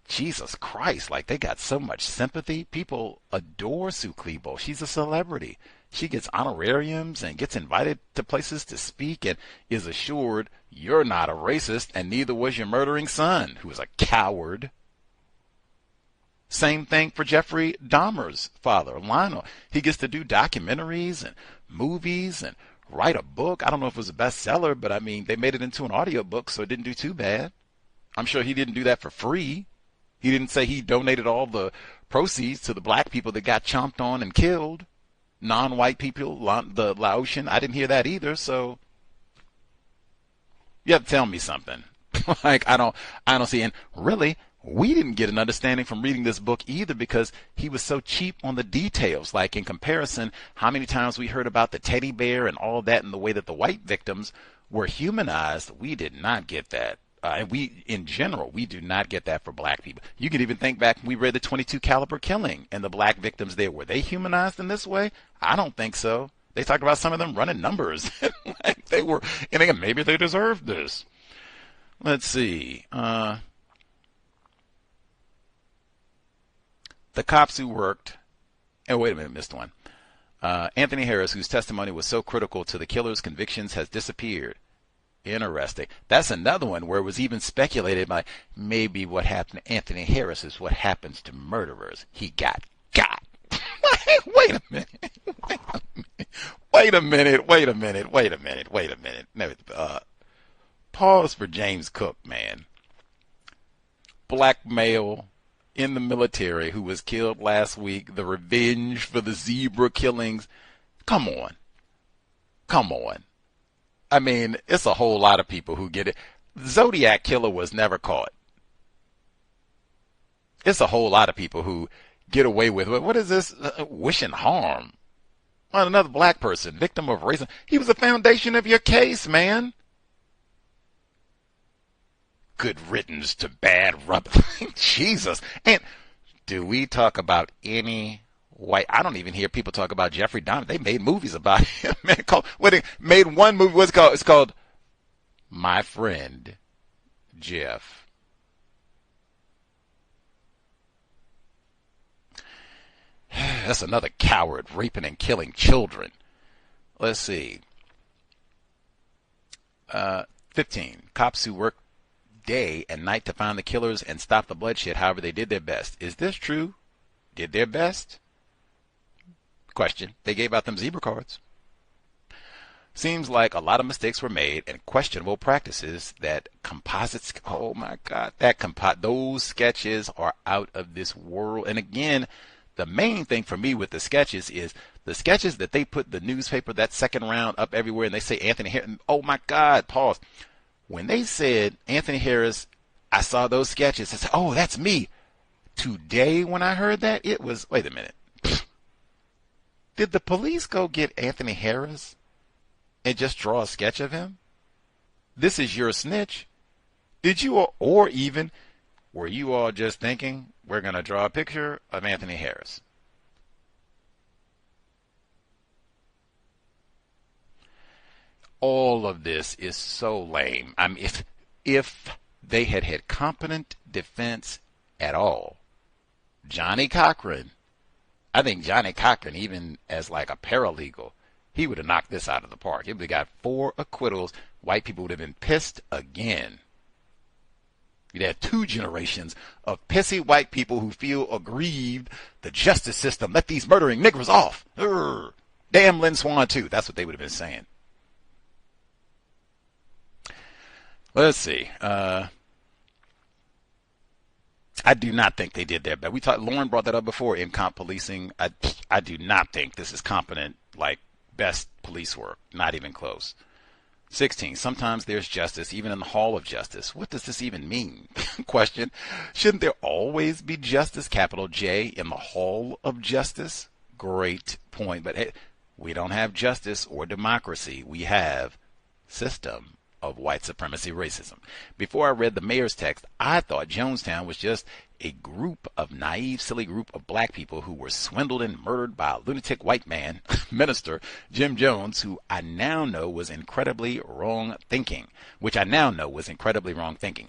Jesus Christ, like, they got so much sympathy. People adore Sue Klebold. She's a celebrity. She gets honorariums and gets invited to places to speak and is assured you're not a racist, and neither was your murdering son, who was a coward. Same thing for Jeffrey Dahmer's father, Lionel. He gets to do documentaries and movies and write a book. I don't know if it was a bestseller, but I mean, they made it into an audiobook, so it didn't do too bad. I'm sure he didn't do that for free. He didn't say he donated all the proceeds to the black people that got chomped on and killed. Non-white people, the Laotian. I didn't hear that either, so you have to tell me something. Like, I don't see. And really, we didn't get an understanding from reading this book either, because he was so cheap on the details. Like, in comparison, how many times we heard about the teddy bear and all of that, and the way that the white victims were humanized. We did not get that. And we, in general, we do not get that for black people. You can even think back, we read the 22 caliber killing, and the black victims there, were they humanized in this way? I don't think so. They talked about some of them running numbers. Like, they were, and again, maybe they deserved this. Let's see. The cops who worked, oh, wait a minute, missed one. Anthony Harris, whose testimony was so critical to the killer's convictions, has disappeared. Interesting. That's another one where it was even speculated by maybe what happened to Anthony Harris is what happens to murderers. He got. Wait a minute. No, pause for James Cook, man. Black male in the military who was killed last week. The revenge for the zebra killings. Come on. I mean, it's a whole lot of people who get it. Zodiac Killer was never caught. It's a whole lot of people who get away with it. What is this? Wishing harm on another black person, victim of racism. He was the foundation of your case, man. Good riddance to bad rubber. Jesus. And do we talk about any white? I don't even hear people talk about Jeffrey Dahmer. They made movies about him. Man, they made one movie. What's it called? It's called My Friend Jeff. That's another coward raping and killing children. Let's see. 15. Cops who work day and night to find the killers and stop the bloodshed. However, they did their best. Is this true? Did their best? Question. They gave out them zebra cards. Seems like a lot of mistakes were made and questionable practices. That composites, oh my God, those sketches are out of this world. And again, the main thing for me with the sketches is the sketches that they put the newspaper, that second round, up everywhere, and they say Anthony Harris. Oh my God, pause. When they said Anthony Harris, I saw those sketches. I said, oh, that's me. Today, when I heard that, it was, wait a minute. Did the police go get Anthony Harris and just draw a sketch of him? This is your snitch. Did you, or even, were you all just thinking, we're going to draw a picture of Anthony Harris? All of this is so lame. I mean, if they had competent defense at all, Johnny Cochran, I think Johnny Cochran, even as like a paralegal, he would have knocked this out of the park. He would have got 4 acquittals. White people would have been pissed again. You'd have 2 generations of pissy white people who feel aggrieved. The justice system, let these murdering niggers off. Urgh. Damn Lynn Swan too. That's what they would have been saying. Let's see. I do not think they did their best. Lauren brought that up before in comp policing. I do not think this is competent, like best police work. Not even close. 16. Sometimes there's justice, even in the Hall of Justice. What does this even mean? Question. Shouldn't there always be justice, capital J, in the Hall of Justice? Great point. But hey, we don't have justice or democracy. We have system of white supremacy racism. Before I read the mayor's text, I thought Jonestown was just a group of naive, silly group of black people who were swindled and murdered by a lunatic white man, Minister Jim Jones, who I now know was incredibly wrong thinking,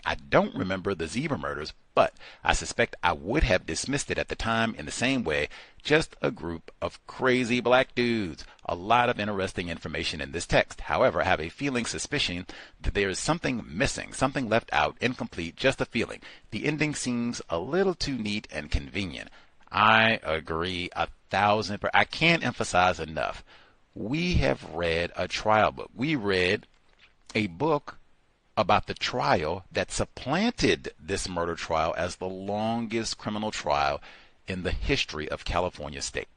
I don't remember the zebra murders, but I suspect I would have dismissed it at the time in the same way, just a group of crazy black dudes. A lot of interesting information in this text. However, I have a suspicion that there is something missing, something left out, incomplete, just a feeling. The ending seems a little too neat and convenient. I agree 1,000%. I can't emphasize enough. we have read a trial book. We read a book about the trial that supplanted this murder trial as the longest criminal trial in the history of California state.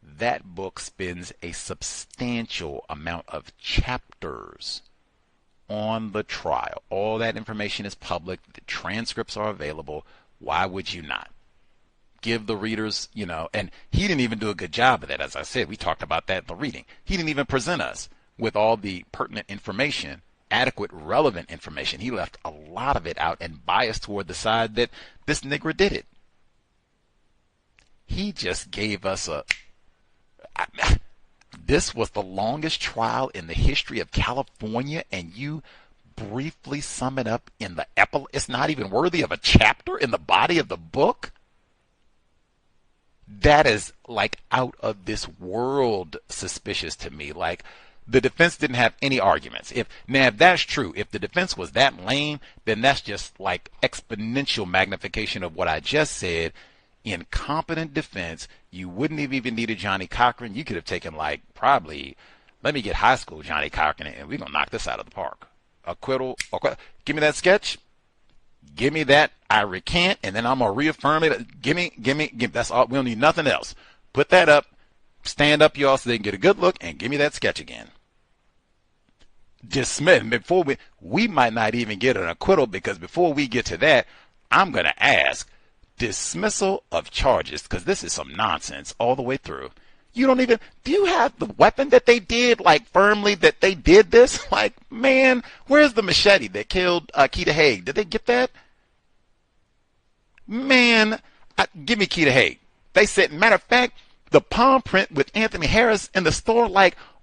That book spends a substantial amount of chapters on the trial. All that information is public. The transcripts are available. Why would you not? Give the readers, and he didn't even do a good job of that. As I said, we talked about that in the reading. He didn't even present us with all the pertinent information, adequate, relevant information. He left a lot of it out and biased toward the side that this nigger did it. He just gave us this was the longest trial in the history of California, and you briefly sum it up in the epilogue. It's not even worthy of a chapter in the body of the book. That is like out of this world suspicious to me. Like, the defense didn't have any arguments. If that's true, if the defense was that lame, then that's just like exponential magnification of what I just said. Incompetent defense. You wouldn't have even needed Johnny Cochran. You could have taken probably, let me get high school Johnny Cochran, and we're gonna knock this out of the park. Acquittal. Give me that sketch. Give me that. I recant, and then I'm gonna reaffirm it. Give me. That's all. We don't need nothing else. Put that up. Stand up, y'all, so they can get a good look, and give me that sketch again. Dismiss. Before we might not even get an acquittal, because before we get to that, I'm gonna ask dismissal of charges, because this is some nonsense all the way through. You don't even, do you have the weapon that they did, firmly that they did this? Man, where's the machete that killed Keita Haig? Did they get that? Man, give me Keita Haig. They said, matter of fact, the palm print with Anthony Harris in the store,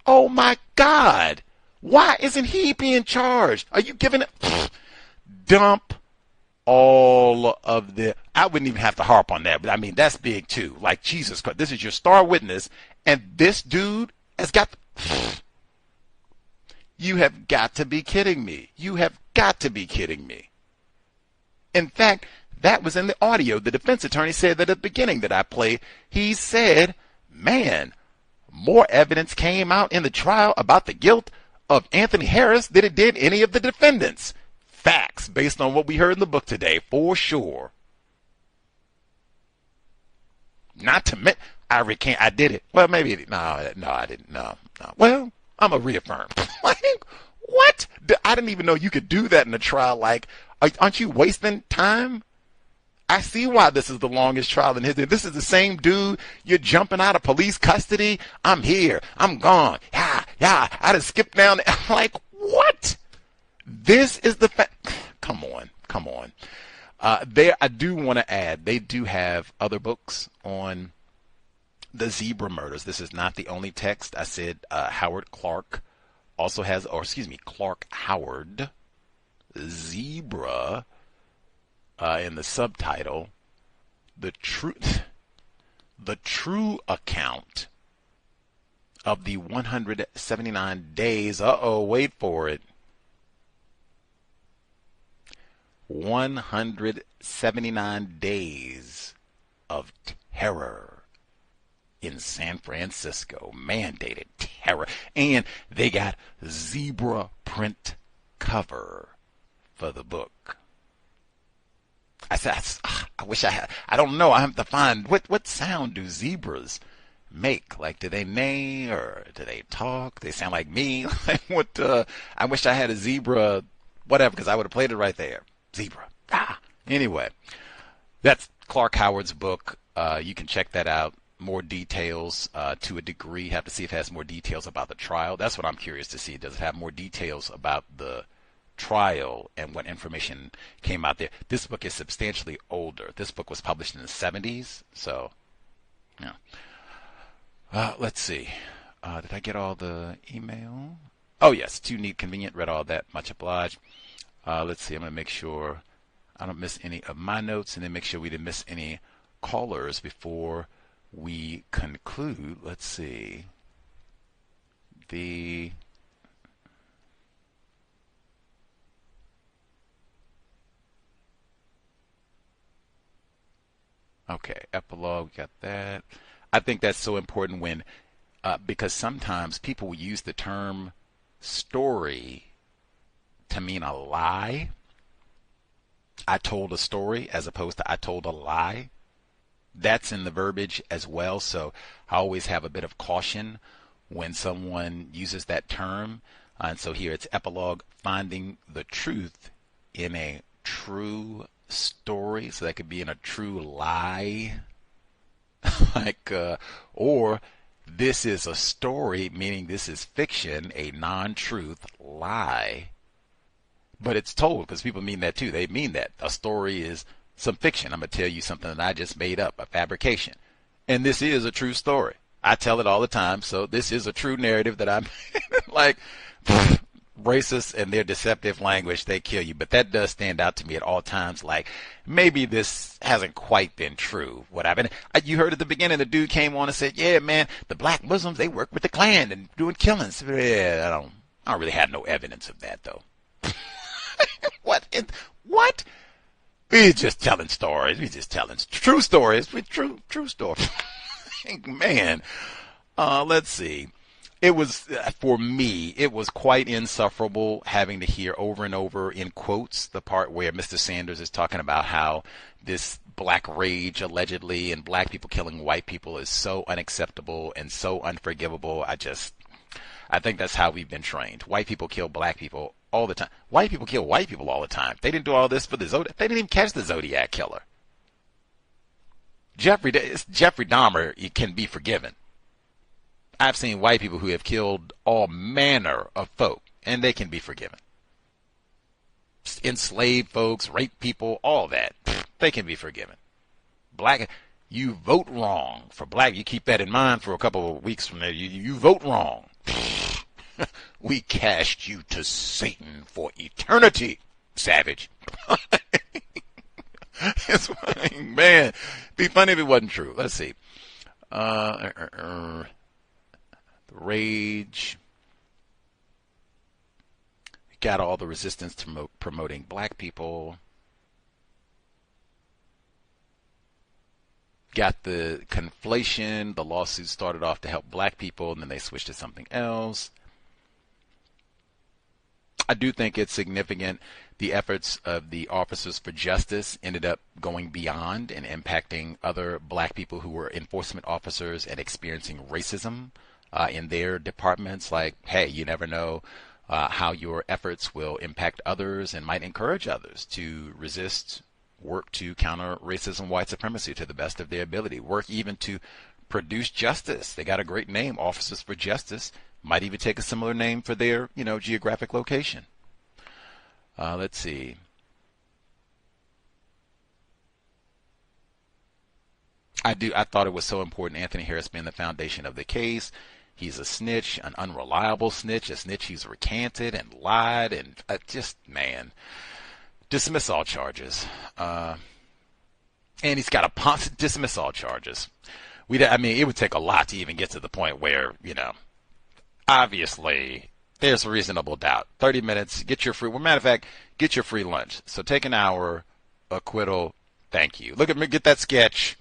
oh my God, why isn't he being charged? Are you giving it? Dump all of the, I wouldn't even have to harp on that, but I mean, that's big too. Jesus Christ, this is your star witness, and this dude has got, you have got to be kidding me. You have got to be kidding me. In fact, that was in the audio. The defense attorney said that at the beginning that I played. He said, man, more evidence came out in the trial about the guilt of Anthony Harris than it did any of the defendants. Facts based on what we heard in the book today, for sure. Not to mention, I recant, I did it. Well, maybe, no, I didn't. No. Well, I'm a reaffirm. What? I didn't even know you could do that in a trial. Aren't you wasting time? I see why this is the longest trial in history. This is the same dude. You're jumping out of police custody. I'm here. I'm gone. Yeah. I just skipped down. What? This is the fact. Come on. I do want to add, they do have other books on the zebra murders. This is not the only text. I said Howard Clark also has, Clark Howard, Zebra, in the subtitle, the true account of the 179 days. Wait for it. 179 days of terror in San Francisco. Mandated terror. And they got zebra print cover for the book. I said, I wish I had. I don't know. I have to find what sound do zebras make? Do they neigh or do they talk? They sound like me. What? I wish I had a zebra, whatever, because I would have played it right there. Zebra. Anyway, that's Clark Howard's book. You can check that out. More details to a degree. Have to see if it has more details about the trial. That's what I'm curious to see. Does it have more details about the trial and what information came out there? This book is substantially older. This book was published in the 70s. So, yeah. Let's see. Did I get all the email? Oh, yes. Too neat, convenient. Read all that. Much obliged. Let's see. I'm going to make sure I don't miss any of my notes, and then make sure we didn't miss any callers before we conclude. Let's see. Okay, epilogue, we got that. I think that's so important when because sometimes people will use the term story to mean a lie. I told a story as opposed to I told a lie. That's in the verbiage as well. So I always have a bit of caution when someone uses that term. And so here it's epilogue, finding the truth in a true story. So that could be in a true lie. Or this is a story, meaning this is fiction, a non-truth lie. But it's told, because people mean that too. They mean that. A story is some fiction. I'm going to tell you something that I just made up, a fabrication. And this is a true story. I tell it all the time, so this is a true narrative that I'm like, racists and their deceptive language, they kill you. But that does stand out to me at all times, like, maybe this hasn't quite been true. You heard at the beginning, the dude came on and said, yeah, man, the black Muslims, they work with the Klan and doing killings. Yeah, I don't really have no evidence of that, though. What? We're just telling stories. We're just telling true stories. True stories. Man, let's see. It was, for me, it was quite insufferable having to hear over and over in quotes the part where Mr. Sanders is talking about how this black rage allegedly and black people killing white people is so unacceptable and so unforgivable. I think that's how we've been trained. White people kill black people all the time. White people kill white people all the time. They didn't do all this for the Zodiac. They didn't even catch the Zodiac killer. Jeffrey Dahmer can be forgiven. I've seen white people who have killed all manner of folk, and they can be forgiven. Enslaved folks, rape people, all that, they can be forgiven. Black, you vote wrong for black. You keep that in mind for a couple of weeks from there. You vote wrong. We cast you to Satan for eternity, savage. It's man, be funny if it wasn't true. Let's see. The rage. Got all the resistance to promoting black people. Got the conflation. The lawsuit started off to help black people, and then they switched to something else. I do think it's significant. The efforts of the officers for justice ended up going beyond and impacting other black people who were enforcement officers and experiencing racism in their departments. Like, hey, you never know how your efforts will impact others and might encourage others to resist, work to counter racism, white supremacy to the best of their ability, work even to produce justice. They got a great name, Officers for Justice. Might even take a similar name for their, geographic location. Let's see. I thought it was so important, Anthony Harris being the foundation of the case. He's a snitch, an unreliable snitch, a snitch who's recanted and lied, and man, dismiss all charges. And he's got to dismiss all charges. It would take a lot to even get to the point where, obviously, there's reasonable doubt. 30 minutes, get your free, matter of fact, get your free lunch. So take an hour, acquittal, thank you. Look at me, get that sketch,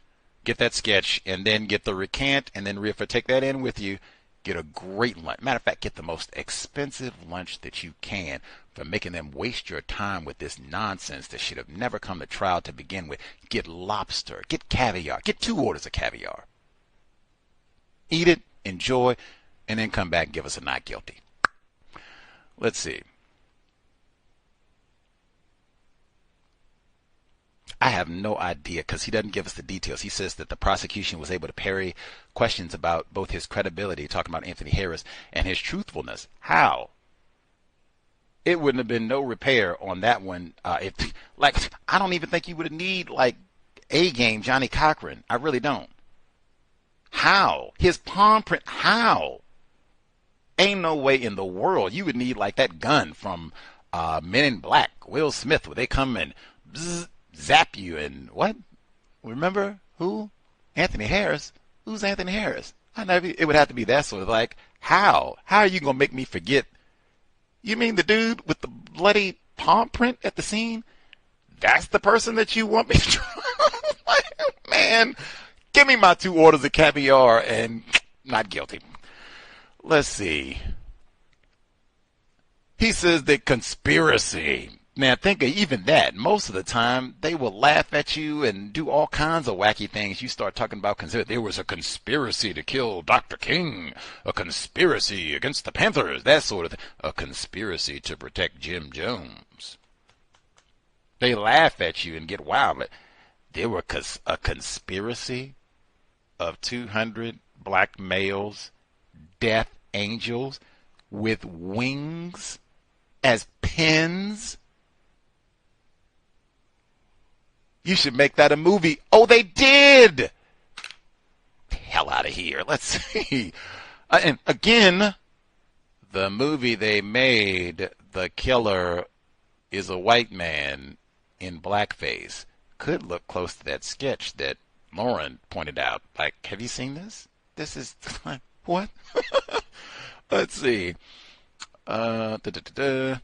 and then get the recant, and then take that in with you, get a great lunch. Matter of fact, get the most expensive lunch that you can for making them waste your time with this nonsense that should have never come to trial to begin with. Get lobster, get caviar, get 2 orders of caviar. Eat it, enjoy, and then come back and give us a not guilty. Let's see. I have no idea because he doesn't give us the details. He says that the prosecution was able to parry questions about both his credibility, talking about Anthony Harris, and his truthfulness. How? It wouldn't have been no repair on that one. I don't even think you would need A-game Johnny Cochran. I really don't. How? His palm print. How? Ain't no way in the world you would need that gun from Men in Black, Will Smith, where they come and zap you and what? Remember who? Anthony Harris. Who's Anthony Harris? It would have to be that sort of how? How are you going to make me forget? You mean the dude with the bloody palm print at the scene? That's the person that you want me to Man, give me my 2 orders of caviar and not guilty. Let's see. He says that conspiracy. Now, think of even that. Most of the time, they will laugh at you and do all kinds of wacky things. You start talking about, there was a conspiracy to kill Dr. King, a conspiracy against the Panthers, that sort of thing. A conspiracy to protect Jim Jones. They laugh at you and get wild. There was a conspiracy of 200 black males, death angels, with wings as pins. You should make that a movie. Oh, they did! Hell out of here. Let's see. And again, the movie they made, the killer is a white man in blackface. Could look close to that sketch that Lauren pointed out. Like, have you seen this? This is, what? Let's see. The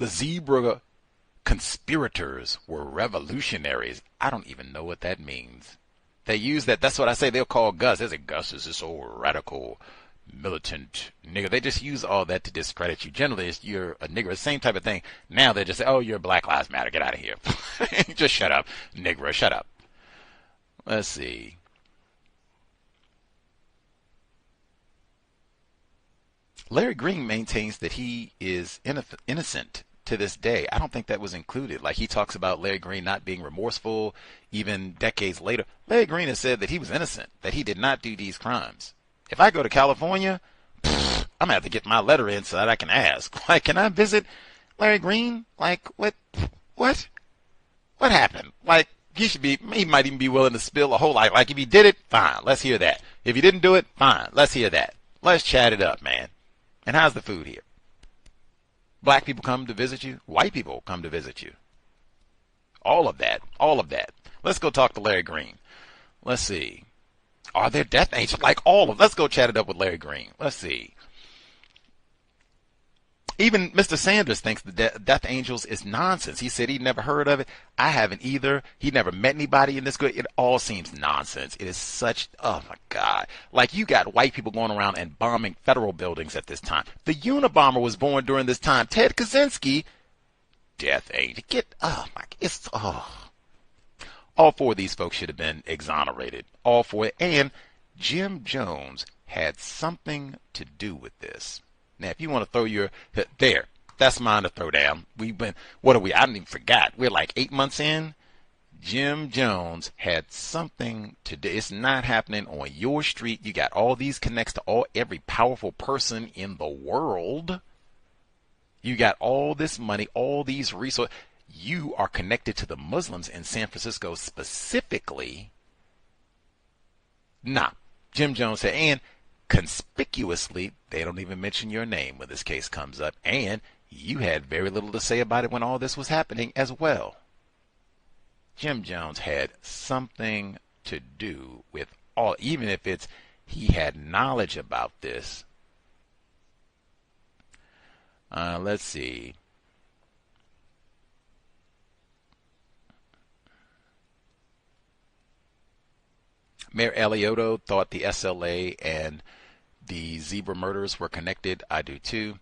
zebra conspirators were revolutionaries. I don't even know what that means. They use that. That's what I say. They'll call Gus. They say Gus is this old radical, militant nigger. They just use all that to discredit you. Generally, it's you're a nigger. Same type of thing. Now they just say, oh, you're Black Lives Matter. Get out of here. Just shut up, nigger. Shut up. Let's see. Larry Green maintains that he is innocent to this day. I don't think that was included. Like, he talks about Larry Green not being remorseful even decades later. Larry Green has said that he was innocent, that he did not do these crimes. If I go to California, I'm going to have to get my letter in so that I can ask. Like, can I visit Larry Green? Like, what happened? Like, he might even be willing to spill a whole lot. Like, if he did it, fine, let's hear that. If he didn't do it, fine, let's hear that. Let's chat it up, man. And how's the food here? Black people come to visit you. White people come to visit you. All of that. All of that. Let's go talk to Larry Green. Let's see. Are there death angels? Like all of. Let's go chat it up with Larry Green. Let's see. Even Mr. Sanders thinks the death angels is nonsense. He said he'd never heard of it. I haven't either. He never met anybody in this good. It all seems nonsense. It is such, oh my God. Like, you got white people going around and bombing federal buildings at this time. The Unabomber was born during this time. Ted Kaczynski, death angel. All four of these folks should have been exonerated. All four. And Jim Jones had something to do with this. Now, if you want to throw there, that's mine to throw down. We've been, I didn't even forgot. We're like 8 months in. Jim Jones had something to do. It's not happening on your street. You got all these connects to every powerful person in the world. You got all this money, all these resources. You are connected to the Muslims in San Francisco specifically. Nah, Jim Jones said, and conspicuously, they don't even mention your name when this case comes up, and you had very little to say about it when all this was happening as well. Jim Jones had something to do with all, even if it's he had knowledge about this. Let's see. Mayor Allioto thought the SLA and the zebra murders were connected. I do too.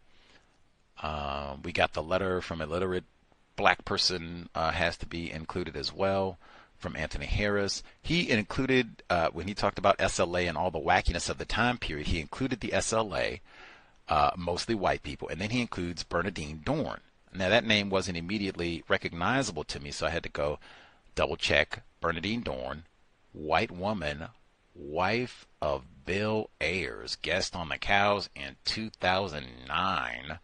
We got the letter from a literate black person has to be included as well, from Anthony Harris. He included, when he talked about SLA and all the wackiness of the time period, he included the SLA, mostly white people, and then he includes Bernadine Dorn. Now, that name wasn't immediately recognizable to me, so I had to go double check. Bernadine Dorn, white woman, wife of Bill Ayers, guest on the Cows in 2009.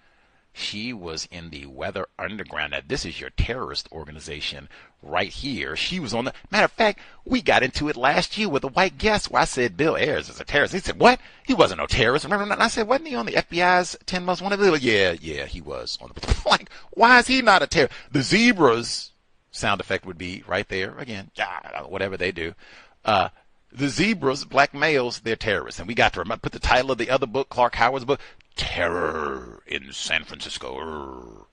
She was in the Weather Underground. Now, this is your terrorist organization right here. She was on the, matter of fact, we got into it last year with a white guest where I said Bill Ayers is a terrorist. He said, what? He wasn't no terrorist. Remember? And I said, wasn't he on the FBI's 10 Most Wanted? Yeah, he was on the, like, why is he not a terrorist? The zebras, sound effect would be right there again, whatever they do. The zebras, black males, they're terrorists. And we got to put the title of the other book, Clark Howard's book, Terror in San Francisco.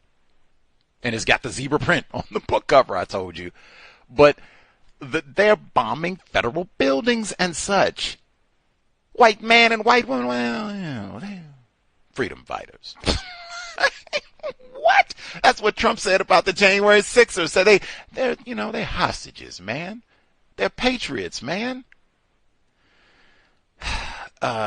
And it's got the zebra print on the book cover, I told you. But they're bombing federal buildings and such. White man and white woman, well, you know, freedom fighters. What? That's what Trump said about the January 6ers. So they're hostages, man. They're patriots, man.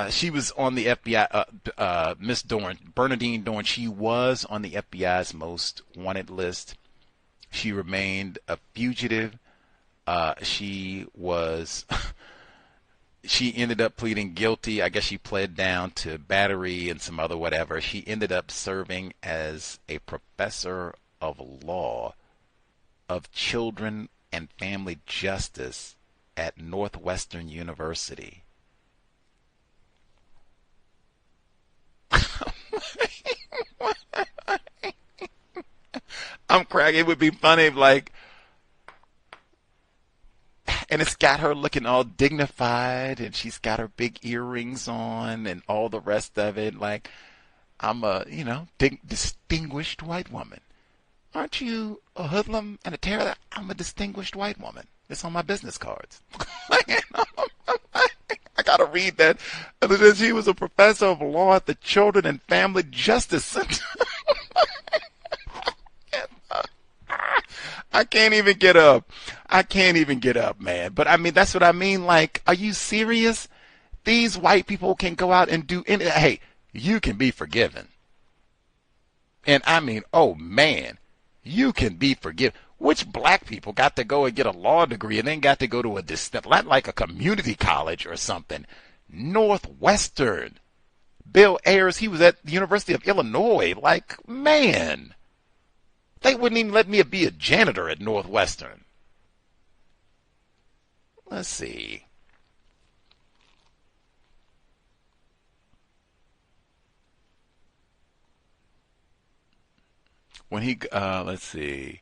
She was on the FBI, Miss Dorn, Bernadine Dorn. She was on the FBI's most wanted list. She remained a fugitive. She ended up pleading guilty. I guess she pled down to battery and some other whatever. She ended up serving as a professor of law of children and family justice at Northwestern University. I'm cracking. It would be funny if, like, and it's got her looking all dignified, and she's got her big earrings on and all the rest of it. Like, I'm a, distinguished white woman. Aren't you a hoodlum and a terror? I'm a distinguished white woman. It's on my business cards. I got to read that. She was a professor of law at the Children and Family Justice Center. I can't even get up. Man. But I mean, that's what I mean. Like, are you serious? These white people can go out and do anything. Hey, you can be forgiven. And I mean, oh man, you can be forgiven. Which black people got to go and get a law degree and then got to go to like a community college or something? Northwestern. Bill Ayers, he was at the University of Illinois. Like, man. They wouldn't even let me be a janitor at Northwestern. Let's see. When he, let's see.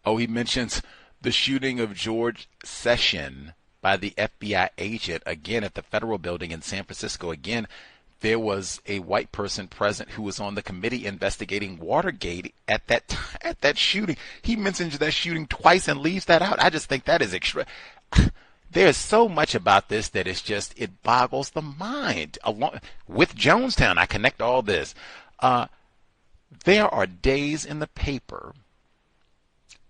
Oh, he mentions the shooting of George Session by the FBI agent, again, at the federal building in San Francisco. Again, there was a white person present who was on the committee investigating Watergate at that shooting. He mentions that shooting twice and leaves that out. I just think that is extra. There's so much about this that it boggles the mind. Along with Jonestown, I connect all this. There are days in the paper.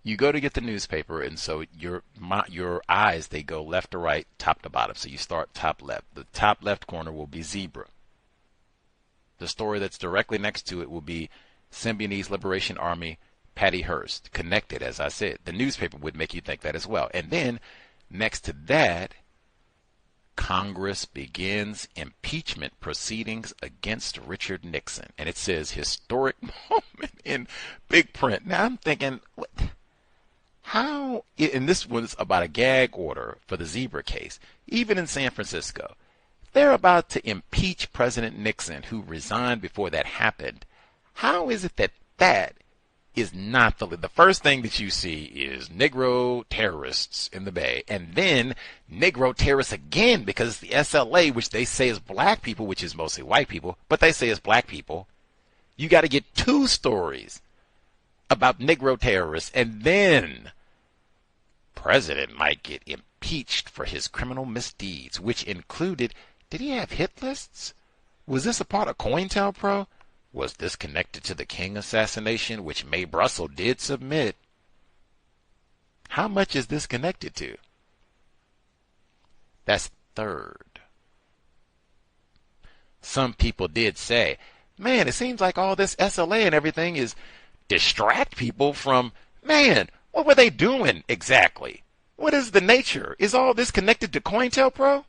You go to get the newspaper, and so your eyes, they go left to right, top to bottom. So you start top left. The top left corner will be Zebra. The story that's directly next to it will be Symbionese Liberation Army, Patty Hearst, connected, as I said. The newspaper would make you think that as well. And then next to that, Congress begins impeachment proceedings against Richard Nixon. And it says historic moment in big print. Now I'm thinking, what? How, and this was about a gag order for the Zebra case, even in San Francisco. They're about to impeach President Nixon, who resigned before that happened. How is it that that is not the first thing that you see is Negro terrorists in the Bay, and then Negro terrorists again, because it's the SLA, which they say is black people, which is mostly white people, but they say it's black people. You got to get two stories about Negro terrorists, and then president might get impeached for his criminal misdeeds, which included, did he have hit lists? Was this a part of COINTELPRO? Was this connected to the King assassination, which Mae Brussel did submit? How much is this connected to? That's third. Some people did say, man, it seems like all this SLA and everything is distract people from, man, what were they doing exactly? What is the nature? Is all this connected to COINTELPRO?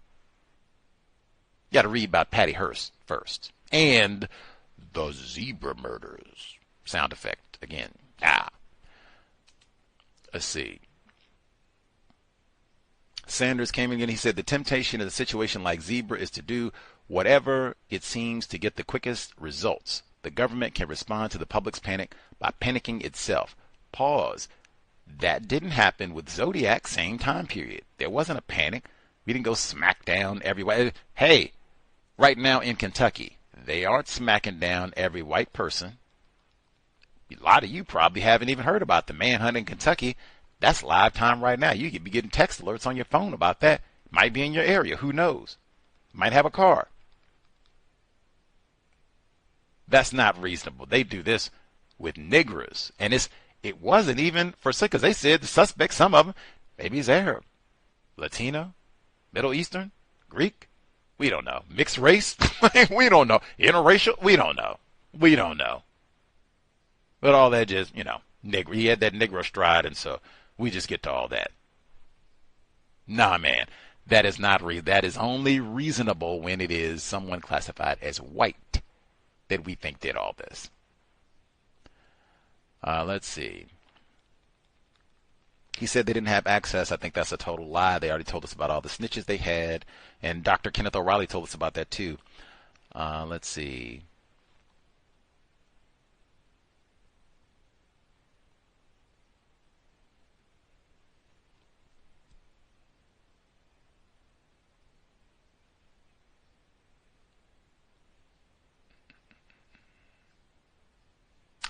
You got to read about Patty Hearst first. And the Zebra murders. Sound effect again. Let's see. Sanders came in again. He said the temptation in a situation like Zebra is to do whatever it seems to get the quickest results. The government can respond to the public's panic by panicking itself. Pause. That didn't happen with Zodiac, same time period. There wasn't a panic. We didn't go smack down everybody. Hey, right now in Kentucky, they aren't smacking down every white person. A lot of you probably haven't even heard about the manhunt in Kentucky. That's live time right now. You could be getting text alerts on your phone about that. Might be in your area. Who knows? Might have a car. That's not reasonable. They do this with niggers. And it wasn't even for because they said the suspect, some of them, maybe he's Arab, Latino, Middle Eastern, Greek. We don't know. Mixed race? We don't know. Interracial? We don't know. We don't know. But all that just, nigger. He had that Negro stride, and so we just get to all that. Nah, man. That is not that is only reasonable when it is someone classified as white that we think did all this. Let's see. He said they didn't have access. I think that's a total lie. They already told us about all the snitches they had, and Dr. Kenneth O'Reilly told us about that too. Let's see.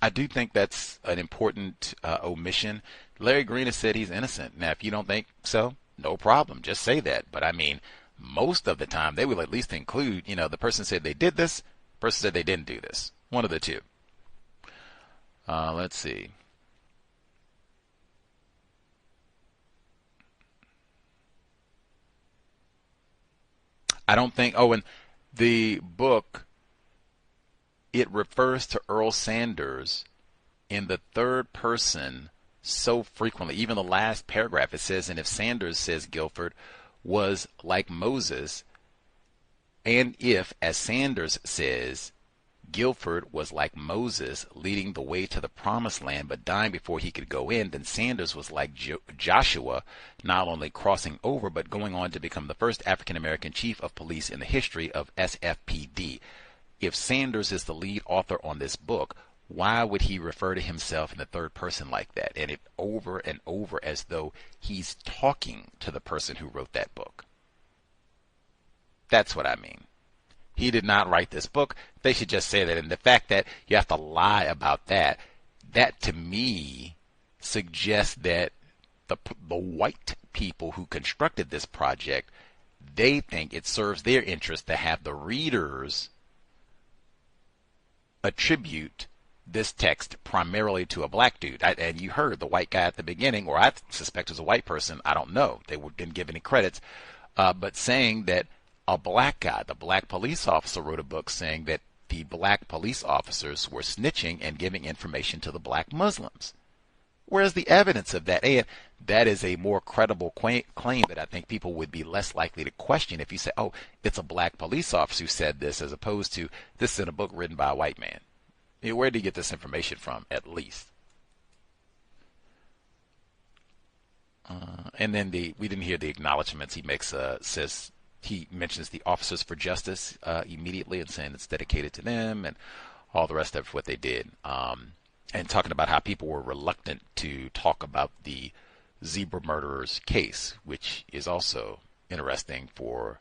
I do think that's an important omission. Larry Green has said he's innocent. Now, if you don't think so, no problem. Just say that. But I mean, most of the time, they will at least include, the person said they did this, the person said they didn't do this. One of the two. Let's see. I don't think, and the book, it refers to Earl Sanders in the third person so frequently. Even the last paragraph, it says, and if Sanders, says Gilford, was like Moses, and if, as Sanders says, Gilford was like Moses leading the way to the promised land but dying before he could go in, then Sanders was like Joshua, not only crossing over but going on to become the first African-American chief of police in the history of SFPD. If Sanders is the lead author on this book, why would he refer to himself in the third person like that? And it over and over as though he's talking to the person who wrote that book. That's what I mean. He did not write this book. They should just say that. And the fact that you have to lie about that, that to me suggests that the white people who constructed this project, they think it serves their interest to have the readers attribute this text primarily to a black dude. And you heard the white guy at the beginning, or I suspect it was a white person. I don't know. They didn't give any credits. But saying that a black guy, the black police officer, wrote a book saying that the black police officers were snitching and giving information to the black Muslims. Whereas the evidence of that, and that is a more credible claim that I think people would be less likely to question if you say, oh, it's a black police officer who said this, as opposed to this is in a book written by a white man. Where did he get this information from, at least? And then we didn't hear the acknowledgments he makes. Says he mentions the Officers for Justice immediately and saying it's dedicated to them and all the rest of what they did. And talking about how people were reluctant to talk about the zebra murderers case, which is also interesting for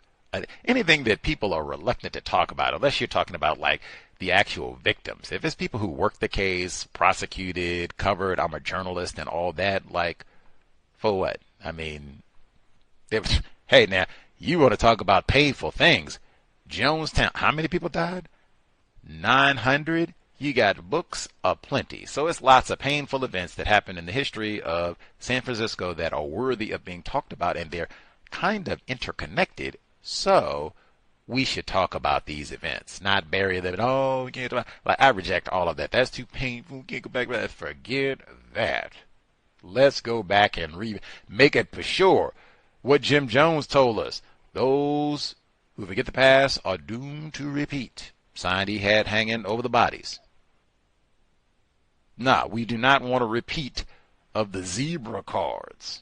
anything that people are reluctant to talk about, unless you're talking about like the actual victims. If it's people who worked the case, prosecuted, covered, I'm a journalist and all that, like, for what? I mean, hey, now, you want to talk about painful things. Jonestown, how many people died? 900? You got books aplenty. So it's lots of painful events that happened in the history of San Francisco that are worthy of being talked about, and they're kind of interconnected. So we should talk about these events, not bury them. Oh, we can't talk about. Like, I reject all of that. That's too painful. We can't go back to that. Forget that. Let's go back and make it for sure what Jim Jones told us. Those who forget the past are doomed to repeat. Sign he had hanging over the bodies. Nah, we do not want a repeat of the zebra cards.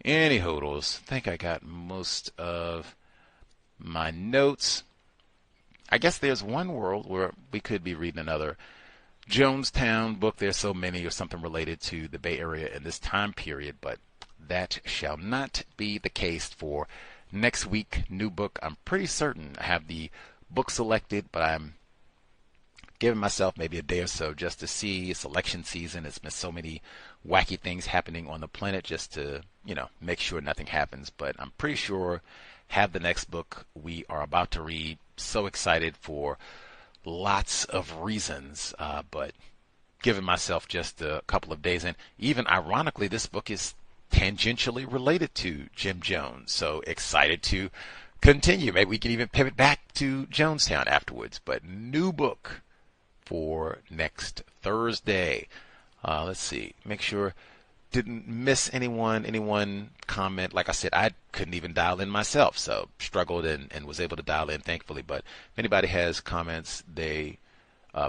Any hoodles, I think I got most of my notes. I guess there's one world where we could be reading another Jonestown book. There's so many, or something related to the Bay Area in this time period, but that shall not be the case for next week. New book. I'm pretty certain I have the book selected, but I'm giving myself maybe a day or so just to see. It's election season. It's been so many wacky things happening on the planet, just to, make sure nothing happens. But I'm pretty sure have the next book we are about to read. So excited for lots of reasons, but giving myself just a couple of days. And even ironically, this book is tangentially related to Jim Jones. So excited to continue. Maybe we can even pivot back to Jonestown afterwards. But new book for next Thursday. Let's see. Make sure didn't miss anyone comment. Like I said, I couldn't even dial in myself, so struggled and was able to dial in, thankfully. But if anybody has comments, they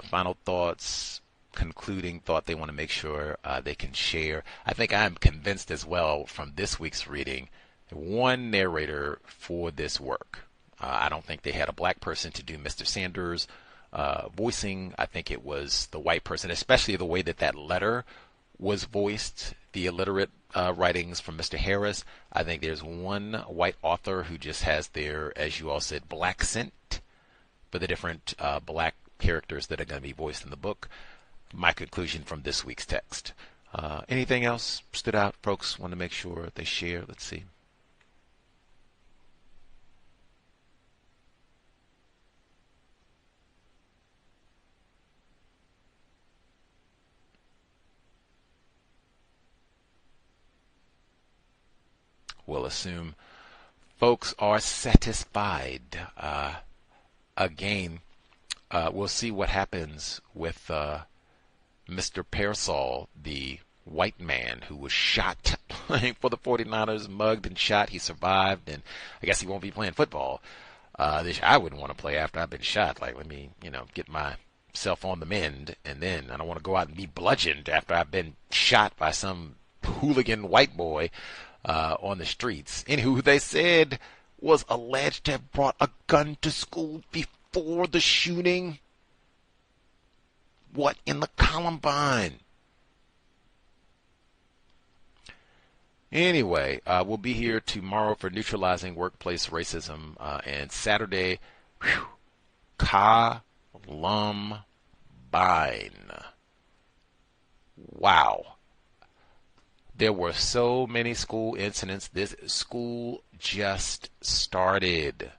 final thoughts, concluding thought they want to make sure they can share. I think I'm convinced as well from this week's reading, one narrator for this work. I don't think they had a black person to do Mr. Sanders voicing. I think it was the white person, especially the way that letter was voiced, the illiterate writings from Mr. Harris. I think there's one white author who just has their, as you all said, black scent for the different black characters that are going to be voiced in the book. My conclusion from this week's text. Anything else stood out? Folks want to make sure they share. Let's see. We'll assume folks are satisfied. Again, we'll see what happens with Mr. Pearsall, the white man who was shot playing for the 49ers, mugged and shot. He survived, and I guess he won't be playing football. I wouldn't want to play after I've been shot. Like, let me, get myself on the mend, and then I don't want to go out and be bludgeoned after I've been shot by some hooligan white boy on the streets. And who they said was alleged to have brought a gun to school before the shooting. What in the Columbine? Anyway, we'll be here tomorrow for Neutralizing Workplace Racism, and Saturday, Columbine. Wow. There were so many school incidents. This school just started.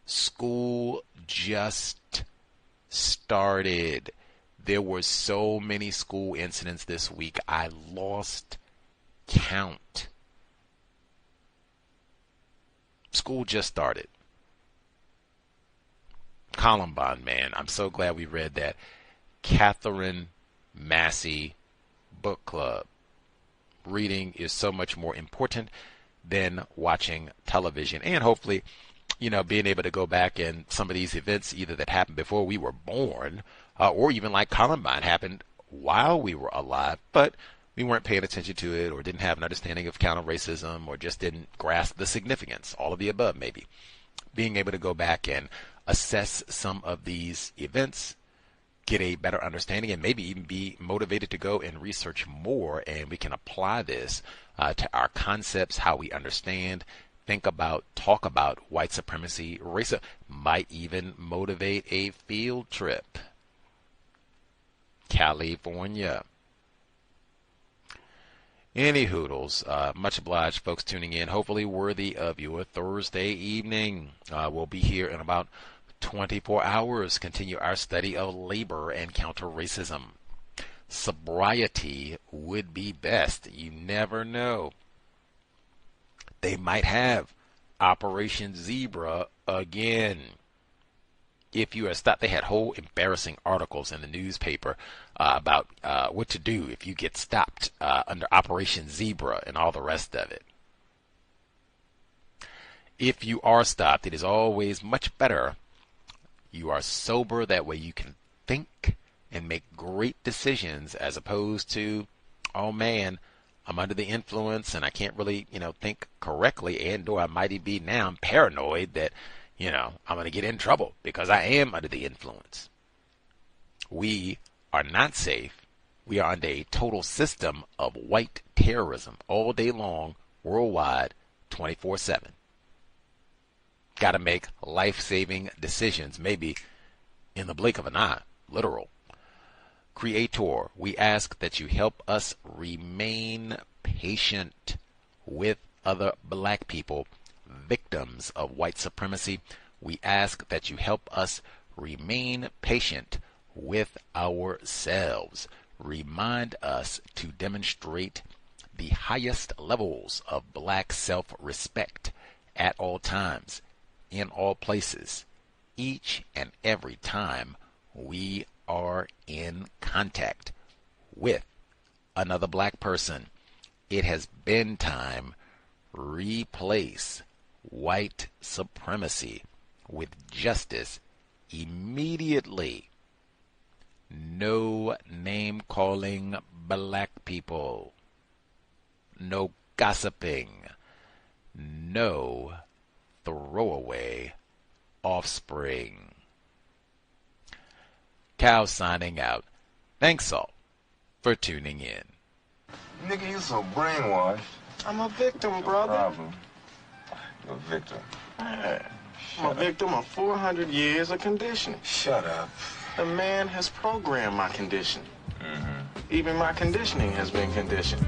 School just started. There were so many school incidents this week. I lost count. School just started. Columbine, man. I'm so glad we read that. Katherine Massey Book Club. Reading is so much more important than watching television, and hopefully, being able to go back and some of these events either that happened before we were born, or even like Columbine happened while we were alive, but we weren't paying attention to it, or didn't have an understanding of counter-racism, or just didn't grasp the significance, all of the above maybe. Being able to go back and assess some of these events, get a better understanding, and maybe even be motivated to go and research more, and we can apply this to our concepts, how we understand, think about, talk about white supremacy, racism, might even motivate a field trip. California. Any hoodles, much obliged folks tuning in, hopefully worthy of your Thursday evening. We'll be here in about 24 hours, continue our study of labor and counter-racism. Sobriety would be best. You never know. They might have Operation Zebra again. If you are stopped, they had whole embarrassing articles in the newspaper about what to do if you get stopped under Operation Zebra and all the rest of it. If you are stopped, it is always much better you are sober. That way you can think and make great decisions, as opposed to, oh man, I'm under the influence and I can't really, think correctly, and or I might be now, I'm paranoid that, I'm going to get in trouble because I am under the influence. We are not safe. We are under a total system of white terrorism all day long, worldwide, 24/7. Got to make life-saving decisions. Maybe in the blink of an eye, literal. Creator, we ask that you help us remain patient with other black people, victims of white supremacy. We ask that you help us remain patient with ourselves. Remind us to demonstrate the highest levels of black self-respect at all times, in all places, each and every time we are in contact with another black person. It has been time. Replace white supremacy with justice immediately. No name-calling black people. No gossiping. No throwaway offspring. Cal signing out. Thanks all for tuning in. Nigga, you so brainwashed. I'm a victim, brother. Problem. You're a victim. I'm a victim of 400 years of conditioning. Shut up. The man has programmed my condition. Even my conditioning has been conditioned.